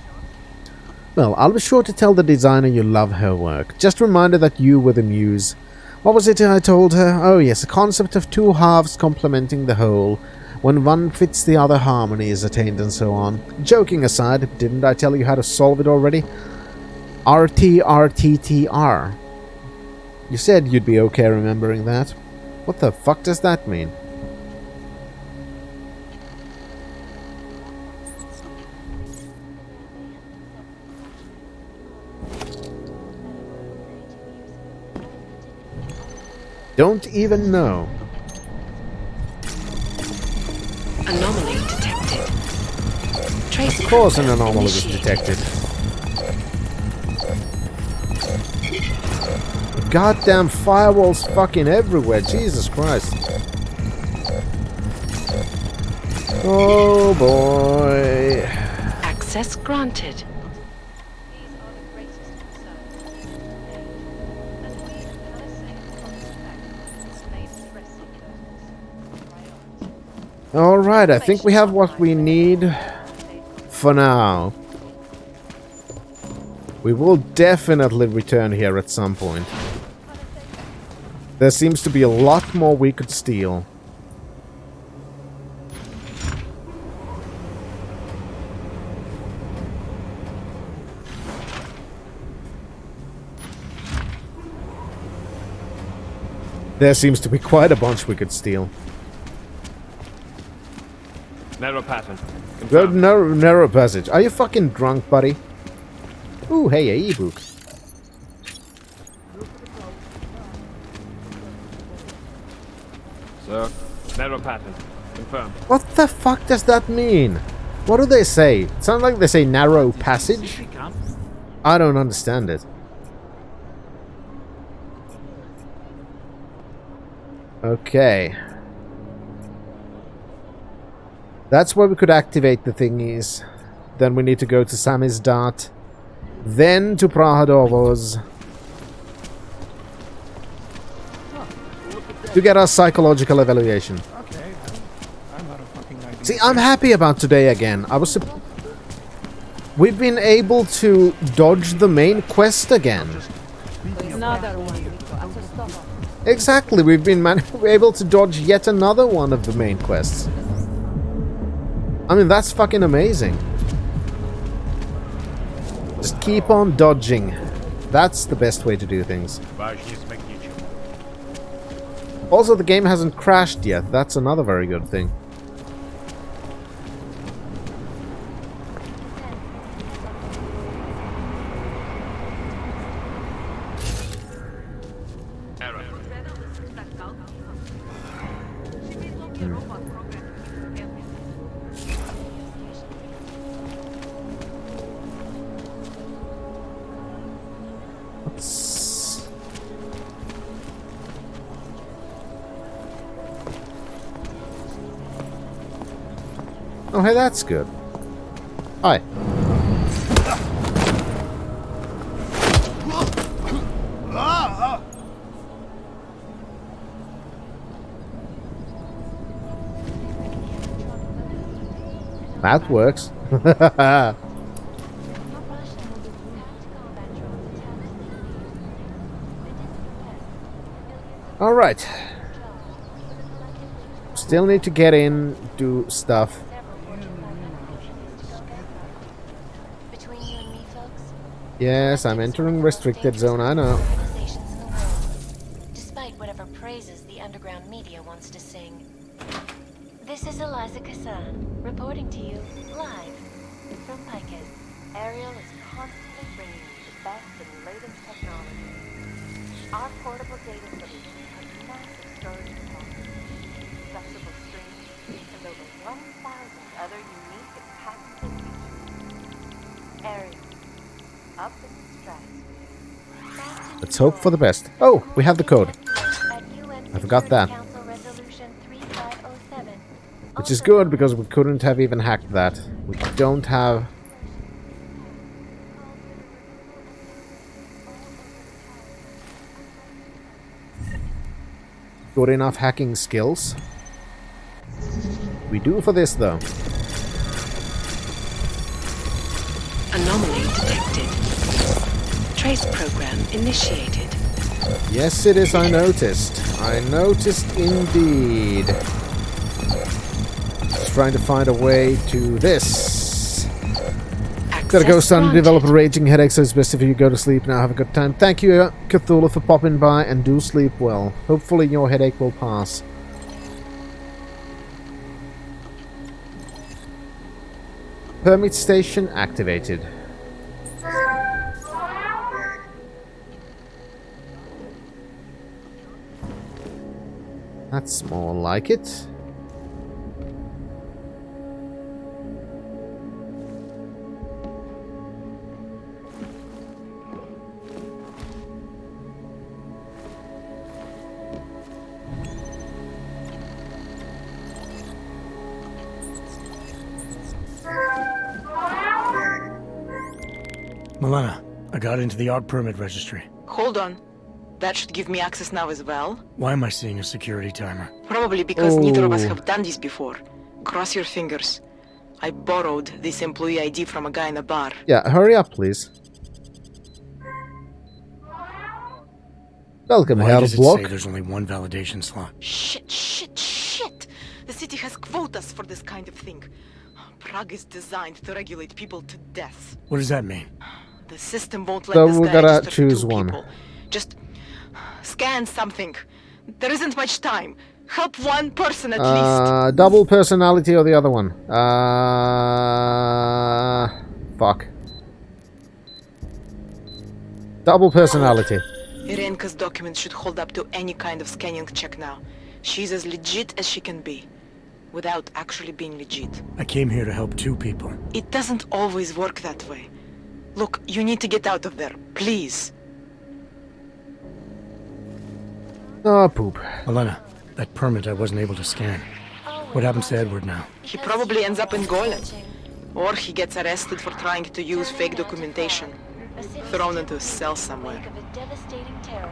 Speaker 1: Well, I'll be sure to tell the designer you love her work. Just a reminder that you were the muse. What was it I told her? Oh yes, a concept of two halves complementing the whole. When one fits the other, harmony is attained and so on. Joking aside, didn't I tell you how to solve it already? RTRTTR. You said you'd be okay remembering that. What the fuck does that mean? Don't even know.
Speaker 2: Anomaly detected. Trace
Speaker 1: Of course an
Speaker 2: program
Speaker 1: anomaly was
Speaker 2: initiated.
Speaker 1: detected. Goddamn firewalls fucking everywhere, Jesus Christ. Oh boy.
Speaker 2: Access granted.
Speaker 1: Alright, I think we have what we need for now. We will definitely return here at some point. There seems to be a lot more we could steal. There seems to be quite a bunch we could steal.
Speaker 16: Narrow pattern.
Speaker 1: Go narrow passage. Are you fucking drunk, buddy? Ooh, hey, a e-book.
Speaker 16: Sir, narrow pattern. Confirmed.
Speaker 1: What the fuck does that mean? What do they say? It sounds like they say narrow passage. I don't understand it. Okay. That's where we could activate the thingies. Then we need to go to Samizdat. Then to Prahadovoz. To get our psychological evaluation. See, I'm happy about today again. We've been able to dodge the main quest again.
Speaker 12: Another one.
Speaker 1: Exactly, we've been able to dodge yet another one of the main quests. I mean, that's fucking amazing. Just keep on dodging. That's the best way to do things. Also, the game hasn't crashed yet. That's another very good thing. Oh, hey, that's good. Hi. That works. Alright. Still need to get in, do stuff. Yes, I'm entering restricted zone, I know.
Speaker 17: Despite whatever praises the underground media wants to sing. This is Eliza Kassan, reporting to you live from Picus. Ariel is constantly bringing you the best and latest technology. Our portable data solution has massive storage capacity, flexible streams, and over 1,000 other unique and patented features. Ariel, up in stress.
Speaker 1: Let's hope for the best. Oh, we have the code. I forgot that. Which is good, because we couldn't have even hacked that. We don't have... good enough hacking skills. We do for this, though.
Speaker 2: Anomaly detected. Trace program initiated.
Speaker 1: Yes, it is, I noticed. I noticed indeed. Trying to find a way to this. Gotta go, son. Develop a raging headache, so it's best if you go to sleep now. Have a good time. Thank you, Cthulhu, for popping by, and do sleep well. Hopefully your headache will pass. Permit station activated. That's more like it.
Speaker 10: Milena, I got into the art permit registry.
Speaker 21: Hold on. That should give me access now as well.
Speaker 10: Why am I seeing a security timer?
Speaker 21: Probably because neither of us have done this before. Cross your fingers. I borrowed this employee ID from a guy in a bar.
Speaker 1: Yeah, hurry up, please. Welcome,
Speaker 10: Why
Speaker 1: Herr
Speaker 10: does it
Speaker 1: Block.
Speaker 10: say there's only one validation slot?
Speaker 21: Shit! The city has quotas for this kind of thing. Prague is designed to regulate people to death.
Speaker 10: What does that mean?
Speaker 21: The system won't let
Speaker 1: So
Speaker 21: this
Speaker 1: we
Speaker 21: guy
Speaker 1: gotta
Speaker 21: register
Speaker 1: choose
Speaker 21: two
Speaker 1: one.
Speaker 21: people. Just scan something. There isn't much time. Help one person at least.
Speaker 1: Double personality or the other one? Fuck. Double personality.
Speaker 21: Irenka's documents should hold up to any kind of scanning check now. She's as legit as she can be, without actually being legit.
Speaker 10: I came here to help two people.
Speaker 21: It doesn't always work that way. Look, you need to get out of there, please.
Speaker 1: Oh, poop.
Speaker 10: Milena, that permit I wasn't able to scan. What happens to Edward now?
Speaker 21: He probably ends up in Golem. Or he gets arrested for trying to use fake documentation. Thrown into a cell somewhere.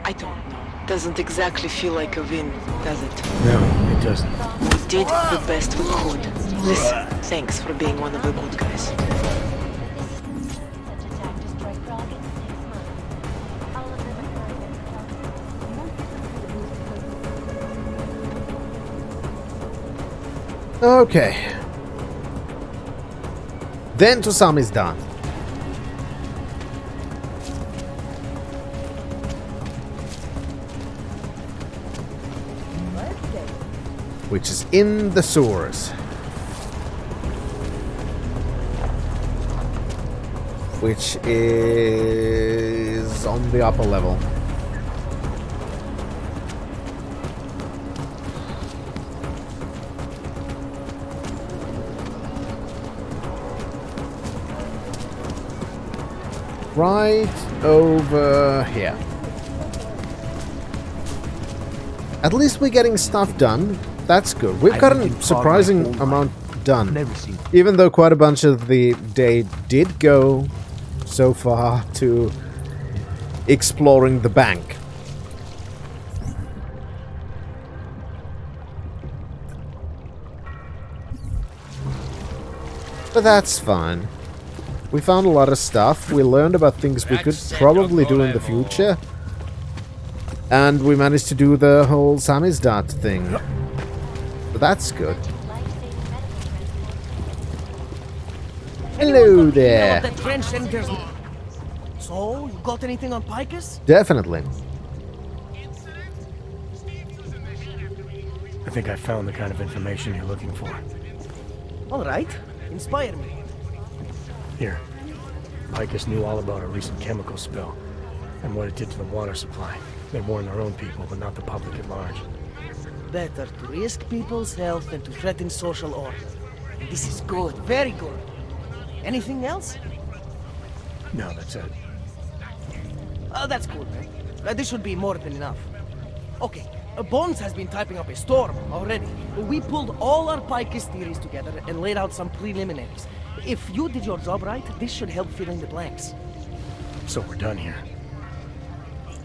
Speaker 21: I don't know. Doesn't exactly feel like a win, does it?
Speaker 10: No, it doesn't.
Speaker 21: We did the best we could. Listen, thanks for being one of the good guys.
Speaker 1: Okay. Then to some is done. Which is in the sewers. Which is on the upper level. Right over here. At least we're getting stuff done. That's good. We've got a surprising amount done. Even though quite a bunch of the day did go so far to exploring the bank. But that's fine. We found a lot of stuff. We learned about things we could probably do in the future. And we managed to do the whole samizdat thing. So that's good. Hello there.
Speaker 6: So, you got anything on Picus?
Speaker 1: Definitely.
Speaker 10: I think I found the kind of information you're looking for.
Speaker 6: Alright, inspire me.
Speaker 10: Here. Picus knew all about a recent chemical spill and what it did to the water supply. They warned their own people, but not the public at large.
Speaker 6: Better to risk people's health than to threaten social order. And this is good, very good. Anything else?
Speaker 10: No, that's it.
Speaker 6: Oh, that's cool, man. This should be more than enough. Okay, Bones has been typing up a storm already. We pulled all our Picus theories together and laid out some preliminaries. If you did your job right, this should help fill in the blanks.
Speaker 10: So we're done here.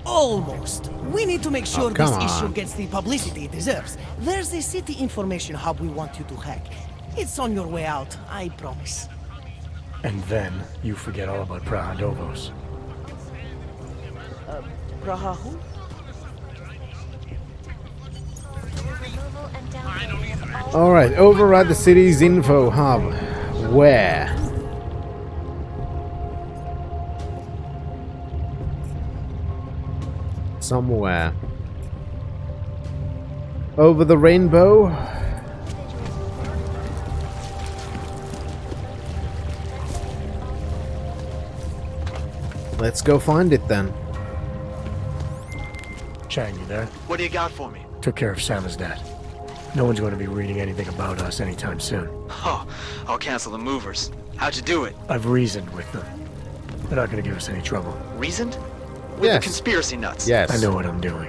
Speaker 6: Almost. We need to make sure
Speaker 1: come
Speaker 6: this
Speaker 1: on.
Speaker 6: issue gets the publicity it deserves. There's a city information hub we want you to hack. It's on your way out, I promise.
Speaker 10: And then you forget all about Prahadovos.
Speaker 6: Praha who?
Speaker 1: Alright, override the city's info hub. Where? Somewhere. Over the rainbow? Let's go find it then.
Speaker 10: Chang, you there?
Speaker 22: What do you got for me?
Speaker 10: Took care of Samizdat. No one's going to be reading anything about us anytime soon.
Speaker 22: Oh, I'll cancel the movers. How'd you do it?
Speaker 10: I've reasoned with them. They're not going to give us any trouble.
Speaker 22: Reasoned? With
Speaker 1: Yes.
Speaker 22: the conspiracy nuts?
Speaker 1: Yes.
Speaker 10: I know what I'm doing.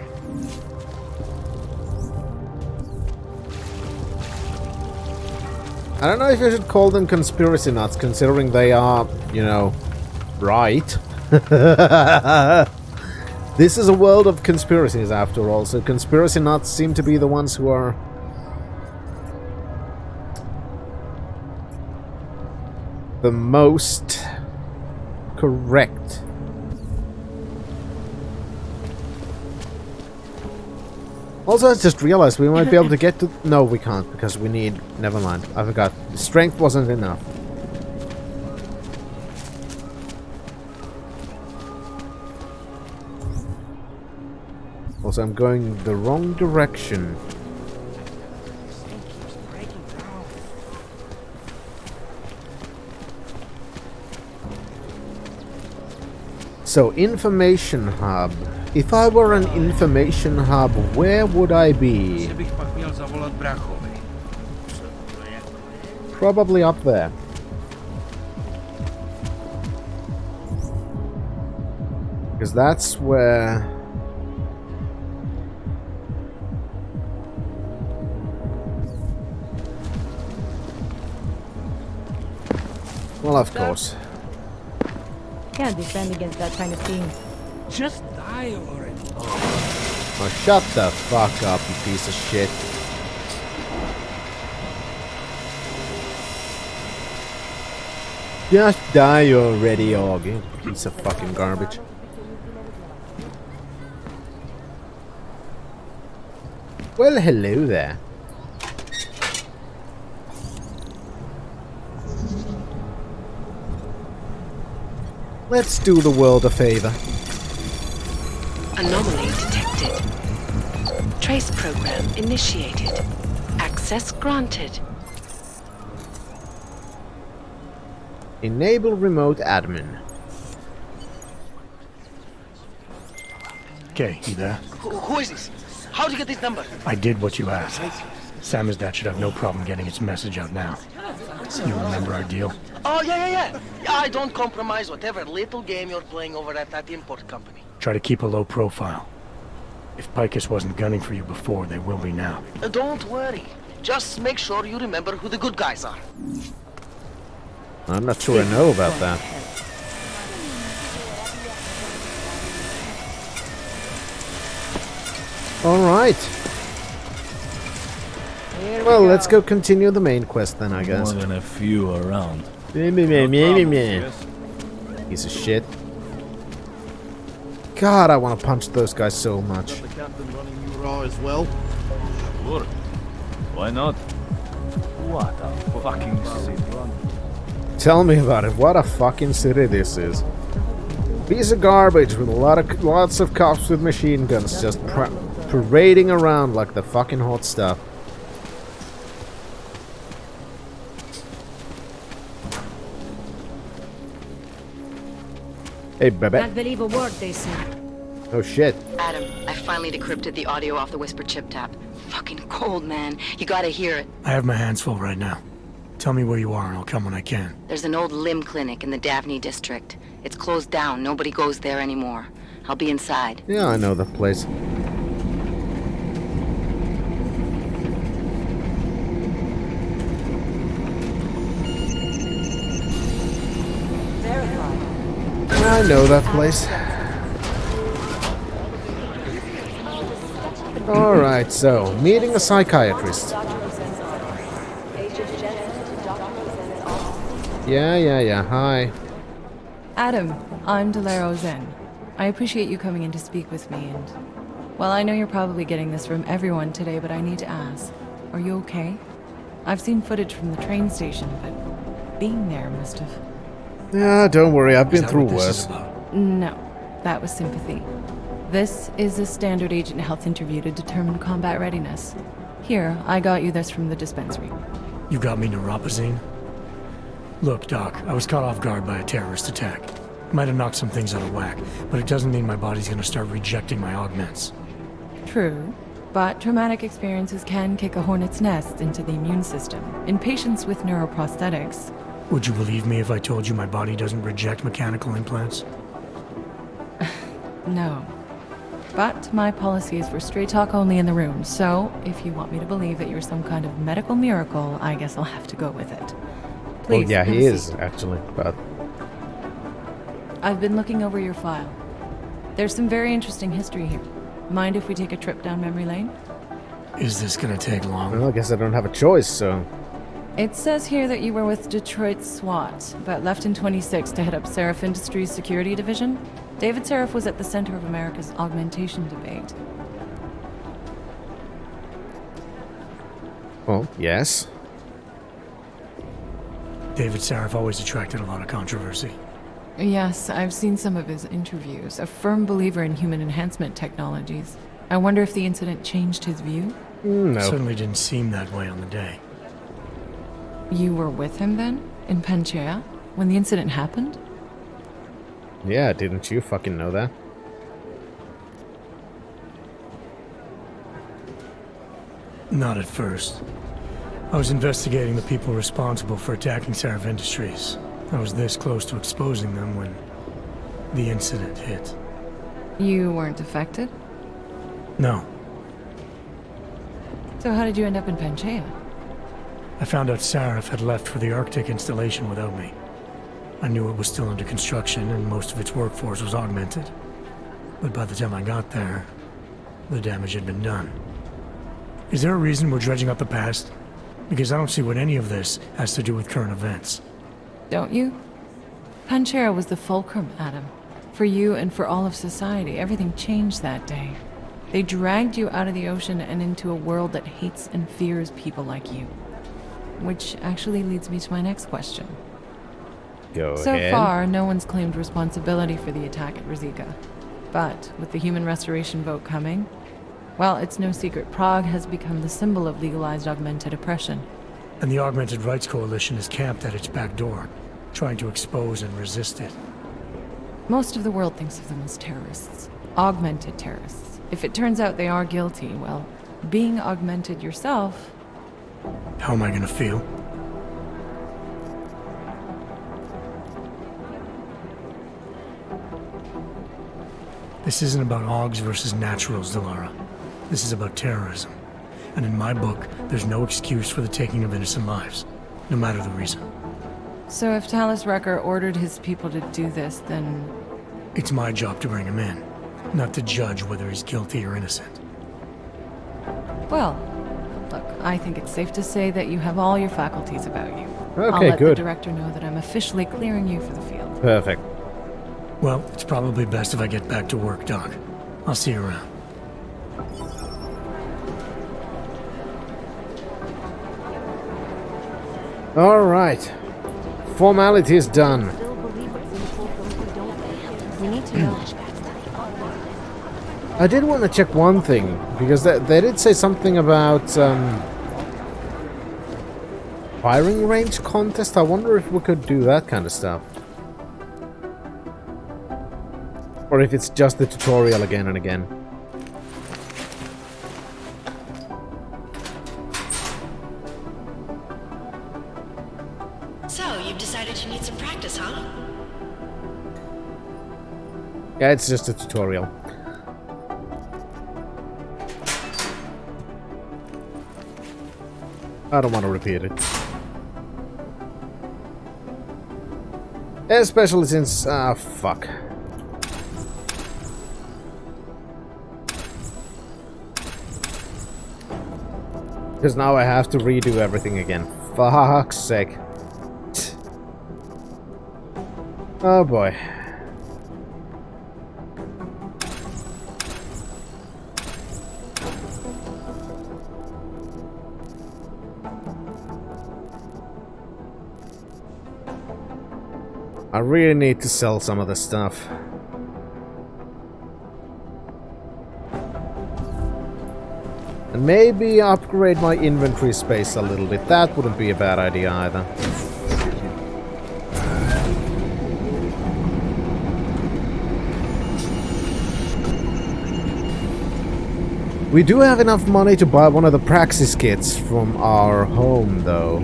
Speaker 1: I don't know if I should call them conspiracy nuts, considering they are, you know, right. This is a world of conspiracies, after all, so conspiracy nuts seem to be the ones who are the most correct. Also, I just realized we might be able to get to... No, we can't, because we need... Never mind, I forgot. Strength wasn't enough. Also, I'm going the wrong direction. So, information hub. If I were an information hub, where would I be? Probably up there. Because that's where... Well, of course.
Speaker 5: Can't defend against that kind of thing.
Speaker 6: Just die already.
Speaker 1: Oh, shut the fuck up, you piece of shit. Just die already, Og. You piece of fucking garbage. Well, hello there. Let's do the world a favor.
Speaker 2: Anomaly detected. Trace program initiated. Access granted.
Speaker 1: Enable remote admin.
Speaker 10: Okay, you there?
Speaker 6: Who is this? How'd you get this number?
Speaker 10: I did what you asked. Samizdat should have no problem getting its message out now. You remember our deal?
Speaker 6: Oh, yeah. I don't compromise whatever little game you're playing over at that import company.
Speaker 10: Try to keep a low profile. If Picus wasn't gunning for you before, they will be now.
Speaker 6: Don't worry. Just make sure you remember who the good guys are.
Speaker 1: I'm not sure I know about that. Alright. Well, let's go continue the main quest then, I guess.
Speaker 13: More than a few around.
Speaker 1: Piece of shit. God, I want to punch those guys so much.
Speaker 9: The captain running you raw as well.
Speaker 13: Sure. Why not? What a fucking city.
Speaker 1: Tell me about it. What a fucking city this is. Piece of garbage with lots of cops with machine guns just parading around like the fucking hot stuff. Hey, baby.
Speaker 12: Can't believe a word they say.
Speaker 1: Oh shit.
Speaker 14: Adam, I finally decrypted the audio off the Whisper chip tap. Fucking cold, man. You gotta hear it.
Speaker 10: I have my hands full right now. Tell me where you are and I'll come when I can.
Speaker 14: There's an old limb clinic in the Daphne district. It's closed down. Nobody goes there anymore. I'll be inside.
Speaker 1: Yeah, I know that place. I know that place. Alright, so, meeting a psychiatrist. Yeah, hi.
Speaker 23: Adam, I'm Delaro Zen. I appreciate you coming in to speak with me, and... Well, I know you're probably getting this from everyone today, but I need to ask. Are you okay? I've seen footage from the train station, but being there must have...
Speaker 1: Yeah, don't worry, I've been through worse.
Speaker 23: No, that was sympathy. This is a standard agent health interview to determine combat readiness. Here, I got you this from the dispensary.
Speaker 10: You got me neuropazine? Look, Doc, I was caught off guard by a terrorist attack. Might have knocked some things out of whack, but it doesn't mean my body's gonna start rejecting my augments.
Speaker 23: True, but traumatic experiences can kick a hornet's nest into the immune system. In patients with neuroprosthetics...
Speaker 10: Would you believe me if I told you my body doesn't reject mechanical implants?
Speaker 23: No. But my policy is for straight talk only in the room, so if you want me to believe that you're some kind of medical miracle, I guess I'll have to go with it. Please,
Speaker 1: well, yeah,
Speaker 23: have
Speaker 1: he
Speaker 23: a
Speaker 1: is,
Speaker 23: seat.
Speaker 1: actually, but...
Speaker 23: I've been looking over your file. There's some very interesting history here. Mind if we take a trip down memory lane?
Speaker 10: Is this gonna take long?
Speaker 1: Well, I guess I don't have a choice, so...
Speaker 23: It says here that you were with Detroit SWAT, but left in 26 to head up Stelf Industries' security division. David Stelf was at the center of America's augmentation debate.
Speaker 1: Oh, yes.
Speaker 10: David Stelf always attracted a lot of controversy.
Speaker 23: Yes, I've seen some of his interviews. A firm believer in human enhancement technologies. I wonder if the incident changed his view?
Speaker 1: No.
Speaker 10: Certainly didn't seem that way on the day.
Speaker 23: You were with him then? In Panchea? When the incident happened?
Speaker 1: Yeah, didn't you fucking know that?
Speaker 10: Not at first. I was investigating the people responsible for attacking Stelf Industries. I was this close to exposing them when the incident hit.
Speaker 23: You weren't affected?
Speaker 10: No.
Speaker 23: So how did you end up in Panchea?
Speaker 10: I found out Stelf had left for the Arctic installation without me. I knew it was still under construction and most of its workforce was augmented. But by the time I got there, the damage had been done. Is there a reason we're dredging up the past? Because I don't see what any of this has to do with current events.
Speaker 23: Don't you? Panchea was the fulcrum, Adam. For you and for all of society, everything changed that day. They dragged you out of the ocean and into a world that hates and fears people like you. Which actually leads me to my next question.
Speaker 1: Go
Speaker 23: so
Speaker 1: ahead.
Speaker 23: far, no one's claimed responsibility for the attack at Rizika. But with the human restoration vote coming, well, it's no secret Prague has become the symbol of legalized augmented oppression.
Speaker 10: And the Augmented Rights Coalition is camped at its back door, trying to expose and resist it.
Speaker 23: Most of the world thinks of them as terrorists. Augmented terrorists. If it turns out they are guilty, well, being augmented yourself...
Speaker 10: How am I gonna feel? This isn't about Augs versus Naturals, Delara. This is about terrorism. And in my book, there's no excuse for the taking of innocent lives, no matter the reason.
Speaker 23: So if Talus Wrecker ordered his people to do this, then...
Speaker 10: It's my job to bring him in, not to judge whether he's guilty or innocent.
Speaker 23: Well, Look, I think it's safe to say that you have all your faculties about you.
Speaker 1: Okay,
Speaker 23: I'll let
Speaker 1: good.
Speaker 23: the director know that I'm officially clearing you for the field.
Speaker 1: Perfect.
Speaker 10: Well, it's probably best if I get back to work, Doc. I'll see you around.
Speaker 1: Alright. Formalities done.
Speaker 5: We need to know.
Speaker 1: I did want to check one thing, because they did say something about firing range contest. I wonder if we could do that kind of stuff. Or if it's just the tutorial again and again.
Speaker 3: So, you've decided you need some practice, huh?
Speaker 1: Yeah, it's just a tutorial. I don't want to repeat it. Especially since... fuck. Because now I have to redo everything again. Fuck's sake. Oh boy. I really need to sell some of the stuff. And maybe upgrade my inventory space a little bit. That wouldn't be a bad idea either. We do have enough money to buy one of the Praxis kits from our home, though.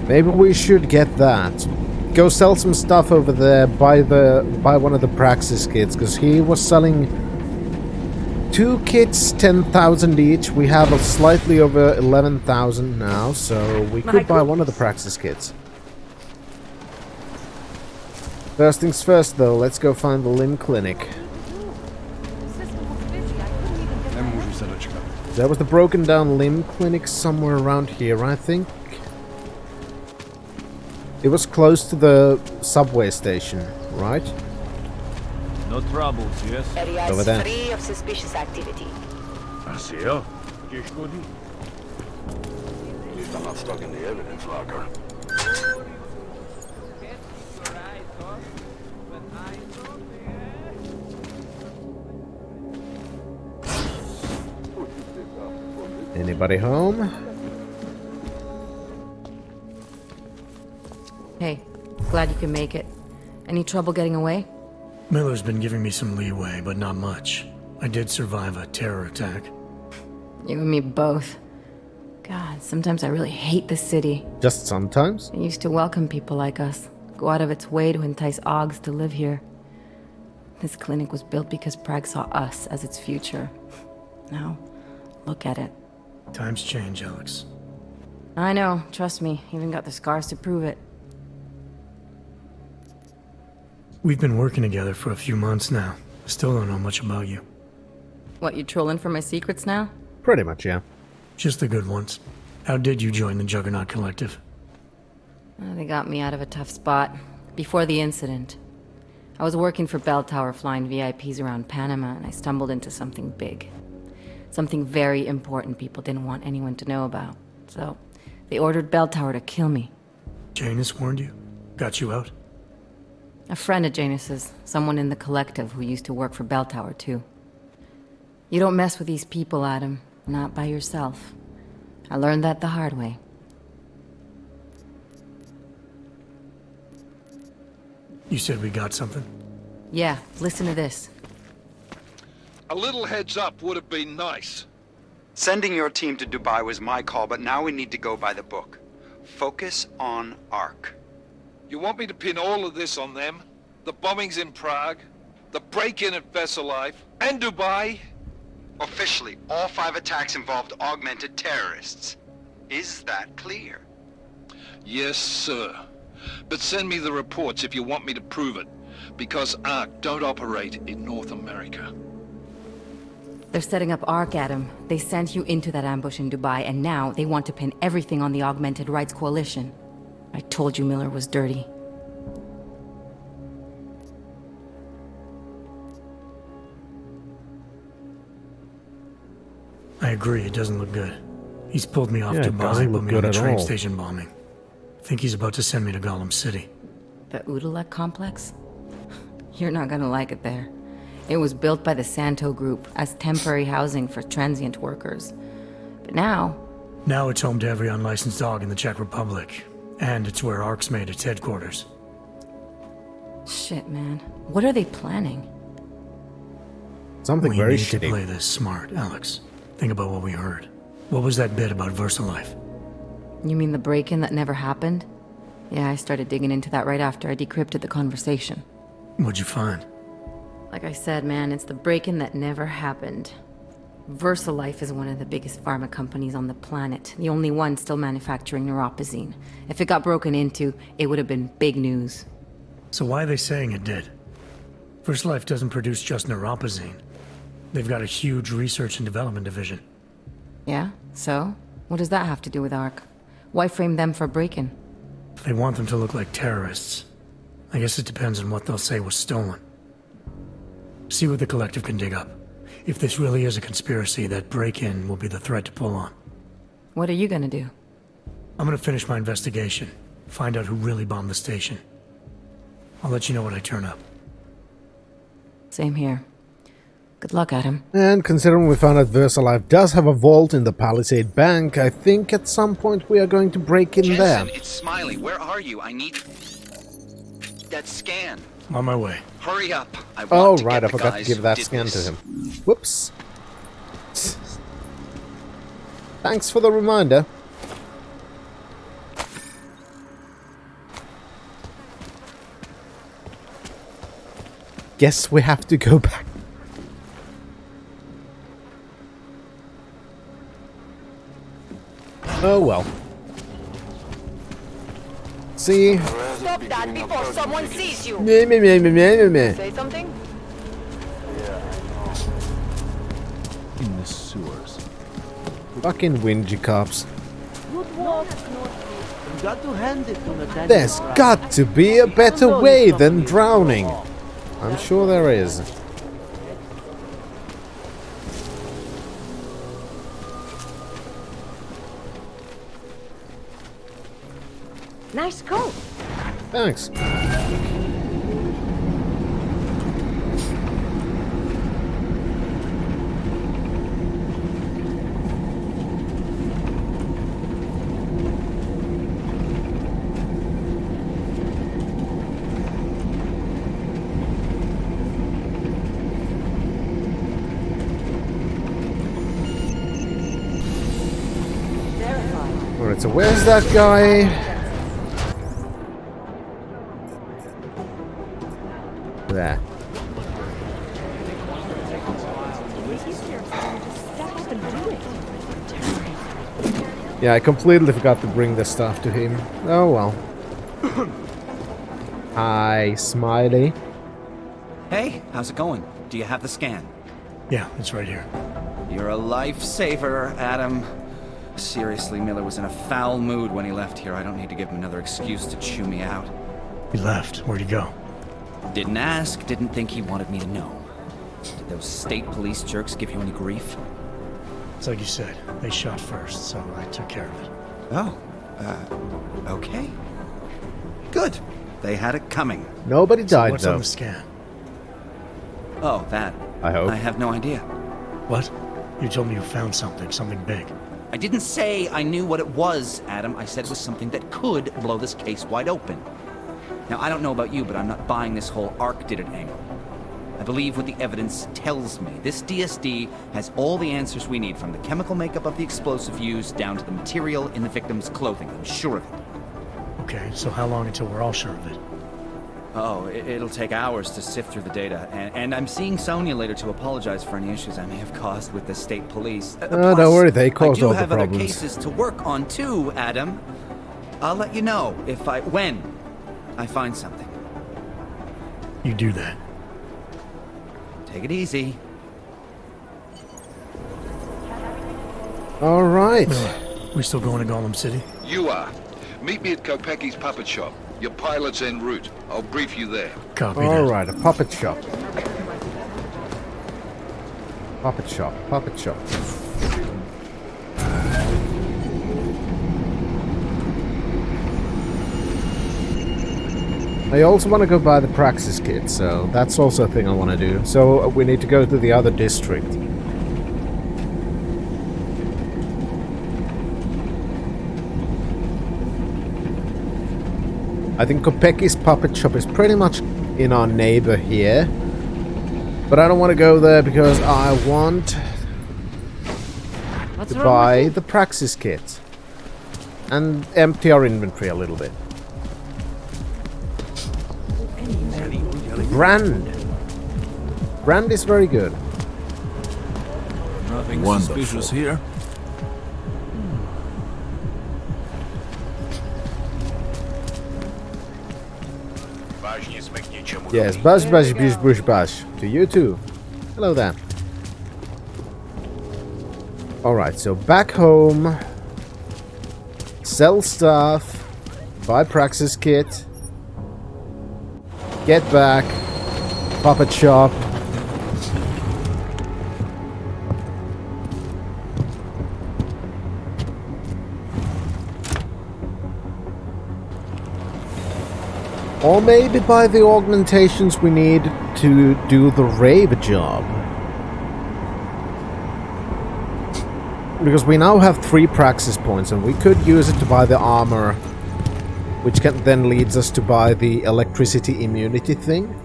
Speaker 1: Maybe we should get that. Go sell some stuff over there, buy one of the Praxis kits, because he was selling 2 kits, 10,000 each. We have a slightly over 11,000 now, so we could buy one of the Praxis kits. First things first, though, let's go find the limb clinic. There was the broken down limb clinic somewhere around here, I think. It was close to the subway station, right?
Speaker 13: No troubles, yes?
Speaker 14: Area
Speaker 1: Over
Speaker 14: is
Speaker 1: there.
Speaker 14: free of suspicious activity.
Speaker 7: I see ya. At least I'm not stuck in the evidence locker.
Speaker 1: Anybody home?
Speaker 5: Hey, glad you can make it. Any trouble getting away?
Speaker 10: Miller's been giving me some leeway, but not much. I did survive a terror attack.
Speaker 5: You and me both. God, sometimes I really hate this city.
Speaker 1: Just sometimes?
Speaker 5: It used to welcome people like us. Go out of its way to entice Augs to live here. This clinic was built because Prague saw us as its future. Now, look at it.
Speaker 10: Times change, Alex.
Speaker 5: I know, trust me. Even got the scars to prove it.
Speaker 10: We've been working together for a few months now. Still don't know much about you.
Speaker 5: What, you trolling for my secrets now?
Speaker 1: Pretty much, yeah.
Speaker 10: Just the good ones. How did you join the Juggernaut Collective?
Speaker 5: They got me out of a tough spot. Before the incident. I was working for Bell Tower flying VIPs around Panama, and I stumbled into something big. Something very important people didn't want anyone to know about. So, they ordered Bell Tower to kill me.
Speaker 10: Janus warned you? Got you out?
Speaker 5: A friend of Janus's, someone in the collective who used to work for Bell Tower too. You don't mess with these people, Adam. Not by yourself. I learned that the hard way.
Speaker 10: You said we got something?
Speaker 5: Yeah, listen to this.
Speaker 15: A little heads up would have been nice.
Speaker 20: Sending your team to Dubai was my call, but now we need to go by the book. Focus on Ark.
Speaker 15: You want me to pin all of this on them? The bombings in Prague, the break-in at Vesellife, and Dubai?
Speaker 20: Officially, all 5 attacks involved augmented terrorists. Is that clear?
Speaker 15: Yes, sir. But send me the reports if you want me to prove it, because Ark don't operate in North America.
Speaker 5: They're setting up ARC, Adam. They sent you into that ambush in Dubai, and now they want to pin everything on the Augmented Rights Coalition. I told you Miller was dirty.
Speaker 10: I agree, it doesn't look good. He's pulled me off
Speaker 1: Yeah, it
Speaker 10: Dubai
Speaker 1: doesn't
Speaker 10: and
Speaker 1: look
Speaker 10: put me on
Speaker 1: good
Speaker 10: the
Speaker 1: at
Speaker 10: train
Speaker 1: all.
Speaker 10: station bombing. I think he's about to send me to Gollum City.
Speaker 5: The Udalek complex? You're not gonna like it there. It was built by the Santo Group as temporary housing for transient workers. But now...
Speaker 10: Now it's home to every unlicensed dog in the Czech Republic. And it's where ARC's made its headquarters.
Speaker 5: Shit, man. What are they planning?
Speaker 1: Something
Speaker 10: we
Speaker 1: very
Speaker 10: need
Speaker 1: shitty.
Speaker 10: to play this smart, Alex. Think about what we heard. What was that bit about VersaLife?
Speaker 5: You mean the break-in that never happened? Yeah, I started digging into that right after I decrypted the conversation.
Speaker 10: What'd you find?
Speaker 5: Like I said, man, it's the break-in that never happened. VersaLife is one of the biggest pharma companies on the planet, the only one still manufacturing neuropozyne. If it got broken into, it would have been big news.
Speaker 10: So why are they saying it did? VersaLife doesn't produce just neuropozyne. They've got a huge research and development division.
Speaker 5: Yeah? So? What does that have to do with ARC? Why frame them for break-in?
Speaker 10: They want them to look like terrorists. I guess it depends on what they'll say was stolen. See what the collective can dig up. If this really is a conspiracy, that break-in will be the thread to pull on.
Speaker 5: What are you gonna do?
Speaker 10: I'm gonna finish my investigation. Find out who really bombed the station. I'll let you know when I turn up.
Speaker 5: Same here. Good luck, Adam.
Speaker 1: And considering we found out VersaLife does have a vault in the Palisade Bank, I think at some point we are going to break in
Speaker 20: Jensen,
Speaker 1: there.
Speaker 20: it's Smiley. Where are you? I need that scan.
Speaker 10: I'm on my way.
Speaker 20: Hurry up. I want
Speaker 1: Oh,
Speaker 20: to
Speaker 1: right,
Speaker 20: get
Speaker 1: I
Speaker 20: the
Speaker 1: forgot to
Speaker 20: guys
Speaker 1: give
Speaker 20: who
Speaker 1: that
Speaker 20: did
Speaker 1: scan
Speaker 20: this.
Speaker 1: to him. Whoops. Thanks for the reminder. Guess we have to go back. Oh well. See?
Speaker 3: Stop that before someone sees you.
Speaker 1: Meh, meh, meh, meh, meh, meh, meh.
Speaker 3: Say something?
Speaker 9: In the sewers.
Speaker 1: Fucking whingy cops.
Speaker 6: Good work. You got to hand it to Nathaniel.
Speaker 1: There's got to be a better way than drowning. I'm sure there is.
Speaker 12: Nice coat.
Speaker 1: Thanks. Alright, so where's that guy? There. Yeah, I completely forgot to bring the stuff to him. Oh well. Hi, Smiley.
Speaker 4: Hey, how's it going? Do you have the scan?
Speaker 10: Yeah, it's right here.
Speaker 4: You're a lifesaver, Adam. Seriously, Miller was in a foul mood when he left here. I don't need to give him another excuse to chew me out.
Speaker 10: He left. Where'd he go?
Speaker 4: Didn't ask, didn't think he wanted me to know. Did those state police jerks give you any grief?
Speaker 10: It's like you said. They shot first, so I took care of it.
Speaker 4: Oh, okay. Good. They had it coming.
Speaker 1: Nobody
Speaker 10: So
Speaker 1: died
Speaker 10: what's
Speaker 1: though.
Speaker 10: on the scan?
Speaker 4: Oh, that.
Speaker 1: I hope.
Speaker 4: I have no idea.
Speaker 10: What? You told me you found something big.
Speaker 4: I didn't say I knew what it was, Adam. I said it was something that could blow this case wide open. Now, I don't know about you, but I'm not buying this whole ARC did it angle. I believe what the evidence tells me. This DSD has all the answers we need, from the chemical makeup of the explosive used down to the material in the victim's clothing. I'm sure of it.
Speaker 10: Okay, so how long until we're all sure of it?
Speaker 4: Oh, it'll take hours to sift through the data, and I'm seeing Sonia later to apologize for any issues I may have caused with the state police.
Speaker 1: Don't worry, they caused all the
Speaker 4: I do have other
Speaker 1: problems.
Speaker 4: cases to work on too, Adam. I'll let you know when I find something.
Speaker 10: You do that.
Speaker 4: Take it easy.
Speaker 1: Alright.
Speaker 10: We still going to Golem City?
Speaker 15: You are. Meet me at Kopecki's puppet shop. Your pilot's en route. I'll brief you there.
Speaker 10: Copy that.
Speaker 1: Alright, a puppet shop. Puppet shop, puppet shop. I also want to go buy the Praxis kit, so that's also a thing I want to do. So we need to go to the other district. I think Kopecki's puppet shop is pretty much in our neighbor here. But I don't want to go there because I want to buy the Praxis kit. And empty our inventory a little bit. Brand. Brand is very good.
Speaker 13: Nothing suspicious here.
Speaker 1: Yes, bash, bash, bish, bush, bash. To you too. Hello there. Alright, so back home. Sell stuff. Buy Praxis kit. Get back. Puppet shop. Or maybe buy the augmentations we need to do the rave job. Because we now have 3 Praxis points and we could use it to buy the armor, which then leads us to buy the electricity immunity thing.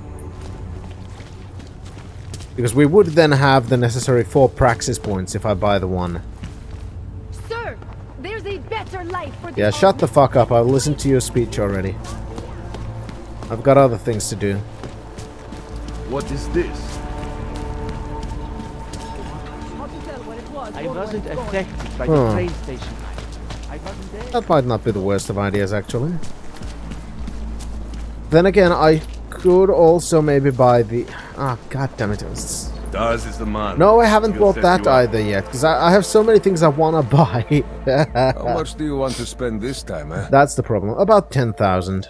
Speaker 1: Because we would then have the necessary 4 Praxis points if I buy the one.
Speaker 12: Sir, there's a better life for the
Speaker 1: Yeah, shut the fuck up. I've listened to your speech already. I've got other things to do.
Speaker 9: What is this?
Speaker 6: I wasn't affected by the train station. I wasn't there.
Speaker 1: That might not be the worst of ideas, actually. Then again, I could also maybe buy the... Ah, god damn it.
Speaker 7: Daz is the man.
Speaker 1: No, I haven't
Speaker 7: He'll
Speaker 1: bought
Speaker 7: set
Speaker 1: that
Speaker 7: you up.
Speaker 1: either yet, because I have so many things I want to buy.
Speaker 7: How much do you want to spend this time, eh?
Speaker 1: That's the problem. About 10,000.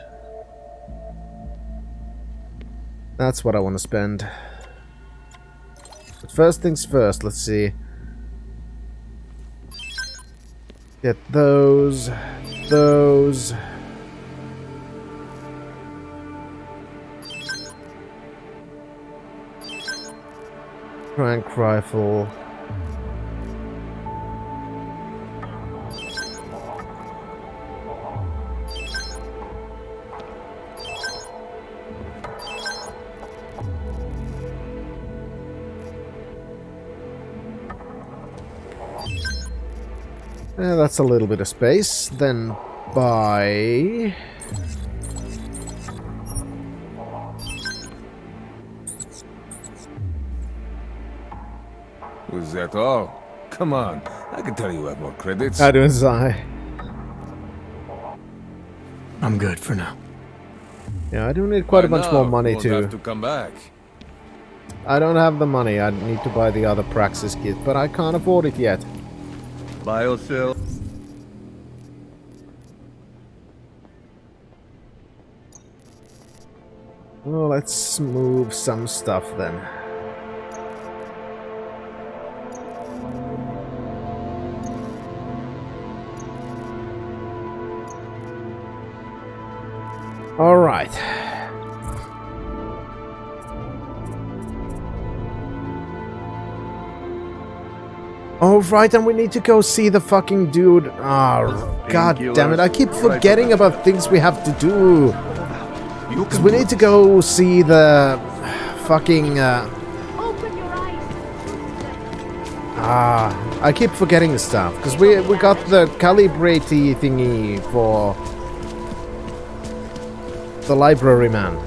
Speaker 1: That's what I want to spend. But first things first, let's see. Get those. Those. Crank rifle. That's a little bit of space. Then buy...
Speaker 7: Was that all? Come on, I can tell you have more credits.
Speaker 1: How do I?
Speaker 10: I'm good for now.
Speaker 1: Yeah, I do need quite a bunch more money
Speaker 7: won't
Speaker 1: too.
Speaker 7: have to come back.
Speaker 1: I don't have the money. I need to buy the other Praxis kit, but I can't afford it yet.
Speaker 7: Buy or sell.
Speaker 1: Well, let's move some stuff then. All right. All right, and we need to go see the fucking dude. Oh, god damn it. I keep forgetting about things we have to do. Because we need to go see the fucking... I keep forgetting the stuff. Because we got the calibrate thingy for... the library man.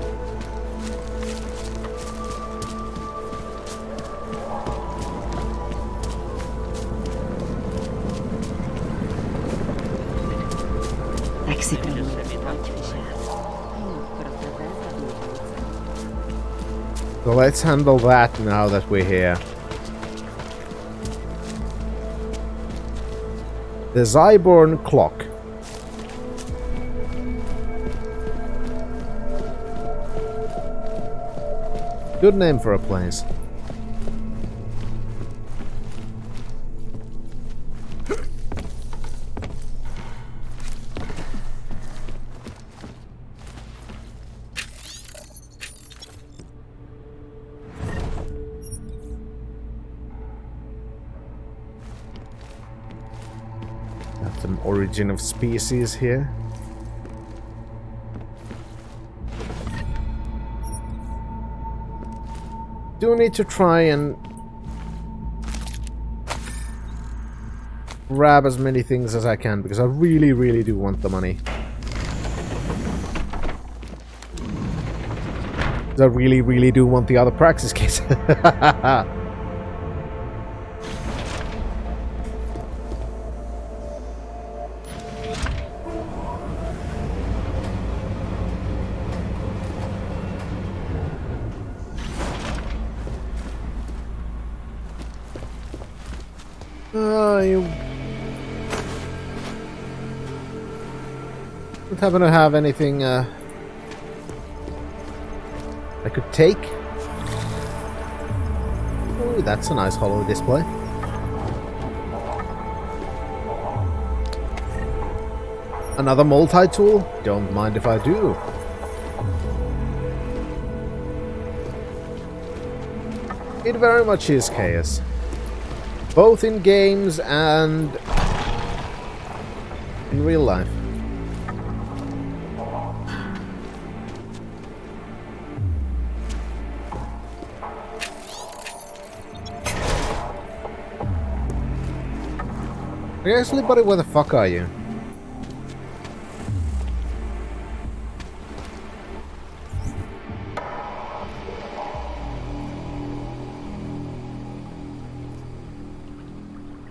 Speaker 1: So let's handle that now that we're here. The Zyborn Clock. Good name for a place. Got some origin of species here. Do need to try and grab as many things as I can because I really, really do want the money. I really, really do want the other Praxis case. You don't happen to have anything I could take? Oh, that's a nice holo display. Another multi-tool? Don't mind if I do. It very much is chaos. Both in games and in real life. Seriously, buddy, where the fuck are you?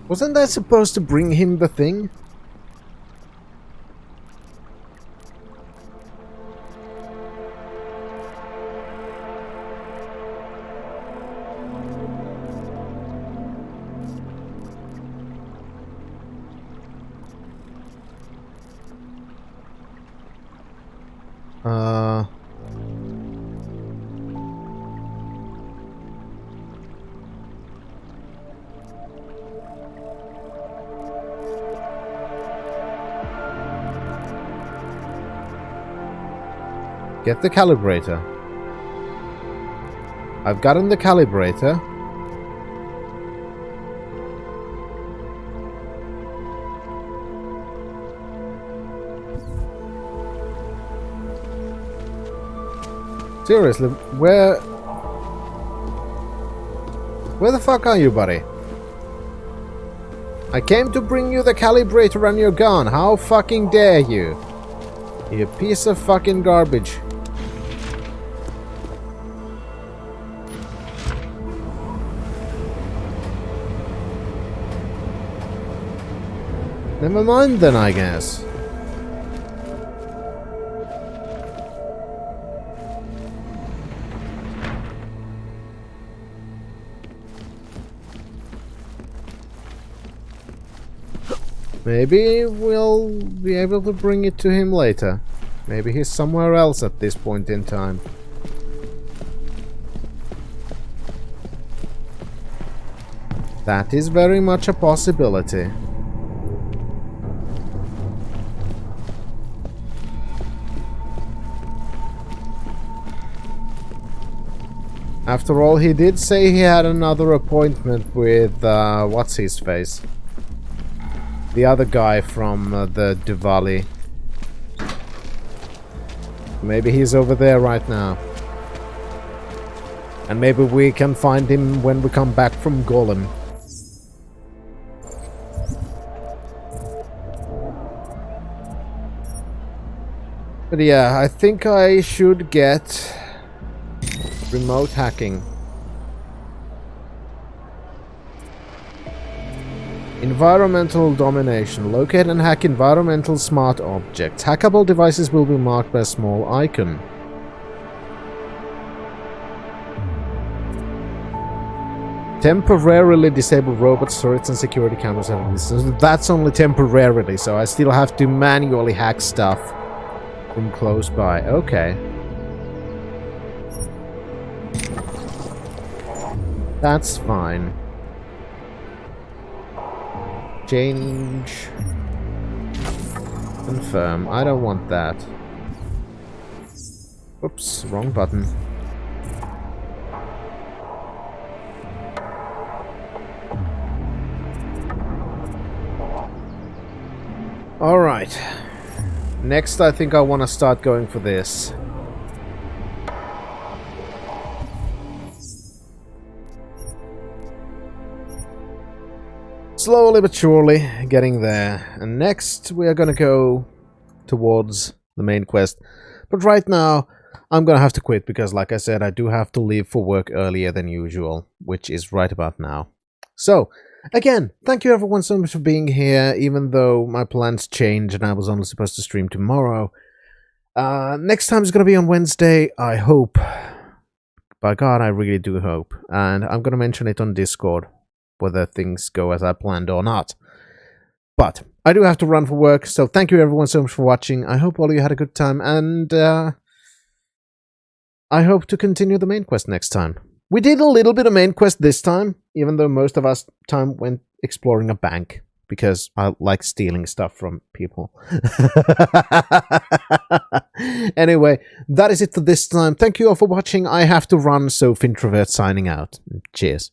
Speaker 1: Wasn't I supposed to bring him the thing? Get the calibrator. I've gotten the calibrator. Seriously, where the fuck are you, buddy? I came to bring you the calibrator and you're gone. How fucking dare you? You piece of fucking garbage. Never mind then, I guess. Maybe we'll be able to bring it to him later. Maybe he's somewhere else at this point in time. That is very much a possibility. After all, he did say he had another appointment with, what's his face? The other guy from the Diwali. Maybe he's over there right now. And maybe we can find him when we come back from Golem. But yeah, I think I should get remote hacking. Environmental domination. Locate and hack environmental smart objects. Hackable devices will be marked by a small icon. Temporarily disable robots, turrets, and security cameras. That's only temporarily, so I still have to manually hack stuff from close by. Okay. That's fine. Change. Confirm. I don't want that. Oops, wrong button. Alright. Next, I think I want to start going for this. Slowly but surely, getting there. And next, we are gonna go towards the main quest. But right now, I'm gonna have to quit because, like I said, I do have to leave for work earlier than usual, which is right about now. So, again, thank you everyone so much for being here, even though my plans changed and I was only supposed to stream tomorrow. Next time is gonna be on Wednesday, I hope. By God, I really do hope. And I'm gonna mention it on Discord, whether things go as I planned or not. But I do have to run for work, so thank you everyone so much for watching. I hope all of you had a good time, and I hope to continue the main quest next time. We did a little bit of main quest this time, even though most of our time went exploring a bank, because I like stealing stuff from people. Anyway, that is it for this time. Thank you all for watching. I have to run, so Fintrovert signing out. Cheers.